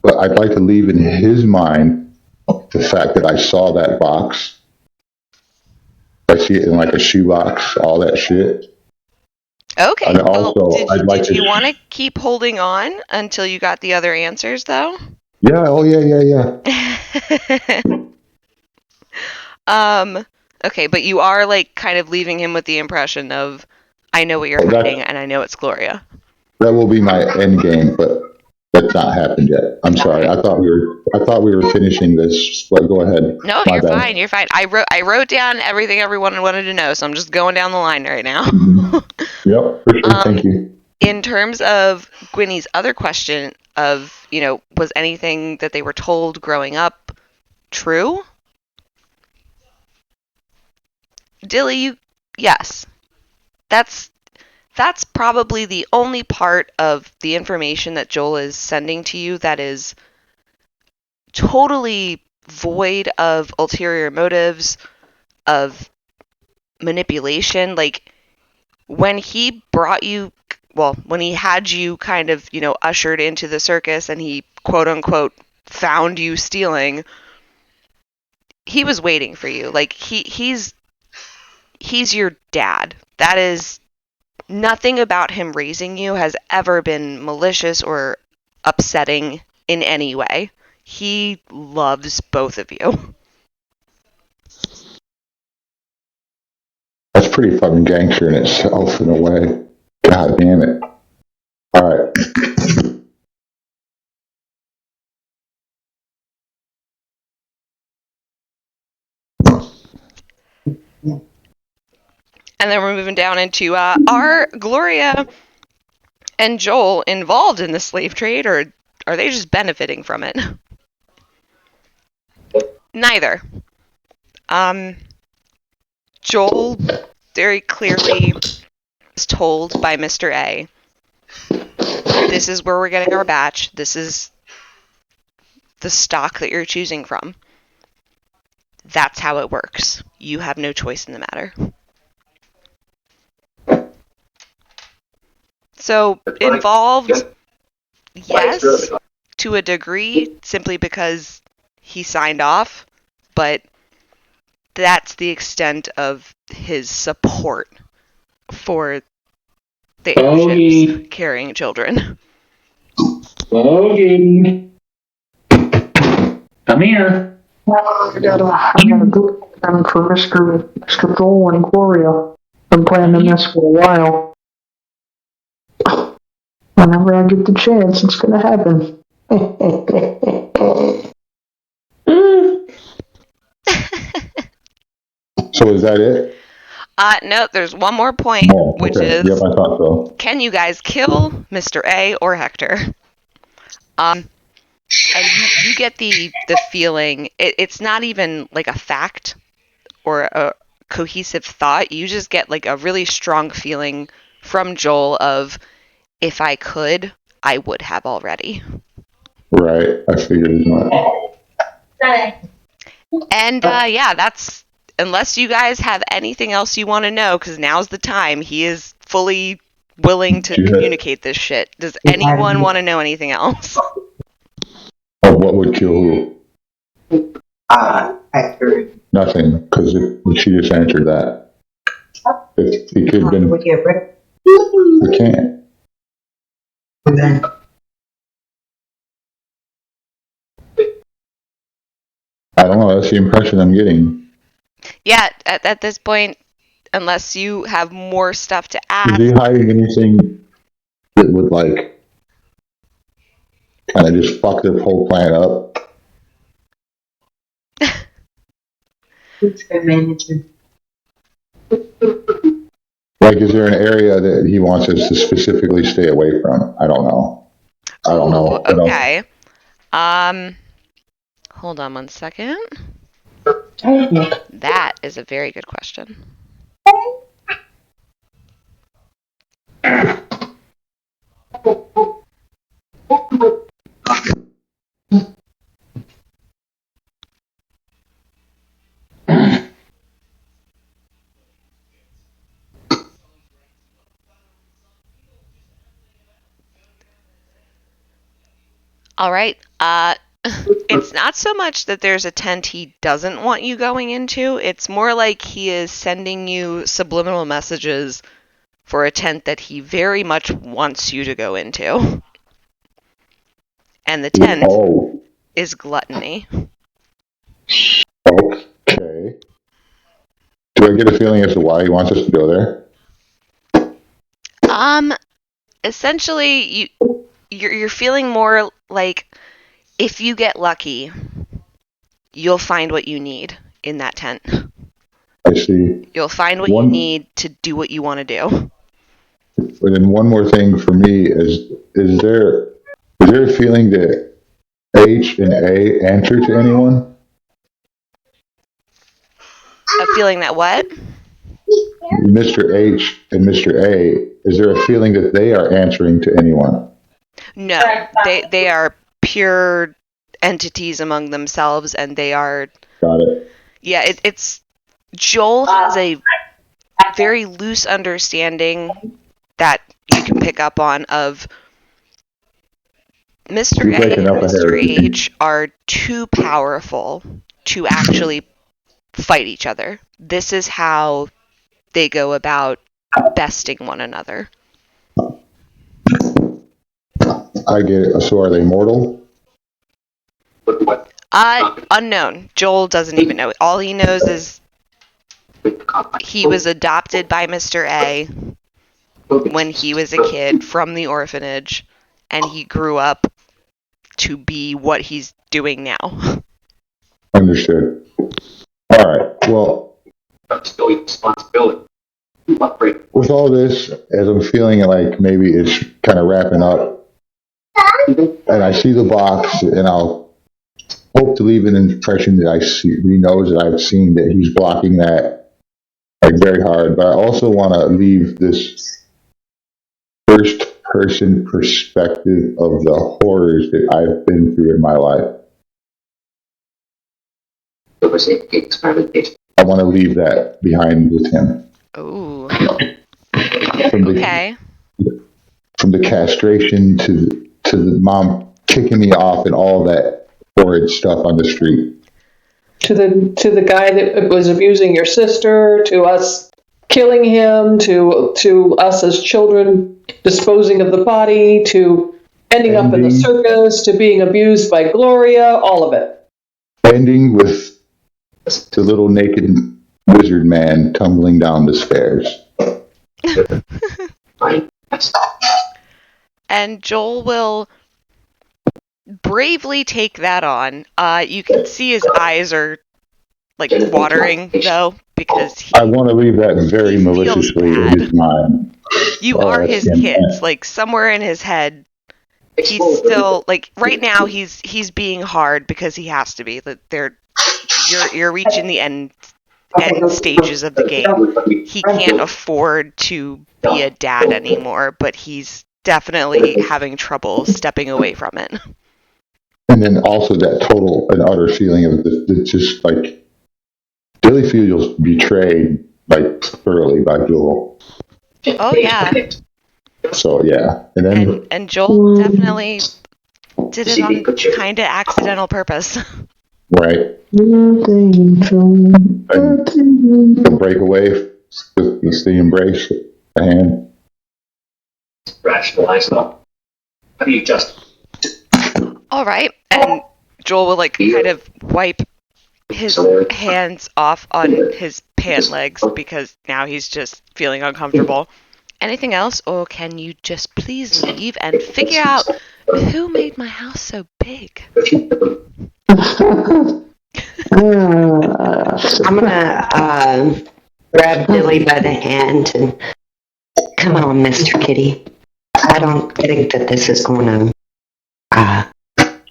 but I'd like to leave in his mind the fact that I saw that box. I see it in like a shoebox, all that shit. Okay. And also, did you want to keep holding on until you got the other answers, though? Yeah. Oh, yeah. Okay, but you are kind of leaving him with the impression of, I know what you're hiding, and I know it's Gloria. That will be my end game, but that's not happened yet. I'm sorry. I thought we were finishing this. But go ahead. No, you're fine. You're fine. I wrote down everything everyone wanted to know, so I'm just going down the line right now. Yep, for sure. Thank you. In terms of Gwynny's other question of, was anything that they were told growing up true? Dilly, yes. That's probably the only part of the information that Joel is sending to you that is totally void of ulterior motives, of manipulation. Like, when he brought you, well, when he had you kind of, ushered into the circus and he, quote unquote, found you stealing, he was waiting for you. Like, he's your dad. That is, nothing about him raising you has ever been malicious or upsetting in any way. He loves both of you. That's pretty fucking gangster in itself, in a way. God damn it. Alright. And then we're moving down into are Gloria and Joel involved in the slave trade, or are they just benefiting from it? Neither. Joel very clearly was told by Mr. A, this is where we're getting our batch. This is the stock that you're choosing from. That's how it works. You have no choice in the matter. So, involved, yes, to a degree, simply because he signed off, but that's the extent of his support for the airships carrying children. Logan. Come here. I gotta go them for Mr. Joel and Gloria. Been planning this for a while. Whenever I get the chance, it's gonna happen. So is that it? No, there's one more point, which is, yep, I thought so. Can you guys kill Mr. A or Hector? And you get the feeling, it's not even like a fact or a cohesive thought. You just get like a really strong feeling from Joel of, if I could, I would have already. Right, I figured as much. And yeah, that's, unless you guys have anything else you want to know, because now's the time. He is fully willing to communicate this shit. Does anyone want to know anything else? Oh, what would kill who? Hector. Nothing, because she just answered that. If he could have been... We get rid of We can't. then. I don't know, that's the impression I'm getting. Yeah, at this point, unless you have more stuff to add. Is he hiding anything that would, like, kind of just fuck this whole plan up? Like, is there an area that he wants us to specifically stay away from? I don't know. Okay. Hold on one second. That is a very good question. All right. It's not so much that there's a tent he doesn't want you going into. It's more like he is sending you subliminal messages for a tent that he very much wants you to go into. And the tent is gluttony. Okay. Do I get a feeling as to why he wants us to go there? Essentially, you're feeling more like, if you get lucky, you'll find what you need in that tent. I see. You'll find what you need to do what you want to do. But then one more thing for me is there a feeling that H and A answer to anyone? A feeling that what? Mr. H and Mr. A, is there a feeling that they are answering to anyone? No, they are pure entities among themselves, and they are. Got it. Yeah, it's Joel has a very loose understanding that you can pick up on of Mr. You're A breaking and up a Mr. hair. H are too powerful to actually fight each other. This is how they go about besting one another. I get it. So are they mortal? Unknown. Joel doesn't even know. All he knows is he was adopted by Mr. A when he was a kid from the orphanage, and he grew up to be what he's doing now. Understood. All right. Well, with all this, as I'm feeling like maybe it's kind of wrapping up, and I see the box, and I'll hope to leave an impression that he knows that I've seen that he's blocking that like very hard. But I also want to leave this first-person perspective of the horrors that I've been through in my life. I want to leave that behind with him. Ooh. Okay. From the castration to the mom kicking me off and all that horrid stuff on the street. To the guy that was abusing your sister, to us killing him, to us as children disposing of the body, to ending up in the circus, to being abused by Gloria, all of it. Ending with the little naked wizard man tumbling down the stairs. And Joel will bravely take that on. You can see his eyes are like watering though, because I want to leave that very maliciously in his mind. You are his kids. Like somewhere in his head, he's still like right now he's being hard because he has to be. That you're reaching the end stages of the game. He can't afford to be a dad anymore, but he's definitely having trouble stepping away from it. And then also that total and utter feeling of it's just like Billy feels betrayed like thoroughly by Joel. Oh yeah. So yeah, and then and Joel definitely did it on kind of accidental purpose. Right. And the breakaway with the embrace, the hand. Rationalize up. How do you just? All right, and Joel will like kind of wipe his hands off on his pant legs because now he's just feeling uncomfortable. Anything else, or can you just please leave and figure out who made my house so big? I'm gonna grab Billy by the hand and come on, Mr. Kitty. I don't think that this is going to.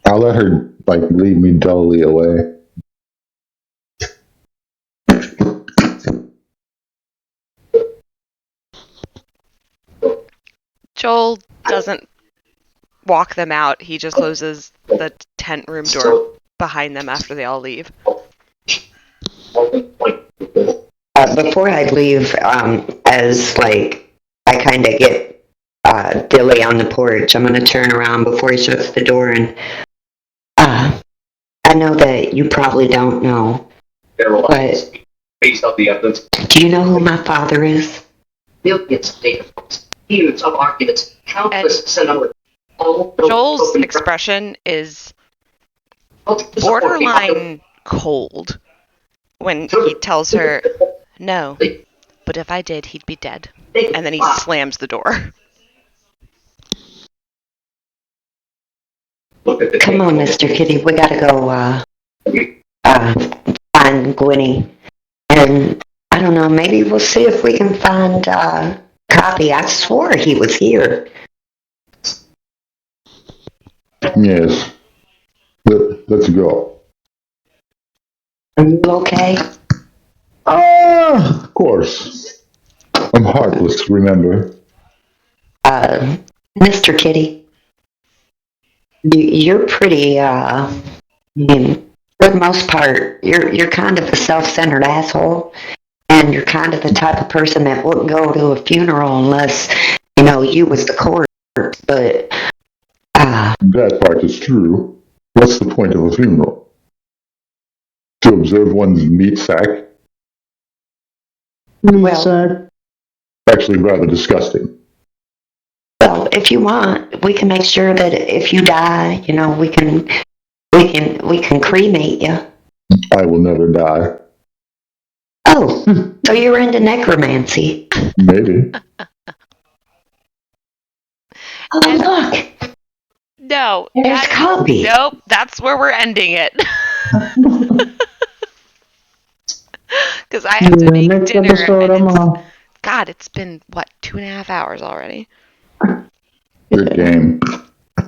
I'll let her like lead me dully away. Joel doesn't walk them out. He just closes the tent room door behind them after they all leave. Before I leave, as like I kind of get Billy on the porch, I'm going to turn around before he shuts the door and I know that you probably don't know, but do you know who my father is? And Joel's expression is borderline cold when he tells her, no, but if I did, he'd be dead. And then he slams the door. Come on, Mr. Kitty, we gotta go find Gwynny. And I don't know, maybe we'll see if we can find Copy. I swore he was here. Yes. Let's go. Are you okay? Of course. I'm heartless, remember? Mr. Kitty, you're pretty mean, for the most part, you're kind of a self-centered asshole, and you're kind of the type of person that wouldn't go to a funeral unless, you was the corpse. But That part is true. What's the point of a funeral? To observe one's meat sack? Sad. Actually, rather disgusting. well, if you want, we can make sure that if you die, we can cremate you. I will never die. Oh, so you're into necromancy? Maybe. Oh, look, No. there's Cubby. Nope. That's where we're ending it. Because I have to make next dinner. episode, And I'm on. God, it's been, 2.5 hours already. Good game.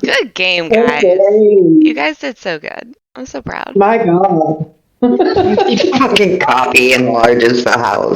Good game, guys. Okay. You guys did so good. I'm so proud. My God. Fucking Cubby enlarges the house.